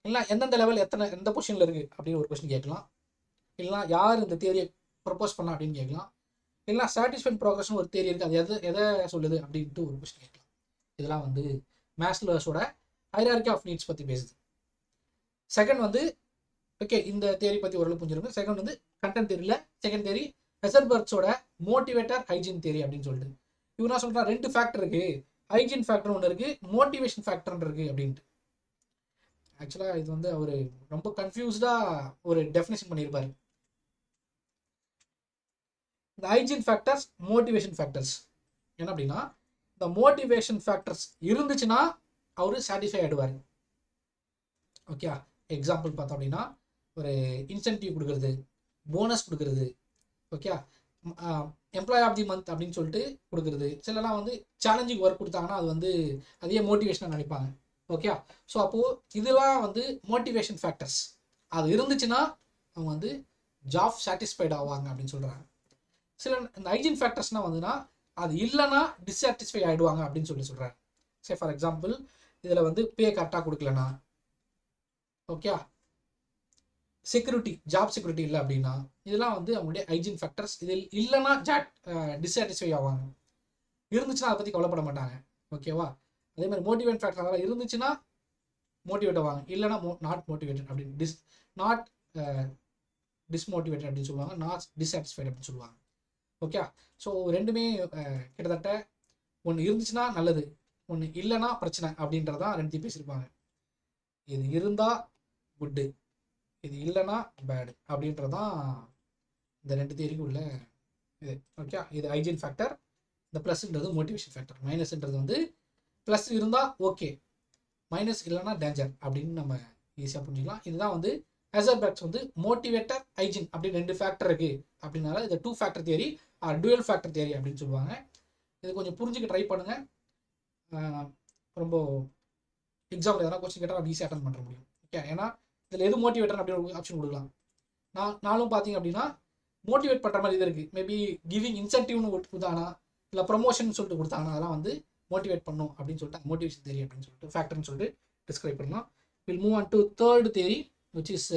இல்லை எந்தெந்த லெவல் எந்த பொசிஷனில் இருக்குது அப்படின்னு ஒரு கொஸ்டின் கேட்கலாம். இல்லைனா யார் இந்த தியரியை ப்ரப்போஸ் பண்ணா அப்படின்னு கேட்கலாம். இல்லைனா சாட்டிஸ்ஃபைட் ப்ரோக்ரஸ்னு ஒரு தியரி இருக்குது, அது எதை சொல்லுது அப்படின்ட்டு ஒரு கொஸ்டின் கேட்கலாம். இதெல்லாம் வந்து மேஸ்லோஸோட ஹைரார்கி ஆஃப் நீட்ஸ் பற்றி பேசுது. செகண்ட் வந்து ஓகே, இந்த தியரி பற்றி ஓரளவு புரிஞ்சிருக்கும். செகண்ட் வந்து கண்டென்ட் தியரியில் செகண்ட் தியரி ஹெசர்பர்க்ஸோட மோட்டிவேட்டர் ஹைஜீன் தியரி அப்படின்னு சொல்லிட்டு இவனா சொல்கிறா 2 ஃபேக்டர் இருக்குது, ஹைஜீன் ஃபேக்டர் ஒன்று இருக்குது, மோட்டிவேஷன் ஃபேக்டர் இருக்குது அப்படின்ட்டு. ஆக்சுவலாக இது வந்து அவர் ரொம்ப கன்ஃபியூஸ்டாக ஒரு டெஃபினேஷன் பண்ணியிருப்பார். இந்த ஹைஜீன் ஃபேக்டர்ஸ், மோட்டிவேஷன் ஃபேக்டர்ஸ் என்ன அப்படின்னா இந்த மோட்டிவேஷன் ஃபேக்டர்ஸ் இருந்துச்சுன்னா அவர் சாட்டிஸ்ஃபை ஆகிடுவார். ஓகே, எக்ஸாம்பிள் பார்த்தோம் அப்படின்னா ஒரு இன்சென்டிவ் கொடுக்குறது, போனஸ் கொடுக்குறது, okay, employee of the month அப்படின்னு சொல்லிட்டு கொடுக்குறது. சிலலாம் வந்து சேலஞ்சிங் ஒர்க் கொடுத்தாங்கன்னா அது வந்து அதே மோட்டிவேஷனாக நினைப்பாங்க. ஓகே, ஸோ அப்போது இதெல்லாம் வந்து மோட்டிவேஷன் ஃபேக்டர்ஸ். அது இருந்துச்சுன்னா அவங்க வந்து ஜாப் சாட்டிஸ்ஃபைட் ஆவாங்க அப்படின்னு சொல்கிறாங்க. சில இந்த ஹைஜீன் ஃபேக்டர்ஸ்னால் வந்துன்னா அது இல்லைன்னா டிஸாட்டிஸ்ஃபை ஆகிடுவாங்க அப்படின்னு சொல்கிறாங்க. சரி, ஃபார் எக்ஸாம்பிள் இதில் வந்து பே கரெக்டாக கொடுக்கலனா, ஓகே, செக்யூரிட்டி ஜாப் செக்யூரிட்டி இல்லை அப்படின்னா இதெல்லாம் வந்து அவங்களுடைய ஹைஜீன் ஃபேக்டர்ஸ். இதில் இல்லைன்னா டிஸாட்டிஸ்ஃபை ஆவாங்க, இருந்துச்சுன்னா அதை பற்றி கவலைப்பட மாட்டாங்க. ஓகேவா, அதே மாதிரி மோட்டிவேட் ஃபேக்டர் அதெல்லாம் இருந்துச்சுன்னா மோட்டிவேட் ஆவாங்க, இல்லைனா நாட் மோட்டிவேட்டட் அப்படின்னு நாட் டிஸ்மோட்டிவேட்டட் அப்படின்னு சொல்லுவாங்க, நாட் டிஸாட்டிஸ்ஃபைட் அப்படின்னு சொல்லுவாங்க. ஓகே, ஸோ ரெண்டுமே கிட்டத்தட்ட ஒன்று இருந்துச்சுன்னா நல்லது, ஒன்று இல்லைன்னா பிரச்சனை அப்படின்றதான் ரெண்டுத்தையும் பேசியிருப்பாங்க. இது இருந்தால் குட்டு, இது இல்லைன்னா பேடு அப்படின்றதான் இந்த 2 தியரிக்கு உள்ள இது. ஓகே, இது ஹைஜீன் ஃபேக்டர், இந்த ப்ளஸ்ன்றது மோட்டிவேஷன் ஃபேக்டர், மைனஸ்ன்றது வந்து ப்ளஸ் இருந்தால் ஓகே, மைனஸ் இல்லைன்னா டேஞ்சர் அப்படின்னு நம்ம ஈஸியாக புரிஞ்சுக்கலாம். இதுதான் வந்து ஹெசர்பர்க்ஸ் வந்து மோட்டிவேட்டர் ஹைஜீன் அப்படின்னு 2 ஃபேக்டர் இருக்குது அப்படின்னால இதை 2 factor theory dual factor theory அப்படின்னு சொல்லுவாங்க. இது கொஞ்சம் புரிஞ்சுக்க ட்ரை பண்ணுங்கள். ரொம்ப எக்ஸாம்பிள் எதனா கொஸ்டின் கேட்டால் நம்ம ஈஸியாக அட்டன் பண்ண முடியும். ஓகே, ஏன்னா இதில் எது மோட்டிவேட்டர் அப்படின்னு ஒரு ஆப்ஷன் கொடுக்கலாம். நானும் பார்த்தீங்க அப்படின்னா மோட்டிவேட் பண்ணுற மாதிரி இது இருக்குது. மேபி கிவிங் இன்சென்டிவ்னு கொடுத்தானா இல்லை ப்ரொமோஷன் சொல்லிட்டு கொடுத்தாங்கன்னா அதெல்லாம் வந்து மோட்டிவேட் பண்ணும் அப்படின்னு சொல்லிட்டு மோட்டிவேஷன் தியரி அப்படின்னு சொல்லிட்டு ஃபேக்டர்னு சொல்லிட்டு டிஸ்கிரைப் பண்ணலாம். Will move on to third theory which is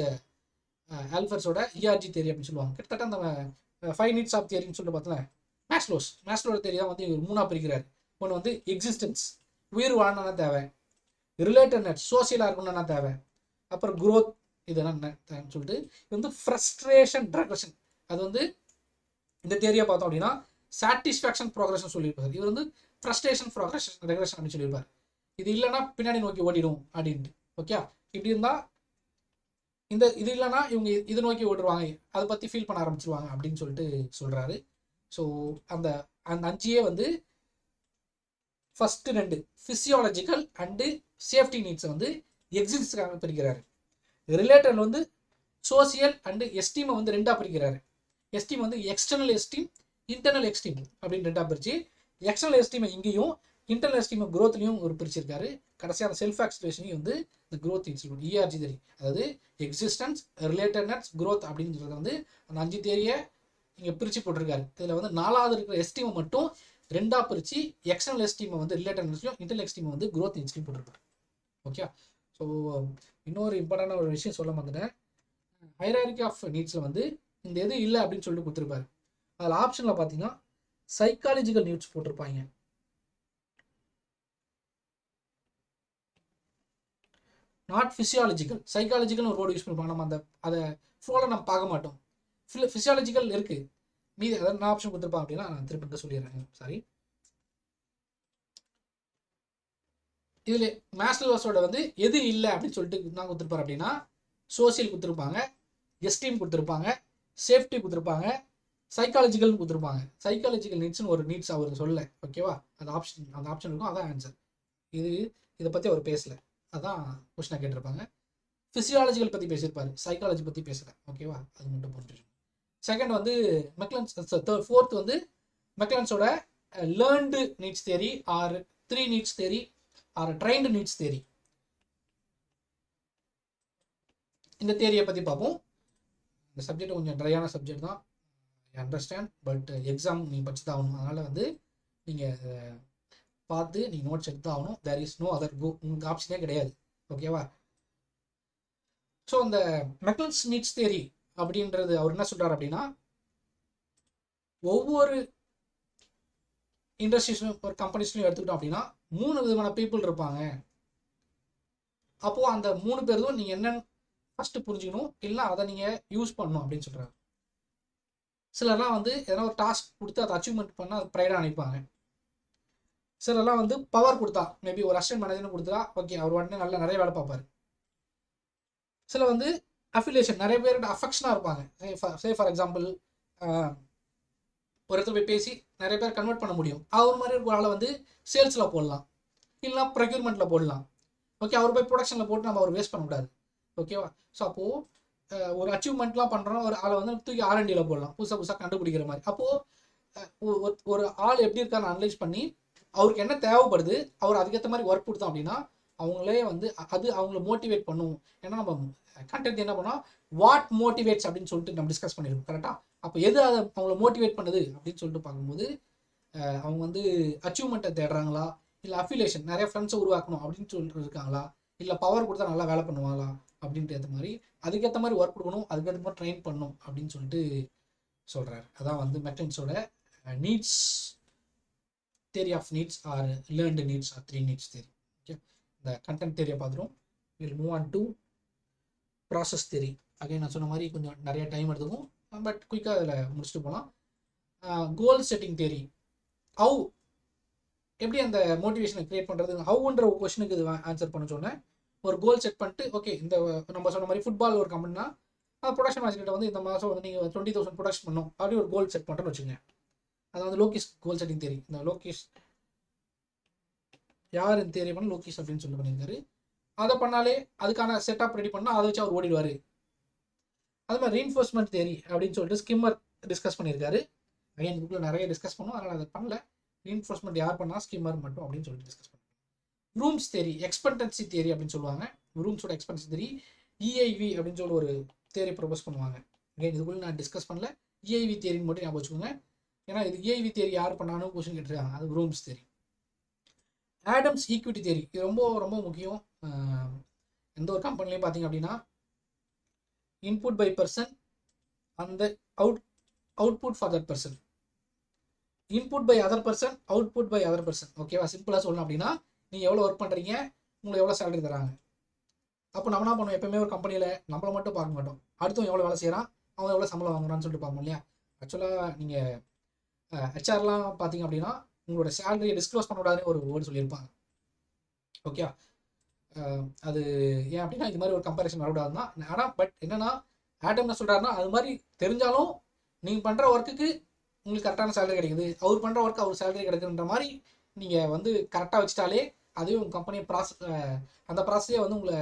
ஆல்ஃபர்ஸோட இஆர்ஜி தியரி அப்படின்னு சொல்லுவாங்க. கிட்டத்தட்ட அந்த 5 நீட்ஸ் ஆஃப் தியரின்னு சொல்லிட்டு பார்த்தோம்ல, மேஸ்லோட தியரி தான் வந்து 3ஆக பிரிக்கிறார். ஒன்று வந்து எக்ஸிஸ்டன்ஸ், உயிர் வாழணும்னா தேவை, ரிலேட்டட்னஸ், சோசியலாக இருக்கணும்னா தேவை, அப்புறம் குரோத், இதெல்லாம் சொல்லிட்டு இது வந்து ஃப்ரஸ்ட்ரேஷன் ரெக்ரெஷன். அது வந்து இந்த தியரியை பார்த்தோம் அப்படின்னா சாட்டிஸ்ஃபேக்ஷன் ப்ரோக்ரஷன் சொல்லியிருப்பார். இவர் வந்து ஃப்ரஸ்ட்ரேஷன் ப்ரோக்ரஷன் ரெக்ரெஷன் அப்படின்னு சொல்லியிருப்பார். இது இல்லைன்னா பின்னாடி நோக்கி ஓடிடும் அப்படின்ட்டு. ஓகே, இப்படி இருந்தால் இது இல்லைன்னா இவங்க இது நோக்கி ஓடுவாங்க, அதை பற்றி ஃபீல் பண்ண ஆரம்பிச்சிருவாங்க அப்படின்னு சொல்லிட்டு சொல்கிறாரு. ஸோ அந்த 5 வந்து ஃபஸ்ட்டு 2 ஃபிசியாலஜிக்கல் அண்டு சேஃப்டி நீட்ஸை வந்து எக்ஸிஸ்டாக பிரிக்கிறாரு. ரிலேட்டட் வந்து சோசியல் அண்டு எஸ்டீமை வந்து 2ஆக பிரிக்கிறாரு. எஸ்டீம் வந்து எக்ஸ்டர்னல் எஸ்டீம், இன்டர்னல் எஸ்டீம் அப்படின்னு 2ஆக பிரித்து எக்ஸ்டர்னல் எஸ்டீமை இங்கேயும் இன்டர்னல் எஸ்டீம் க்ரோத்லையும் ஒரு பிரிச்சிருக்காரு. கடைசியாக செல்ஃப் ஆக்சுவலேஷனையும் வந்து இந்த க்ரோத் இன்ஸ்டியூட் இஆர்ஜி தேரி, அதாவது எக்ஸிஸ்டன்ஸ், ரிலேட்டட்னஸ், க்ரோத் அப்படின்றத வந்து அந்த 5 தேரியை இங்கே பிரித்து போட்டிருக்காரு. இதில் வந்து 4வது இருக்கிற எஸ்டீமை மட்டும் 2ஆக பிரித்து எக்ஸ்டர்னல் எஸ்டீமை வந்து ரிலேட்டட்னஸ்லையும் இன்டர்னல் எஸ்டீமை வந்து க்ரோத் இன்ஸ்டியூட் போட்டிருப்பாரு. ஓகே. ஸோ இன்னொரு இம்பார்ட்டண்டான ஒரு விஷயம் சொல்ல வந்துட்டேன். ஹைரார்கி ஆஃப் நீட்ஸில் வந்து இந்த எது இல்லை அப்படின்னு சொல்லிட்டு கொடுத்துருப்பாரு. அதில் ஆப்ஷனில் பார்த்தீங்கன்னா சைக்காலஜிக்கல் நீட்ஸ் போட்டிருப்பாங்க. Not physiological. சைக்காலஜிக்கல் ஒரு வேர்டு யூஸ் பண்ணிருப்பாங்க. நம்ம அந்த அதை ஃப்ளோவில் நம்ம பார்க்க மாட்டோம். ஃபிசியாலஜிக்கல் இருக்குது மீதி, அதாவது நான் ஆப்ஷன் கொடுத்துருப்பாங்க அப்படின்னா நான் திருப்பி சொல்லிடுறேன். சாரி. இதில் மேஸ்லோஸோட வந்து எது இல்லை அப்படின்னு சொல்லிட்டு நான் கொடுத்துருப்பாரு அப்படின்னா சோசியல் கொடுத்துருப்பாங்க, எஸ்டீம் கொடுத்துருப்பாங்க, சேஃப்டி கொடுத்துருப்பாங்க, சைக்காலஜிக்கல்னு கொடுத்துருப்பாங்க. சைக்காலஜிக்கல் நீட்ஸ்னு ஒரு நீட்ஸ் அவர் சொல்ல. ஓகேவா? அந்த ஆப்ஷன் இருக்கும், அதான் ஆன்சர். இதை பற்றி அவர் பேசலை, அதான் கொஸ்டினாக கேட்டிருப்பாங்க. ஃபிசியாலஜிக்கல் பற்றி பேசியிருப்பாரு, சைக்காலஜி பற்றி பேசலை. ஓகேவா? அது மட்டும் புரிஞ்சிடும். செகண்ட் வந்து மெக்லன்ஸ். ஃபோர்த் வந்து மெக்லன்ஸோட learned needs theory or 3 needs theory or trained needs theory. இந்த தியரியை பற்றி பார்ப்போம். இந்த சப்ஜெக்ட் கொஞ்சம் ட்ரையான சப்ஜெக்ட் தான், அண்டர்ஸ்டாண்ட். பட் எக்ஸாம் நீங்கள் படிச்சு தான் ஆகணும். அதனால் வந்து நீங்கள் பார்த்து நீங்கள் நோட்ஸ் எடுத்து தான் ஆகணும். There is no other go, உங்களுக்கு ஆப்ஷனே கிடையாது. ஓகேவா? ஸோ அந்த மெக்லன்ஸ் நீட்ஸ் தியரி அப்படின்றது அவர் என்ன சொல்கிறார் அப்படின்னா, ஒவ்வொரு இண்டஸ்ட்ரீஸ்லையும் ஒரு கம்பெனிஸ்லையும் எடுத்துக்கிட்டோம் அப்படின்னா 3 விதமான பீப்புள் இருப்பாங்க. அப்போது அந்த 3 பேரும் நீங்கள் என்னன்னு ஃபஸ்ட்டு புரிஞ்சுக்கணும், இல்லை அதை நீங்கள் யூஸ் பண்ணணும் அப்படின்னு சொல்கிறாரு. சிலர்லாம் வந்து எதனா ஒரு டாஸ்க் கொடுத்து அதை அச்சீவ்மெண்ட் பண்ணால் அது ப்ரைடாக நினைப்பாங்க. சிலர்லாம் வந்து பவர் கொடுத்தா, மேபி ஒரு அசிஸ்டன்ட் மேனேஜர்னு கொடுத்தா ஓகே அவர் உடனே நல்லா நிறைய வேலை பார்ப்பார். சில வந்து அஃபிலியேஷன், நிறைய பேர்கிட்ட அஃபெக்ஷனாக இருப்பாங்க. சே ஃபார் எக்ஸாம்பிள் ஒரு இடத்துல போய் பேசி நிறைய பேர் கன்வெர்ட் பண்ண முடியும். அவர் மாதிரி ஒரு ஆளை வந்து சேல்ஸில் போடலாம், இல்லைனா ப்ரொக்யூர்மெண்ட்டில் போடலாம். ஓகே, அவர் போய் ப்ரொடக்ஷனில் போட்டு நம்ம அவர் வேஸ்ட் பண்ணக்கூடாது. ஓகேவா? ஸோ அப்போது ஒரு அச்சீவ்மெண்ட்லாம் பண்ணுறோம், ஒரு ஆளை வந்து தூக்கி R&Dயில் போடலாம், புதுசாக கண்டுபிடிக்கிற மாதிரி. அப்போது ஒரு ஆள் எப்படி இருக்கான்னு அனலைஸ் பண்ணி அவருக்கு என்ன தேவைப்படுது, அவர் அதுக்கேற்ற மாதிரி ஒர்க் கொடுத்தோம் அப்படின்னா அவங்களே வந்து அது அவங்கள மோட்டிவேட் பண்ணும். ஏன்னா நம்ம கண்டென்ட் என்ன பண்ணோம், வாட் மோட்டிவேட்ஸ் அப்படின்னு சொல்லிட்டு நம்ம டிஸ்கஸ் பண்ணியிருக்கோம். கரெக்டாக? அப்போ எது அதை அவங்கள மோட்டிவேட் பண்ணுது அப்படின்னு சொல்லிட்டு பார்க்கும்போது அவங்க வந்து அச்சீவ்மெண்ட்டை தேடுறாங்களா, இல்லை அஃபிலியேஷன் நிறைய ஃப்ரெண்ட்ஸை உருவாக்கணும் அப்படின்னு சொல்லிட்டு இருக்காங்களா, இல்லை பவர் கொடுத்தா நல்லா வேலை பண்ணுவாங்களா அப்படின்ட்டு ஏற்ற மாதிரி அதுக்கேற்ற மாதிரி ஒர்க் கொடுக்கணும், அதுக்கேற்ற மாதிரி ட்ரெயின் பண்ணணும் அப்படின்னு சொல்லிட்டு சொல்கிறார். அதான் வந்து மெக்லன்ஸோட needs theory of needs or learned needs or 3 needs theory. Okay, the content theory பார்த்துரும். We'll move on to process theory. Again நான் சொன்ன மாதிரி கொஞ்சம் நிறைய டைம் எடுத்துக்கும், பட் குயிக்காக அதில் முடிச்சுட்டு போகலாம். கோல் செட்டிங் தியரி, ஹவு எப்படி அந்த மோட்டிவேஷனை கிரியேட் பண்ணுறது, ஹவுன்ற ஒரு கொஸ்டினுக்கு இது ஆன்சர் பண்ண சொன்னேன். ஒரு கோல் செட் பண்ணிட்டு ஓகே இந்த நம்ம சொன்ன மாதிரி ஃபுட்பால் ஒரு கம்பெனினா ப்ரொடக்ஷன் மேனேஜர்கிட்ட வந்து இந்த மாதம் வந்து நீங்கள் 20,000 ப்ரொடக்ஷன் பண்ணணும் அப்படி ஒரு கோல் செட் பண்ணுறேன்னு வச்சுங்க. அது வந்து லோகிஸ் கோல் செட்டிங் தியரி. இந்த லோகிஸ் யார் இந்த தியரி பண்ண, லோகிஸ் அப்படின்னு சொல்லி பண்ணியிருக்காரு. அதை பண்ணாலே அதுக்கான செட்டப் ரெடி பண்ணால் அதை வச்சு அவர் ஓடிடுவார். அது மாதிரி ரீஎன்ஃபோர்ஸ்மெண்ட் தியரி அப்படின்னு சொல்லிட்டு ஸ்கிம்மர் டிஸ்கஸ் பண்ணியிருக்காரு. அகைன் புக்கில் நிறைய டிஸ்கஸ் பண்ணுவோம், அதனால் அதை பண்ணல. ரீஎன்ஃபோர்ஸ்மெண்ட் யார் பண்ணால் ஸ்கிம்மர் மட்டும் அப்படின்னு சொல்லிட்டு டிஸ்கஸ் பண்ணுவோம். ரூம்ஸ் தியரி, எக்ஸ்பெக்டன்சி தியரி அப்படின்னு சொல்லுவாங்க. ரூம்ஸோட எக்ஸ்பெக்டன்சி தியரி EIV அப்படின்னு சொல்லி ஒரு தியரி ப்ரொபோஸ் பண்ணுவாங்க. அகைன் இதுக்குள்ள நான் டிஸ்கஸ் பண்ணல, EIV தியரின்னு மட்டும் ஞாபகம் வச்சுக்கோங்க. ஏன்னா இது EIV தியரி யார் பண்ணாலும் கொஸ்டின் கேட்டிருக்காங்க. அது Vroom's theory. Adams equity theory, இது ரொம்ப ரொம்ப முக்கியம். எந்த ஒரு கம்பெனிலையும் பார்த்தீங்க அப்படின்னா இன்புட் பை பர்சன் அந்த output for that person, input by other person, output by other person. ஓகேவா? சிம்பிளாக சொல்லணும் அப்படின்னா நீங்கள் எவ்வளோ ஒர்க் பண்ணுறீங்க, உங்களுக்கு எவ்வளோ சேலரி தராங்க. அப்போ நம்ம என்ன பண்ணுவோம், எப்பவுமே ஒரு கம்பெனியில் நம்மளை மட்டும் பார்க்க மாட்டோம், அடுத்தவங்க எவ்வளோ வேலை செய்கிறான், அவன் எவ்வளோ சம்பளம் வாங்குறான்னு சொல்லிட்டு பார்ப்போம் இல்லையா? ஆக்சுவலாக நீங்கள் ஹெச்ஆர்லாம் பார்த்தீங்க அப்படின்னா உங்களோட சேலரியை டிஸ்க்ளோஸ் பண்ணக்கூடாதுன்னு ஒரு வேர்டு சொல்லியிருப்பாங்க. ஓகே, அது ஏன் அப்படின்னா இது மாதிரி ஒரு கம்பேரிசன் வரக்கூடாதுன்னா. ஆனால் பட் என்னன்னா ஆடம் என்ன சொல்கிறாருன்னா அது மாதிரி தெரிஞ்சாலும் நீங்கள் பண்ணுற ஒர்க்குக்கு உங்களுக்கு கரெக்டான சேலரி கிடைக்குது, அவர் பண்ணுற ஒர்க்கு அவர் சேலரி கிடைக்குன்ற மாதிரி நீங்கள் வந்து கரெக்டாக வச்சுட்டாலே அதுவே உங்கள் கம்பெனியை அந்த ப்ராசஸே வந்து உங்களை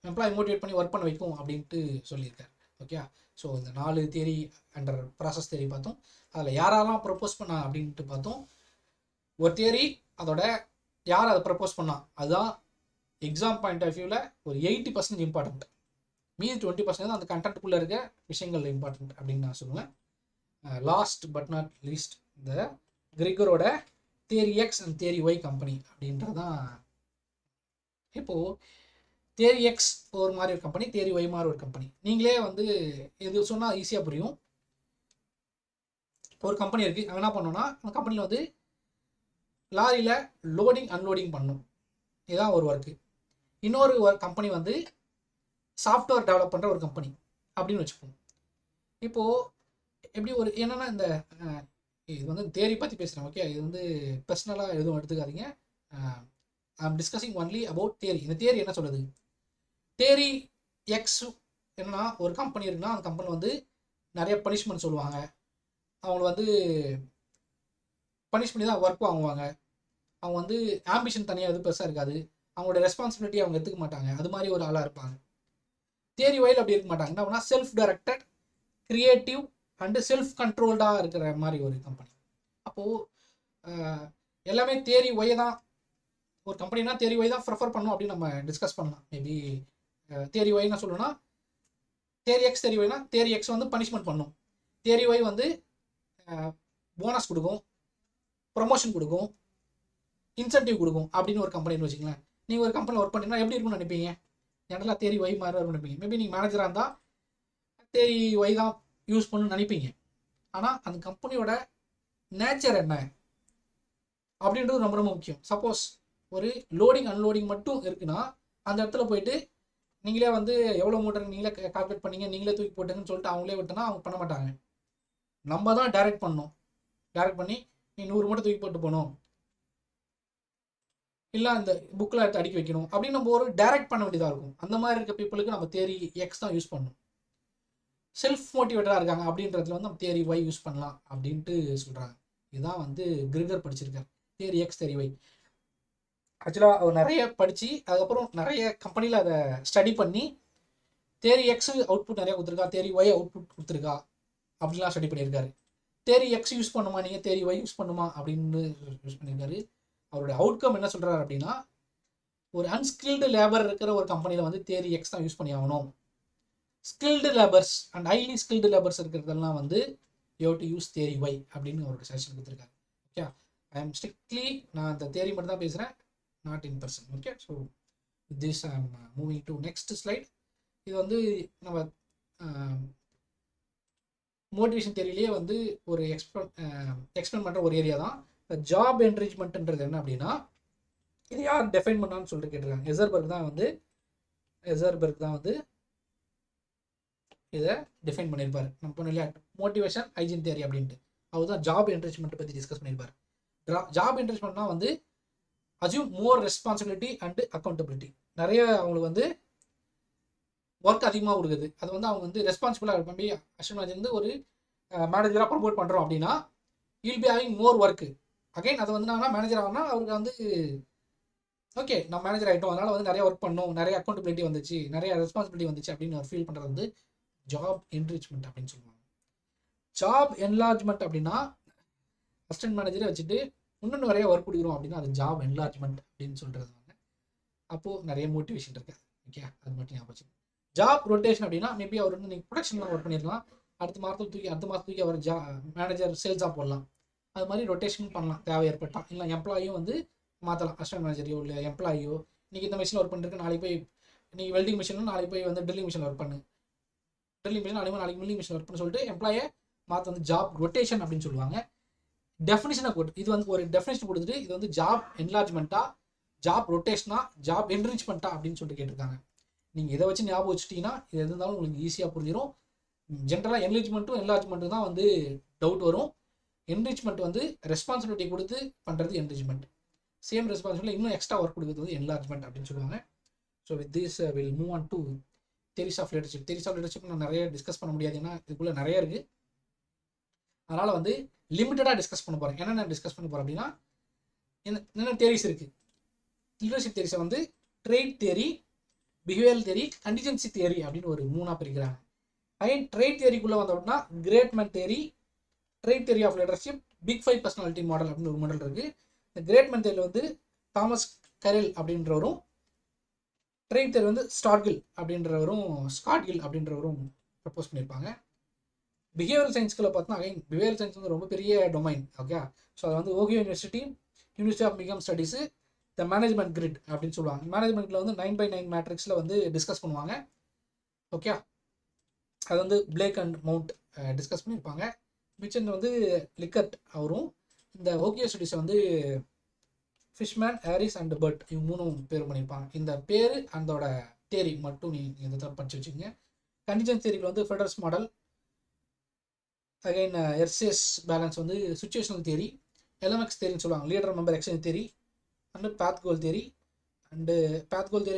எம்ப்ளாயி மோட்டிவேட் பண்ணி ஒர்க் பண்ண வைக்கும் அப்படின்ட்டு சொல்லியிருக்காரு. ஓகே, ஸோ இந்த 4 தியரி அண்டர் ப்ராசஸ் தியரி பார்த்தோம். அதில் யாரெல்லாம் ப்ரொப்போஸ் பண்ணா அப்படின்ட்டு பார்த்தோம். ஒரு தியரி அதோட யார் அதை ப்ரப்போஸ் பண்ணா, அதுதான் எக்ஸாம் பாயிண்ட் ஆஃப் வியூவில் ஒரு 80% இம்பார்ட்டன்ட். மீதி 20% தான் அந்த கண்டென்ட்டுக்குள்ளே இருக்க விஷயங்கள் இம்பார்ட்டன்ட் அப்படின்னு நான் சொல்லுவேன். லாஸ்ட் பட் நாட் லீஸ்ட், இந்த கிரிகரோட theory X and theory Y company அப்படின்றதான். இப்போது தியரி எக்ஸ் ஒரு மாதிரி ஒரு கம்பெனி, தியரி ஒய் மாதிரி ஒரு கம்பெனி. நீங்களே வந்து இது சொன்னால் ஈஸியாக புரியும். ஒரு கம்பெனி இருக்குது, அங்கே என்ன பண்ணோன்னா அந்த கம்பெனியில் வந்து லாரியில் லோடிங் அன்லோடிங் பண்ணும், இதுதான் ஒரு ஒர்க்கு. இன்னொரு கம்பெனி வந்து சாஃப்ட்வேர் டெவலப் பண்ணுற ஒரு கம்பெனி அப்படின்னு வச்சுப்போம். இப்போது எப்படி ஒரு என்னென்னா, இந்த இது வந்து தேரி பற்றி பேசுகிறேன், ஓகே. இது வந்து பர்சனலாக எதுவும் எடுத்துக்காதீங்க. I'm discussing only about theory. இந்த தியரி என்ன சொல்லுது, தியரி எக்ஸ் என்னன்னா, ஒரு கம்பெனி இருக்குன்னா அந்த கம்பெனி வந்து நிறைய பனிஷ்மெண்ட் சொல்லுவாங்க, அவங்கள வந்து பனிஷ் பண்ணி தான் ஒர்க் வாங்குவாங்க. அவங்க வந்து ஆம்பிஷன் தனியாக எதுவும் பெருசாக இருக்காது, அவங்களோட ரெஸ்பான்சிபிலிட்டி அவங்க எடுத்துக்க மாட்டாங்க, அது மாதிரி ஒரு ஆளாக இருப்பாங்க. தியரி வைல் அப்படி இருக்க மாட்டாங்க. என்ன பண்ணால் self directed, creative and self கண்ட்ரோல்டாக இருக்கிற மாதிரி ஒரு கம்பெனி. அப்போது எல்லாமே தியரி ஒய் தான். ஒரு கம்பெனினா தியரி ஒய் தான் ப்ரிஃபர் பண்ணும் அப்படின்னு நம்ம டிஸ்கஸ் பண்ணலாம். மேபி தியரி ஒய் என்ன சொல்லணும்னா, தியரி எக்ஸ் தியரி ஒய்னா, தியரி எக்ஸ் வந்து பனிஷ்மெண்ட் பண்ணும், தியரி ஒய் வந்து போனஸ் கொடுக்கும், ப்ரொமோஷன் கொடுக்கும், இன்சென்டிவ் கொடுக்கும் அப்படின்னு ஒரு கம்பெனின்னு வச்சுங்களேன். நீங்கள் ஒரு கம்பெனியில் ஒர்க் பண்ணிங்கன்னா எப்படி இருக்கும்னு நினைப்பீங்க? ஜெனரலாக தேரி ஒய் மாதிரி வரும்னு நினைப்பீங்க. மேபி நீங்கள் மேனேஜராக இருந்தால் தேரி ஒய் தான் யூஸ் பண்ணணும்னு நினைப்பீங்க. ஆனால் அந்த கம்பெனியோட நேச்சர் என்ன அப்படின்றது ரொம்ப ரொம்ப முக்கியம். சப்போஸ் ஒரு லோடிங் அன்லோடிங் மட்டும் இருக்குன்னா, அந்த இடத்துல போயிட்டு நீங்களே வந்து எவ்வளோ மூட்டை நீங்களே கால்குலேட் பண்ணீங்க, நீங்களே தூக்கி போட்டுங்கன்னு சொல்லிட்டு அவங்களே விட்டோன்னா அவங்க பண்ண மாட்டாங்க. நம்ம தான் டைரக்ட் பண்ணணும். டைரக்ட் பண்ணி நீ 100 மூட்டை தூக்கி போட்டு போகணும், இல்லை அந்த புக்கில் எடுத்து அடிக்க வைக்கணும் அப்படின்னு நம்ம ஒரு டைரக்ட் பண்ண வேண்டியதாக இருக்கும். அந்த மாதிரி இருக்க பீப்புளுக்கு நம்ம தியரி எக்ஸ் தான் யூஸ் பண்ணணும். செல்ஃப் மோட்டிவேட்டராக இருக்காங்க அப்படின்றதுல வந்து நம்ம தியரி ஒய் யூஸ் பண்ணலாம் அப்படின்ட்டு சொல்கிறாங்க. இதுதான் வந்து கிரிகர் படிச்சிருக்காரு, தியரி எக்ஸ் தியரி ஒய். ஆக்சுவலாக அவர் நிறைய படித்து அதுக்கப்புறம் நிறைய கம்பெனியில் அதை ஸ்டடி பண்ணி தியரி எக்ஸ் அவுட்புட் நிறைய கொடுத்துருக்கா, தியரி ஒய் அவுட்புட் கொடுத்துருக்கா அப்படின்லாம் ஸ்டடி பண்ணியிருக்காரு. தியரி எக்ஸ் யூஸ் பண்ணுமா, நீங்கள் தியரி ஒய் யூஸ் பண்ணுமா அப்படின்னு யூஸ் பண்ணியிருக்காரு. அவருடைய அவுட்கம் என்ன சொல்கிறார் அப்படின்னா, ஒரு அன்ஸ்கில்டு லேபர் இருக்கிற ஒரு கம்பெனியில் வந்து தியரி எக்ஸ் தான் யூஸ் பண்ணி ஆகணும். Skilled labours and highly skilled labours இருக்கிறதெல்லாம் வந்து you have to use theory Y அப்படின்னு அவருக்கு சஜஷன் கொடுத்துருக்காரு. ஓகே, ஐ எம் ஸ்ட்ரிக்ட்லி நான் அந்த தியரி மட்டும் தான் பேசுகிறேன், not in person. Okay, so this I am moving to next slide. இது வந்து நம்ம மோட்டிவேஷன் தியரியிலேயே வந்து ஒரு எக்ஸ்பிளைன் பண்ணுற ஒரு ஏரியா தான். ஜாப் என்கரேஜ்மெண்ட்ன்றது என்ன அப்படின்னா, இது யார் டெஃபைன் பண்ணான்னு சொல்லிட்டு கேட்டிருக்காங்க. எசர்பர்க் தான் வந்து இதை டிஃபைன் பண்ணியிருப்பார். நம்ம பண்ண இல்லையா மோட்டிவேஷன் ஹைஜீன் தியரி அப்படின்ட்டு. அவர் தான் ஜாப் என்கரேஜ்மெண்ட்டை பற்றி டிஸ்கஸ் பண்ணியிருப்பார். ஜாப் என்கரேஜ்மெண்ட்னா வந்து assume more responsibility and accountability. நிறைய அவங்களுக்கு வந்து ஒர்க் அதிகமாக கொடுக்குது, அது வந்து அவங்க வந்து ரெஸ்பான்சிபிளாக இருப்பாங்க. அஸ்யூம் வந்து ஒரு மேனேஜராக ப்ரமோட் பண்ணுறோம் அப்படின்னா will be having more work. Again அதை வந்து நான் மேனேஜர் ஆகணும்னா அவருக்கு வந்து ஓகே நம்ம மேனேஜர் ஆகிட்டோம், அதனால் வந்து நிறைய ஒர்க் பண்ணோம், நிறைய அக்கௌண்டபிலிட்டி வந்துச்சு, நிறைய ரெஸ்பான்சிபிலிட்டி வந்துச்சு அப்படின்னு அவர் ஃபீல் பண்ணுறது வந்து ஜாப் என்ரிச்மெண்ட் அப்படின்னு சொல்லுவாங்க. ஜாப் என்லார்ஜ்மெண்ட் அப்படின்னா அசிஸ்டன்ட் மேனேஜரே வச்சுட்டு இன்னும் நிறைய ஒர்க் கொடுக்குறோம் அப்படின்னா அது ஜாப் என்லார்ஜ்மெண்ட் அப்படின்னு சொல்கிறது. அப்போது நிறைய மோட்டிவேஷன் இருக்குது. ஓகே, அது மட்டும் ஞாபகம். ஜாப் ரொட்டேஷன் அப்படின்னா மேபி அவர் வந்து நீங்கள் ப்ரொடக்ஷனில் ஒர்க் பண்ணியிருக்கலாம், அடுத்த மாதத்துக்கு தூக்கி அவர் மேனேஜர் சேல்ஸாக போடலாம். அது மாதிரி ரொட்டேஷன் பண்ணலாம் தேவை ஏற்பட்டால். இல்லை எம்ப்ளாயும் வந்து மாற்றலாம், அசிஸ்டன்ட் மேனேஜரையோ இல்லை எம்ப்ளாயோ. இன்றைக்கி இந்த மிஷினில் ஒர்க் பண்ணிருக்கு, நாளைக்கு போய் நீங்கள் வெல்டிங் மிஷின், நாளைக்கு போய் வந்து ட்ரில்லிங் மிஷினில் ஒர்க் பண்ணு, ட்ரில்லிங் மிஷின் நாளைக்கு மில்லிங் மிஷின் ஒர்க் பண்ணு சொல்லிட்டு எம்ப்ளாயை மாற்ற வந்து ஜாப் ரொட்டேஷன் அப்படின்னு சொல்லுவாங்க. டெஃபினிஷனை போட்டு இது வந்து ஒரு டெஃபினிஷன் கொடுத்துட்டு இது வந்து ஜாப் என்லார்ஜ்மெண்ட்டா, ஜாப் ரொட்டேஷனா, ஜாப் என்ரிச்மெண்ட்டா அப்படின்னு சொல்லிட்டு கேட்டிருக்காங்க. நீங்கள் இதை வச்சு ஞாபகம் வச்சுட்டிங்கன்னா இது எது இருந்தாலும் உங்களுக்கு ஈஸியாக புரிஞ்சிடும். ஜென்ரலாக என்லார்ஜ்மெண்ட்டு தான் வந்து டவுட் வரும். என்ரிச்மெண்ட் வந்து ரெஸ்பான்சிபிலிட்டி கொடுத்து பண்ணுறது என்ரிச்மெண்ட். சேம் ரெஸ்பான்சிபிலிட்டி இன்னும் எக்ஸ்ட்ரா ஒர்க் கொடுக்குறது வந்து என்லார்ஜ்மெண்ட் அப்படின்னு சொல்லுவாங்க. So with this will move on to theories of leadership. Theories of leadership நான் நிறைய டிஸ்கஸ் பண்ண முடியாது, ஏன்னா இதுக்குள்ளே நிறைய இருக்குது. அதனால் வந்து லிமிட்டடாக டிஸ்கஸ் பண்ண போகிறேன். என்னென்ன டிஸ்கஸ் பண்ண போகிறேன் அப்படின்னா, என்னென்ன தியரிஸ் இருக்குது. லீடர்ஷிப் தியரிஸை வந்து trait theory, behavioural theory, contingency theory அப்படின்னு ஒரு 3ஆக பிரிக்கிறாங்க. ட்ரேட் தியரிக்குள்ளே வந்த அப்படின்னா great man theory, trait theory of leadership, big 5 personality model அப்படின்னு ஒரு மாடல் இருக்குது. இந்த கிரேட் மேன் தியரியில் வந்து தாமஸ் கரெல் அப்படின்றவரும், ட்ரேட் தியரி வந்து ஸ்காட்கில் அப்படின்றவரும் ப்ரப்போஸ் பண்ணியிருப்பாங்க. பிஹேவியரல் சயின்ஸ்குள்ள பார்த்தா அகைன் பிஹேவியரல் சயின்ஸ் வந்து ரொம்ப பெரிய டொமைன். ஓகே, ஸோ அது வந்து Ohio University of Michigan studies the management grid அப்படின்னு சொல்லுவாங்க. மேனேஜ்மெண்ட்டில் வந்து 9x9 மேட்ரிக்ஸில் வந்து டிஸ்கஸ் பண்ணுவாங்க. ஓகே, அது வந்து பிளேக் அண்ட் மவுண்ட் டிஸ்கஸ் பண்ணியிருப்பாங்க. மிச்சன் வந்து லிக்கர்ட் அவரும், இந்த ஓஹியோ ஸ்டடீஸை வந்து ஃபிஷ்மேன், ஹாரிஸ் அண்ட் பர்ட் இவங்க 3 பேர் பண்ணியிருப்பாங்க. இந்த பேர் அதோட தேரி மட்டும் நீங்கள் இந்த படிச்சு வச்சுக்கோங்க. கண்டிஜென்ஸ் தேரியில் வந்து Fiedler's model, again Hersey's Blanchard's வந்து சுச்சுவேஷனல் தேரி, எலமெக்ஸ் தேரின்னு சொல்லுவாங்க, leader member exchange theory, and path goal theory.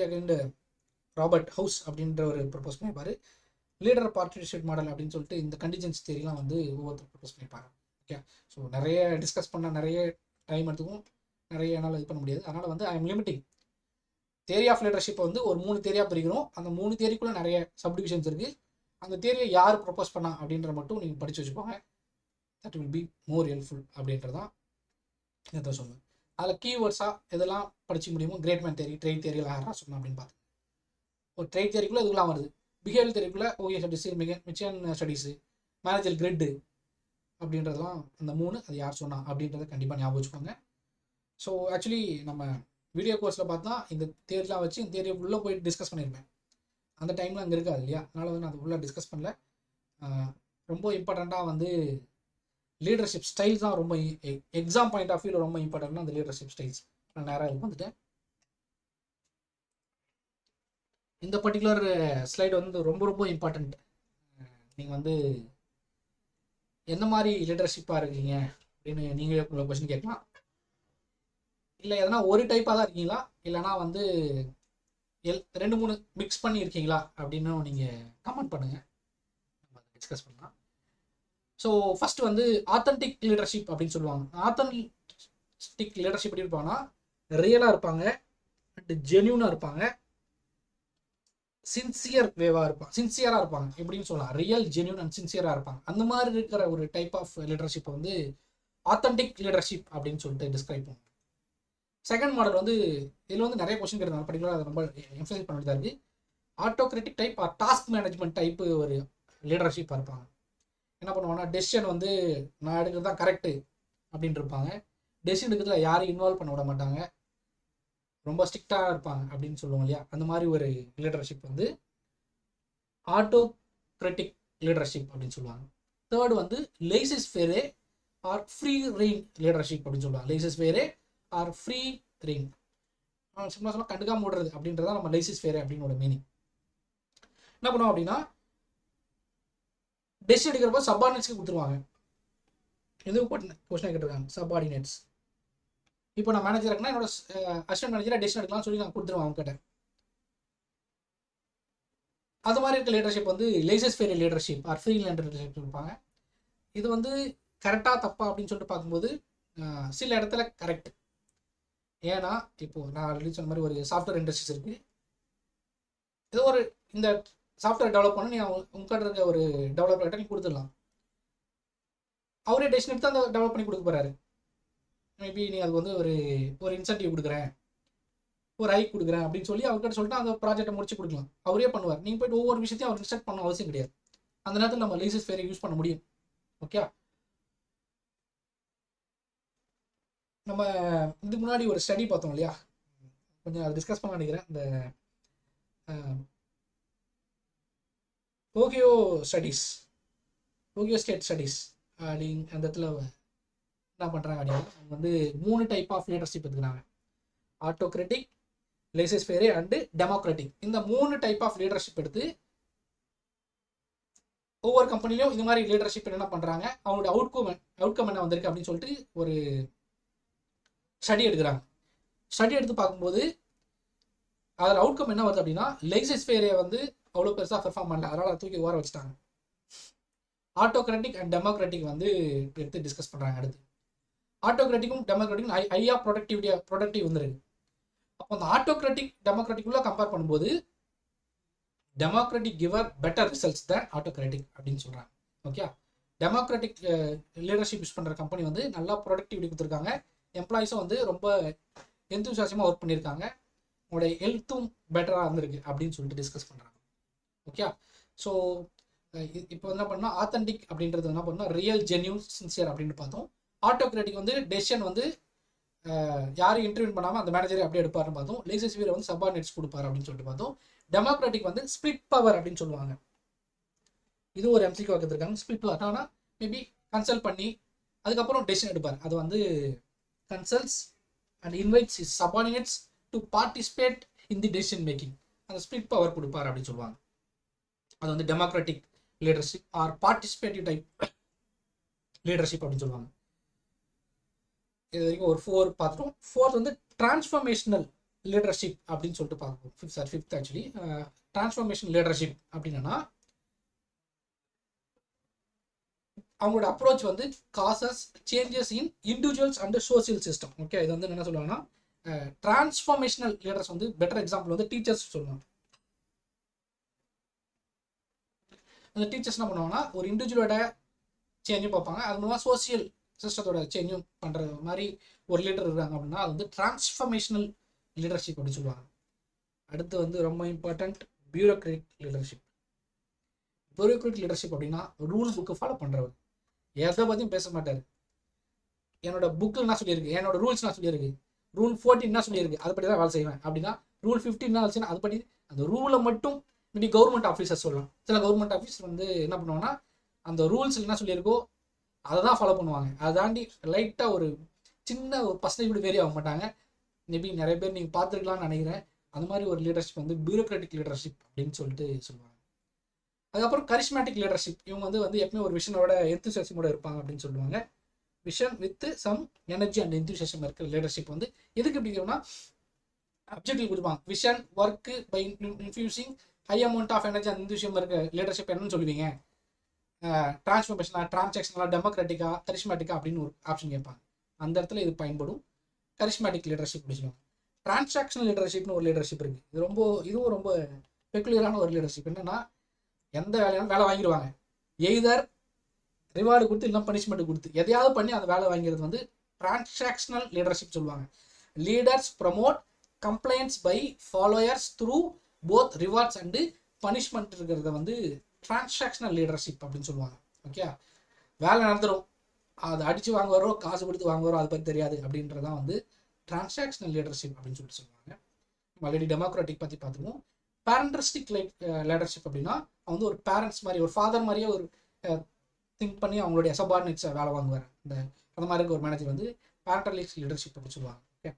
Again Robert House அப்படின்ற ஒரு ப்ரப்போஸ் பண்ணியிருப்பாரு. லீடர் பார்ட்னர்ஷிப் மாடல் அப்படின்னு சொல்லிட்டு இந்த கண்டிஜென்ஸ் தேரிலாம் வந்து ஒவ்வொருத்தர் ப்ரப்போஸ் பண்ணியிருப்பாங்க. ஓகே, ஸோ நிறைய டிஸ்கஸ் பண்ண நிறைய டைம் எடுத்துக்கும், நிறைய என்னால் இது பண்ண முடியாது. அதனால் வந்து I am limiting. Theory of லீடர்ஷிப்பை வந்து ஒரு 3 தேரியாக பிரிக்கிறோம். அந்த 3 தேரிக்குள்ளே நிறைய சப்டிவிஷன்ஸ் இருக்குது. அந்த தேரியை யார் ப்ரப்போஸ் பண்ணா அப்படின்ற மட்டும் நீங்கள் படித்து வச்சுக்கோங்க. That will be more helpful அப்படின்றதான் இதை சொல்லுவேன். அதில் கீவேர்ட்ஸாக எதெல்லாம் படிக்க முடியுமோ, கிரேட்மேன் தேரி, ட்ரேட் தேரியெல்லாம் யாராக சொல்லணும் அப்படின்னு பார்த்து ஒரு ட்ரேட் தேரிக்குள்ளே இதுக்கெல்லாம் வருது. Behaviour தேரிக்குள்ளே Ohio studies, மிச்சன் studies, manager கிரிட்டு அப்படின்றதெல்லாம் அந்த 3 அது யார் சொன்னா அப்படின்றத கண்டிப்பாக ஞாபகம் வச்சுக்கோங்க. ஸோ ஆக்சுவலி நம்ம வீடியோ கோர்ஸில் பார்த்தா இந்த தேரிலாம் வச்சு இந்த தேரியை உள்ளே போயிட்டு டிஸ்கஸ் பண்ணியிருப்பேன். அந்த டைமில் அங்கே இருக்காது இல்லையா, அதனால் வந்து நான் அது உள்ளே டிஸ்கஸ் பண்ணல. ரொம்ப இம்பார்ட்டண்ட்டாக வந்து லீடர்ஷிப் ஸ்டைல்ஸ் தான் ரொம்ப எக்ஸாம் பாயிண்ட் ஆஃப் வியூவில் ரொம்ப இம்பார்ட்டன்ட்னா அந்த லீடர்ஷிப் ஸ்டைல்ஸ். நான் நேராக இதுக்கு வந்துட்டேன். இந்த பர்டிகுலர் ஸ்லைடு வந்து ரொம்ப ரொம்ப இம்பார்ட்டண்ட். நீங்கள் வந்து எந்த மாதிரி லீடர்ஷிப்பாக இருக்கீங்க அப்படின்னு நீங்களே உங்களை கொஸ்டின் கேட்கலாம். இல்லை எதனா ஒரு டைப்பாக தான் இருக்கீங்களா, இல்லைனா வந்து 2-3 மிக்ஸ் பண்ணி இருக்கீங்களா அப்படின்னு நீங்கள் கமெண்ட் பண்ணுங்கள், நம்ம டிஸ்கஸ் பண்ணலாம். ஸோ ஃபஸ்ட்டு வந்து ஆத்தன்டிக் லீடர்ஷிப் அப்படின்னு சொல்லுவாங்க. ஆத்தன்டிக் லீடர்ஷிப் எப்படி இருப்பாங்கன்னா, ரியலாக இருப்பாங்க, அண்ட் ஜென்யூனாக இருப்பாங்க, சின்சியராக இருப்பாங்க எப்படின்னு சொல்லலாம். ரியல், ஜென்யூன் அண்ட் சின்சியராக இருப்பாங்க. அந்த மாதிரி இருக்கிற ஒரு டைப் ஆஃப் லீடர்ஷிப் வந்து ஆத்தன்டிக் லீடர்ஷிப் அப்படின்னு சொல்லிட்டு டிஸ்கிரைப் பண்ணுவோம். செகண்ட் மாடல் வந்து இதில் வந்து நிறைய கொஸ்டின் கேட்டாங்க, பர்டிகுலராக அதை ரொம்ப எம்ஃபசைஸ் பண்ணிட்டு தான் இருக்குது. Autocratic type or task management type ஒரு லீடர்ஷிப்பாக இருப்பாங்க. என்ன பண்ணுவாங்கன்னா, டெசிஷன் வந்து நான் எடுக்கிறது தான் கரெக்டு அப்படின்னு இருப்பாங்க. டெசிஷன் எடுக்கிறதுல யாரையும் இன்வால்வ் பண்ண விட மாட்டாங்க, ரொம்ப ஸ்ட்ரிக்டாக இருப்பாங்க அப்படின்னு சொல்லுவோம் இல்லையா. அந்த மாதிரி ஒரு லீடர்ஷிப் வந்து ஆட்டோக்ராட்டிக் லீடர்ஷிப் அப்படின்னு சொல்லுவாங்க. தேர்டு வந்து லேசிஸ் ஃபேரே ஆர் ஃப்ரீ ரெயின் லீடர்ஷிப் அப்படின்னு சொல்லுவாங்க. லேசிஸ் ஃபேரே ஆர் ஃப்ரீ ரெயின், சும்மா சொன்னால் கண்டுக்காம விடுறது அப்படின்றதான் நம்ம லேசிஸ் ஃபேரே அப்படின்னு மீனிங். என்ன பண்ணுவோம் அப்படின்னா, டெசிஷன் எடுக்கிறப்போ சப்பார்டினேட்ஸ்க்கு கொடுத்துருவாங்க. எதுவும் கொஸ்டின் கேட்டிருக்காங்க, சப்பார்டினேட்ஸ். இப்போ நான் மேனேஜர் இருக்குன்னா என்னோட அசிஸ்டன்ட் மேனேஜராக டெசிஷன் எடுக்கலாம்னு சொல்லி நான் கொடுத்துருவேன் அவங்க கிட்ட. அது மாதிரி இருக்க லீடர்ஷிப் வந்து laissez faire leadership or free leadership இருப்பாங்க. இது வந்து கரெக்டாக தப்பா அப்படின்னு சொல்லிட்டு பார்க்கும்போது சில இடத்துல கரெக்ட். ஏன்னா இப்போது நான் ஆல்ரெடி சொன்ன மாதிரி ஒரு சாஃப்ட்வேர் இண்டஸ்ட்ரீஸ் இருக்குது. ஏதோ ஒரு இந்த சாஃப்ட்வேர் டெவலப் பண்ண நீ உங்கள்கிட்ட இருக்க ஒரு டெவலப்பர்கிட்ட நீ கொடுத்துடலாம். அவரே டெசிஷன் எடுத்து அந்த டெவலப் பண்ணி கொடுக்க போகிறாரு. மேபி நீ அது வந்து ஒரு இன்சென்டிவ் கொடுக்குறேன், ஒரு ஹைக் கொடுக்குறேன் அப்படின்னு சொல்லி அவர்கிட்ட சொல்லிட்டு அந்த ப்ராஜெக்டை முடிச்சு கொடுக்கலாம். அவரே பண்ணுவார். நீங்கள் போய்ட்டு ஒவ்வொரு விஷயத்தையும் அவர் இன்ஸ்ட்ரக்ட் பண்ண அவசியம் கிடையாது. அந்த நேரத்தில் நம்ம லேசஸ் ஃபேரை யூஸ் பண்ண முடியும். ஓகே, நம்ம இதுக்கு முன்னாடி ஒரு ஸ்டடி பார்த்தோம் இல்லையா, கொஞ்சம் அதை டிஸ்கஸ் பண்ண நினைக்கிறேன். இந்த ஓஹியோ ஸ்டேட் ஸ்டடீஸ் அப்படின்னு அந்த இடத்துல என்ன பண்ணுறாங்க அப்படின்னா, அவங்க வந்து 3 டைப் ஆஃப் லீடர்ஷிப் எடுக்கிறாங்க. Autocratic, laissez faire and democratic. இந்த 3 டைப் ஆஃப் லீடர்ஷிப் எடுத்து ஒவ்வொரு கம்பெனிலையும் இந்த மாதிரி லீடர்ஷிப் என்ன பண்ணுறாங்க, அவங்களோட அவுட்கம் என்ன வந்திருக்கு அப்படின்னு சொல்லிட்டு ஒரு ஸ்டடி எடுக்கிறாங்க. ஸ்டடி எடுத்து பார்க்கும்போது அதில் அவுட்கம் என்ன வருது அப்படின்னா, லேசஸ் ஃபேரே வந்து அவ்வளோ பெருசாக பெர்ஃபார்ம் பண்ணல, அதனால் தூக்கி ஓர வச்சுட்டாங்க. ஆட்டோக்ராட்டிக் அண்ட் டெமோக்ராட்டிக் வந்து எடுத்து டிஸ்கஸ் பண்ணுறாங்க. அடுத்து ஆட்டோக்ராட்டிக்கும் டெமோக்ராட்டிக்கும் ஹையாக ப்ரொடக்டிவ் வந்துருக்கு. அப்போ அந்த ஆட்டோக்ராட்டிக் டெமோக்ராட்டிக்குள்ளே கம்பேர் பண்ணும்போது டெமோக்ராட்டிக் கிவர் பெட்டர் ரிசல்ட்ஸ் தேன் ஆட்டோக்ராட்டிக் அப்படின்னு சொல்கிறாங்க. ஓகே, டெமோக்ராட்டிக் லீடர்ஷிப் யூஸ் பண்ணுற கம்பெனி வந்து நல்லா ப்ரொடக்டிவிட்டி கொடுத்துருக்காங்க. எம்ப்ளாயிஸும் வந்து ரொம்ப எந்தூசியாசமாக ஒர்க் பண்ணியிருக்காங்க, உங்களுடைய ஹெல்த்தும் பெட்டராக இருந்திருக்கு அப்படின்னு சொல்லிட்டு டிஸ்கஸ் பண்ணுறாங்க. ஓகே, ஸோ இப்போ என்ன பண்ணால் ஆத்தென்டிக் அப்படின்றது என்ன பண்ணால் ரியல் ஜென்யூன் சின்சியர் அப்படின்னு பார்த்தோம். ஆட்டோக்ராட்டிக் வந்து டெசிஷன் வந்து யாரும் இன்டர்வியூ பண்ணாமல் அந்த மேனேஜரை அப்படியே எடுப்பாருன்னு பார்த்தோம். லேசி சிவியர் வந்து சப்பார்டினேட்ஸ் கொடுப்பாரு அப்படின்னு சொல்லிட்டு பார்த்தோம். டெமோக்ராட்டிக் வந்து ஸ்பிளிட் பவர் அப்படின்னு சொல்லுவாங்க. இது ஒரு எம்சிக்கு வைக்கிறதுக்காங்க. ஸ்பிளிட் பவர் ஆனால் மேபி கன்சல்ட் பண்ணி அதுக்கப்புறம் டெசிஷன் எடுப்பார். அது வந்து consults and invites his subordinates to participate in the decision making. அந்த ஸ்பிளிட் பவர் கொடுப்பார் அப்படின்னு சொல்லுவாங்க. அது வந்து democratic leadership or participative type leadership அப்படின்னு சொல்லுவாங்க. இது வரைக்கும் ஒரு 4 பார்த்துட்டோம். 4th வந்து டிரான்ஸ்ஃபர்மேஷனல் லீடர்ஷிப் அப்படின்னு சொல்லிட்டு பார்ப்போம். ஃபிஃப்த் ஆக்சுவலி டிரான்ஸ்ஃபர்மேஷன் லீடர்ஷிப் அப்படின்னா அவங்களோட அப்ரோச் வந்து causes changes in individuals and social system. Okay, இது வந்து என்ன சொல்லுவாங்கன்னா டிரான்ஸ்ஃபர்மேஷனல் லீடர்ஸ் வந்து பெட்டர் எக்ஸாம்பிள் வந்து டீச்சர்ஸ் சொல்லுவாங்க. அந்த டீச்சர்ஸ் என்ன பண்ணுவாங்கன்னா ஒரு இண்டிவிஜுவலோட சேஞ்சும் பார்ப்பாங்க, அது மூலமாக சோசியல் சிஸ்டத்தோட சேஞ்சும் பண்ணுற மாதிரி ஒரு லீடர் இருக்காங்க அப்படின்னா அது வந்து டிரான்ஸ்ஃபர்மேஷனல் லீடர்ஷிப் அப்படின்னு சொல்லுவாங்க. அடுத்து வந்து ரொம்ப important bureaucratic leadership. Bureaucratic leadership அப்படின்னா ரூல் புக்கு ஃபாலோ பண்ணுறவர், எதை பற்றியும் பேச மாட்டார். என்னோட புக்கில் என்ன சொல்லியிருக்கு, என்னோட ரூல்ஸ் என்ன சொல்லியிருக்கு, ரூல் 14 என்ன சொல்லியிருக்கு, அதுபடி தான் வேலை செய்வேன் அப்படின்னா ரூல் 15 என்ன ஆச்சுன்னா அதுபடி அந்த ரூலை மட்டும் மேபி கவர்மெண்ட் ஆஃபீஸர் சொல்லலாம். சில கவர்மெண்ட் ஆஃபீஸர் வந்து என்ன பண்ணுவாங்கன்னா அந்த ரூல்ஸ் என்ன சொல்லியிருக்கோ அதை தான் ஃபாலோ பண்ணுவாங்க. அதை தாண்டி லைட்டாக ஒரு சின்ன ஒரு பர்சன்டேஜ் கூட வேரி ஆக மாட்டாங்க. மேபி நிறைய பேர் நீங்கள் பார்த்துருக்கலாம்னு நினைக்கிறேன். அந்த மாதிரி ஒரு லீடர்ஷிப் வந்து பியூரோக்ராட்டிக் லீடர்ஷிப் அப்படின்னு சொல்லிட்டு சொல்லுவாங்க. அதுக்கப்புறம் கரிஸ்மேட்டிக் லீடர்ஷிப். இவங்க வந்து எப்பவுமே ஒரு விஷனோட எந்தூசியாசமோட இருப்பாங்க அப்படின்னு சொல்லுவாங்க. Vision with some energy and enthusiasm இருக்கிற லீடர்ஷிப் வந்து எதுக்கு எப்படின்னா அப்ஜெக்டிவ் கொடுப்பாங்க. Vision work by infusing high amount of energy and enthusiasm இருக்க லீடர்ஷிப் என்னன்னு சொல்லுவீங்க, டிரான்ஸ்ஃபர்மேஷனா, டிரான்சாக்ஷனலா, டெமோக்ராட்டிக்கா, கரிஸ்மேட்டிக்கா அப்படின்னு ஒரு ஆப்ஷன் கேட்பாங்க. அந்த இடத்துல இது பயன்படும். கரிஸ்மேட்டிக் லீடர்ஷிப் சொல்லுவாங்க. டிரான்சாக்ஷனல் லீடர்ஷிப்னு ஒரு லீடர்ஷிப் இருக்கு. இதுவும் ரொம்ப பெக்குலியரான ஒரு லீடர்ஷிப். என்னன்னா எந்த வேலையாலும் வேலை வாங்கிடுவாங்க. எய்தர் ரிவார்டு கொடுத்து இல்லை பனிஷ்மெண்ட் கொடுத்து எதையாவது பண்ணி அந்த வேலை வாங்கிறது வந்து டிரான்சாக்ஷனல் லீடர்ஷிப் சொல்லுவாங்க. Leaders promote complaints by followers through both rewards and punishment இருக்கிறத வந்து டிரான்சாக்ஷனல் லீடர்ஷிப் அப்படின்னு சொல்லுவாங்க. ஓகே, வேலை நடந்துடும், அதை அடித்து வாங்குவாரோ காசு கொடுத்து வாங்குவாரோ அதை பற்றி தெரியாது அப்படின்றதான் வந்து டிரான்சாக்ஷனல் லீடர்ஷிப் அப்படின்னு சொல்லிட்டு சொல்லுவாங்க. ஆல்ரெடி டெமோக்ராட்டிக் பற்றி பார்த்துருவோம். பேரண்டரிஸ்டிக் லீடர்ஷிப் அப்படின்னா அவங்க வந்து ஒரு பேரண்ட்ஸ் மாதிரி ஒரு ஃபாதர் மாதிரியே ஒரு திங்க் பண்ணி அவங்களுடைய சபார்டினேட்ஸை வேலை வாங்குவார். அந்த மாதிரி இருக்க ஒரு மேனேஜர் வந்து பேரண்டலிஸ்ட் லீடர்ஷிப் அப்படின்னு சொல்லுவாங்க. ஓகே,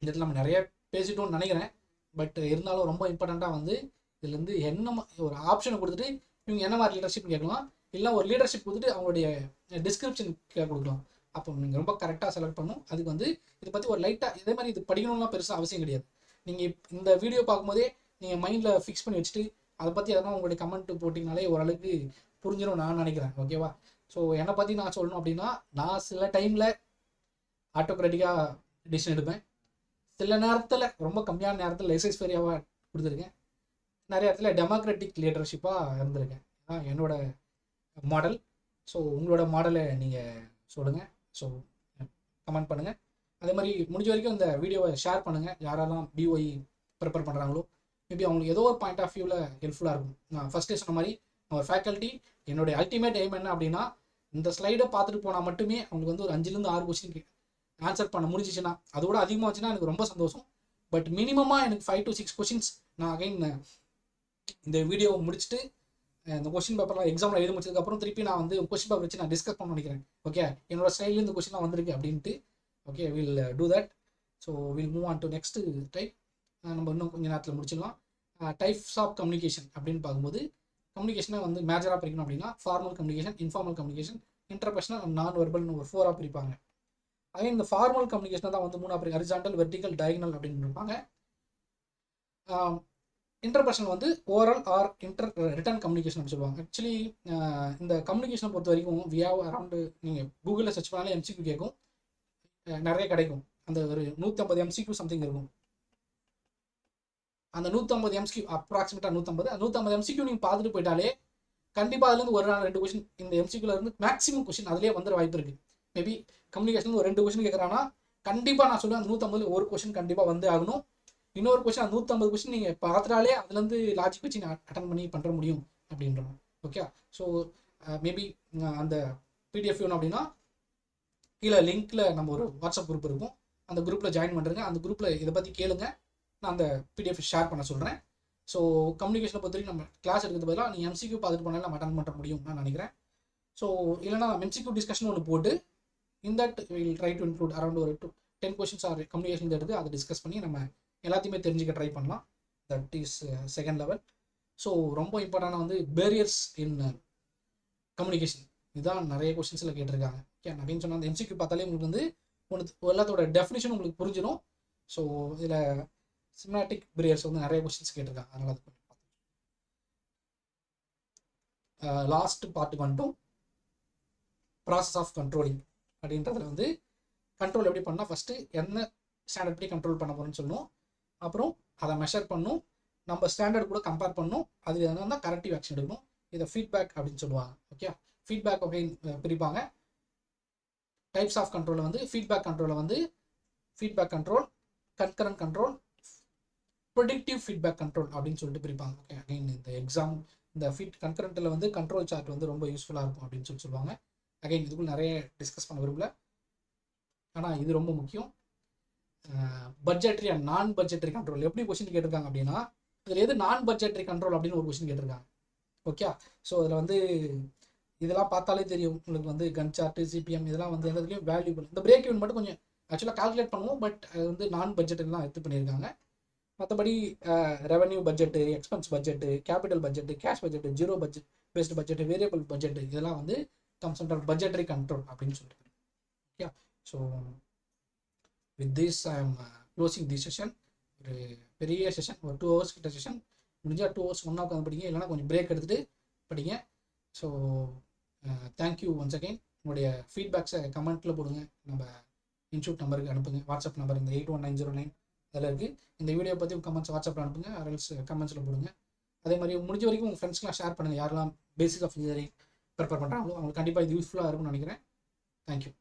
இந்த இடத்துல நம்ம நிறைய பேசிட்டோம்னு நினைக்கிறேன். பட் இருந்தாலும் ரொம்ப இம்பார்ட்டண்ட்டாக வந்து இதுலேருந்து என்ன ஒரு ஆப்ஷனை கொடுத்துட்டு இவங்க என்ன மாதிரி லீடர்ஷிப் கேட்கலாம், இல்லை ஒரு லீடர்ஷிப் கொடுத்துட்டு அவங்களுடைய டிஸ்கிரிப்ஷன் கொடுக்கலாம். அப்போ நீங்கள் ரொம்ப கரெக்டாக செலக்ட் பண்ணணும். அதுக்கு வந்து இதை பற்றி ஒரு லைட்டாக இதே மாதிரி இது படிக்கணும்லாம் பெருசாக அவசியம் கிடையாது. நீங்கள் இந்த வீடியோ பார்க்கும்போதே நீங்கள் மைண்டில் ஃபிக்ஸ் பண்ணி வச்சுட்டு அதை பற்றி எதனா உங்களுடைய கமெண்ட் போட்டிங்கனாலே ஓரளவுக்கு புரிஞ்சிடும் நான் நினைக்கிறேன். ஓகேவா? ஸோ என்னை பற்றி நான் சொல்லணும் அப்படின்னா நான் சில டைமில் ஆட்டோக்ராட்டிக்காக டிசிஷன் எடுப்பேன். சில நேரத்தில் ரொம்ப கம்மியான நேரத்தில் லைசன்ஸ் ஃபேரியாவாக கொடுத்துருக்கேன். நிறைய இடத்துல டெமோக்ராட்டிக் லீடர்ஷிப்பாக இருந்திருக்கேன். என்னோட மாடல். ஸோ உங்களோட மாடலை நீங்கள் சொல்லுங்கள். ஸோ கமெண்ட் பண்ணுங்கள். அதே மாதிரி முடிஞ்ச வரைக்கும் இந்த வீடியோவை ஷேர் பண்ணுங்கள். யாரெல்லாம் பிஒய் ப்ரிப்பேர் பண்ணுறாங்களோ மேபி அவங்களுக்கு ஏதோ ஒரு பாயிண்ட் ஆஃப் வியூவில் ஹெல்ப்ஃபுல்லாக இருக்கும். நான் ஃபஸ்ட்டே சொன்ன மாதிரி ஒரு ஃபேக்கல்ட்டி என்னுடைய அல்டிமேட் எய்ம் என்ன அப்படின்னா இந்த ஸ்லைடை பார்த்துட்டு போனால் மட்டுமே அவங்களுக்கு வந்து ஒரு 5-6 கொஸ்டின் ஆன்சர் பண்ண முடிஞ்சிச்சுன்னா, அதோட அதிகமாக வச்சுன்னா எனக்கு ரொம்ப சந்தோஷம். பட் மினிமமாக எனக்கு 5 to 6 கொஸ்டின்ஸ் நான் அகைன் இந்த வீடியோவை முடிச்சுட்டு இந்த கொஸ்டின் பேப்பர்லாம் எக்ஸாமில் எழுதி முடிச்சதுக்கப்புறம் திருப்பி நான் வந்து கொஸ்டின் பேப்பர் வச்சு நான் டிஸ்கஸ் பண்ண நினைக்கிறேன். ஓகே, என்னோட ஸ்டைலில் இந்த கொஸ்டின்லாம் வந்திருக்கு அப்படின்ட்டு. Okay, will do that. So will move on to next type. நம்ம இன்னும் கொஞ்சம் நேரத்தில் முடிச்சிடலாம். டைப்ஸ் ஆஃப் கம்யூனிகேஷன் அப்படின்னு பார்க்கும்போது கம்யூனிகேஷனை வந்து மேஜராக பிரிக்கணும் அப்படின்னா formal communication, informal communication, interpersonal and நான் வெர்பல்னு ஒரு 4ஆக பிரிப்பாங்க. அதே இந்த ஃபார்மல் கம்யூனிகேஷனை தான் வந்து 3ஆக பிரிக்கும். ஹரிசாண்டல், வெர்டிகல், டயகனல் அப்படின்னு இருப்பாங்க. இன்டர்பர்சனல் வந்து ஓரல் ஆர் ரிட்டன் கம்யூனிகேஷன் அப்படின்னு சொல்லுவாங்க. ஆக்சுவலி இந்த கம்யூனிகேஷனை பொறுத்த வரைக்கும் வி ஹேவ் அரௌண்டு நீங்கள் கூகுளில் சர்ச் பண்ணாலே எம்சிக்யூ கேட்கும், நிறைய கிடைக்கும். அந்த ஒரு 150 எம்சிக்யூ சம்திங் இருக்கும். அந்த 150 எம்சிக்யூ அப்ராக்சிமேட்டாக 150 எம்சிக்யூ நீங்கள் பார்த்துட்டு போயிட்டாலே கண்டிப்பாக அதுலேருந்து ஒரு 2 கொஸ்டின் இந்த எம்சிக்யூல இருந்து மேக்ஸிமம் கொஸ்டின் அதிலே வந்துட வாய்ப்பு இருக்குது. மேபி கம்யூனிகேஷன் ஒரு 2 கொஸ்டின் கேட்குறாங்கன்னா கண்டிப்பாக நான் சொல்லுவேன் அந்த 150 ஒரு கொஷின் கண்டிப்பாக வந்து ஆகணும். இன்னொரு கொஷின் அந்த 150 கொஷின் நீங்கள் பார்த்துட்டாலே அதுலேருந்து லாஜிக் வச்சு நீங்கள் அட்டன் பண்ணி பண்ணுற முடியும் அப்படின்றோம். ஓகே, ஸோ மேபி அந்த பிடிஎஃப் வேணும் அப்படின்னா கீழே லிங்க்ல நம்ம ஒரு வாட்ஸ்அப் குரூப் இருக்கும், அந்த குரூப்பில் ஜாயின் பண்ணுறேங்க. அந்த குரூப்பில் இதை பற்றி கேளுங்க, நான் அந்த பிடிஎஃப் ஷேர் பண்ண சொல்கிறேன். ஸோ கம்யூனிகேஷனை பொறுத்த வரைக்கும் நம்ம கிளாஸ் எடுக்கிறது பதிலாக நீங்கள் எம்சிக்யூ பார்த்துட்டு போனாலும் நம்ம அட்டன் பண்ண முடியும் நான் நினைக்கிறேன். ஸோ இல்லைனா எம்சிக்யூ டிஸ்கஷன் ஒன்று போட்டு in that will try to include around ஒரு 10 கொஷின்ஸ் ஆர் கம்யூனிகேஷன் எடுத்து அதை டிஸ்கஸ் பண்ணி நம்ம எல்லாத்தையுமே தெரிஞ்சுக்க ட்ரை பண்ணலாம். That is second level. So ரொம்ப இம்பார்ட்டண்டான வந்து பேரியர்ஸ் இன் கம்யூனிகேஷன், இதுதான் நிறைய கொஷின்ஸில் கேட்டிருக்காங்க. ஓகே, அப்படின்னு சொன்னால் அந்த எம்சிக்யூ பார்த்தாலே உங்களுக்கு வந்து எல்லாத்தோட டெஃபினிஷன் உங்களுக்கு புரிஞ்சிடும். ஸோ இதில் சிம்னாட்டிக் பேரியர்ஸ் வந்து நிறைய கொஷின்ஸ் கேட்டிருக்காங்க, அதனால் அது கொஞ்சம் பார்த்து லாஸ்ட் பார்ட்டுக்கு வந்துட்டும். ப்ராசஸ் ஆஃப் கண்ட்ரோலிங் அப்படின்றதுல வந்து கண்ட்ரோல் எப்படி பண்ணால் ஃபஸ்ட்டு என்ன ஸ்டாண்டர்ட் படி கண்ட்ரோல் பண்ண போகிறோம்னு சொல்லணும், அப்புறம் அதை மெஷர் பண்ணணும், நம்ம ஸ்டாண்டர்ட் கூட கம்பேர் பண்ணணும், அது என்னன்னா கரெக்டிவ் ஆக்ஷன் எடுக்கணும். இதை ஃபீட்பேக் அப்படின்னு சொல்லுவாங்க. ஓகே, ஃபீட்பேக் அப்படின்னு பிரிப்பாங்க. டைப்ஸ் ஆஃப் கண்ட்ரோலில் வந்து ஃபீட்பேக் கண்ட்ரோலில் வந்து feedback control, concurrent control, predictive feedback control அப்படின்னு சொல்லிட்டு பிரிப்பாங்க. ஓகே, அகைன் இந்த எக்ஸாம் இந்த கன்கரண்ட்டில் வந்து கண்ட்ரோல் சார்ட் வந்து ரொம்ப யூஸ்ஃபுல்லாக இருக்கும் அப்படின்னு சொல்லுவாங்க. அகைன் இதுக்குள்ள நிறைய டிஸ்கஸ் பண்ண விரும்பல, ஆனால் இது ரொம்ப முக்கியம். Budgetary and non budgetary control எப்படி கொஸ்டின் கேட்டிருக்காங்க அப்படின்னா, இதில் எது நான் பட்ஜெட்ரி கண்ட்ரோல் அப்படின்னு ஒரு கொஸ்டின் கேட்டிருக்காங்க. ஓகே, ஸோ அதில் வந்து இதெல்லாம் பார்த்தாலே தெரியும் உங்களுக்கு வந்து கன் சார்ட்டு, சிபிஎம் இதெல்லாம் வந்து எல்லாத்துலேயும் வேல்யூபிள். இந்த பிரேக் ஈவன் மட்டும் கொஞ்சம் ஆக்சுவலாக கால்குலேட் பண்ணுவோம், பட் அது வந்து நான் பட்ஜெட்லாம் எடுத்து பண்ணியிருக்காங்க. மற்றபடி revenue budget, expense budget, capital budget, cash budget, zero budget based budget, variable budget இதெல்லாம் வந்து கம்ஸ் அண்டர் பட்ஜெட்ரி கண்ட்ரோல் அப்படின்னு சொல்லிட்டு. Okay, so with this I M closing the session. ஒரு பெரிய செஷன், ஒரு 2 hours கிட்ட செஷன். முடிஞ்சால் 2 hours ஒன்றா உட்காந்து படிங்க, இல்லைனா கொஞ்சம் பிரேக் எடுத்துகிட்டு படிங்க. So thank you once again. உங்களுடைய ஃபீட்பேக்ஸை கமெண்ட்டில் போடுங்க, நம்ம இன்ஸ்டியூட் நம்பருக்கு அனுப்புங்க. வாட்ஸ்அப் நம்பர் இந்த 819009 அதில் இருக்குது. இந்த வீடியோ பற்றி கமெண்ட்ஸ் வாட்ஸ்அப்பில் அனுப்புங்க, அரல்ஸ் கமெண்ட்ஸில் போடுங்க. அதே மாதிரி முடிஞ்ச வரைக்கும் உங்கள் ஃப்ரெண்ட்ஸ்க்கெலாம் ஷேர் பண்ணுங்கள், யாரெல்லாம் பேசிக் ஆஃப் இன்ஜினியரிங் ப்ரிப்பேர் பண்ணுறாங்களோ அவங்களுக்கு கண்டிப்பாக இது யூஸ்ஃபுல்லாக இருக்கும்னு நினைக்கிறேன். தேங்க்யூ.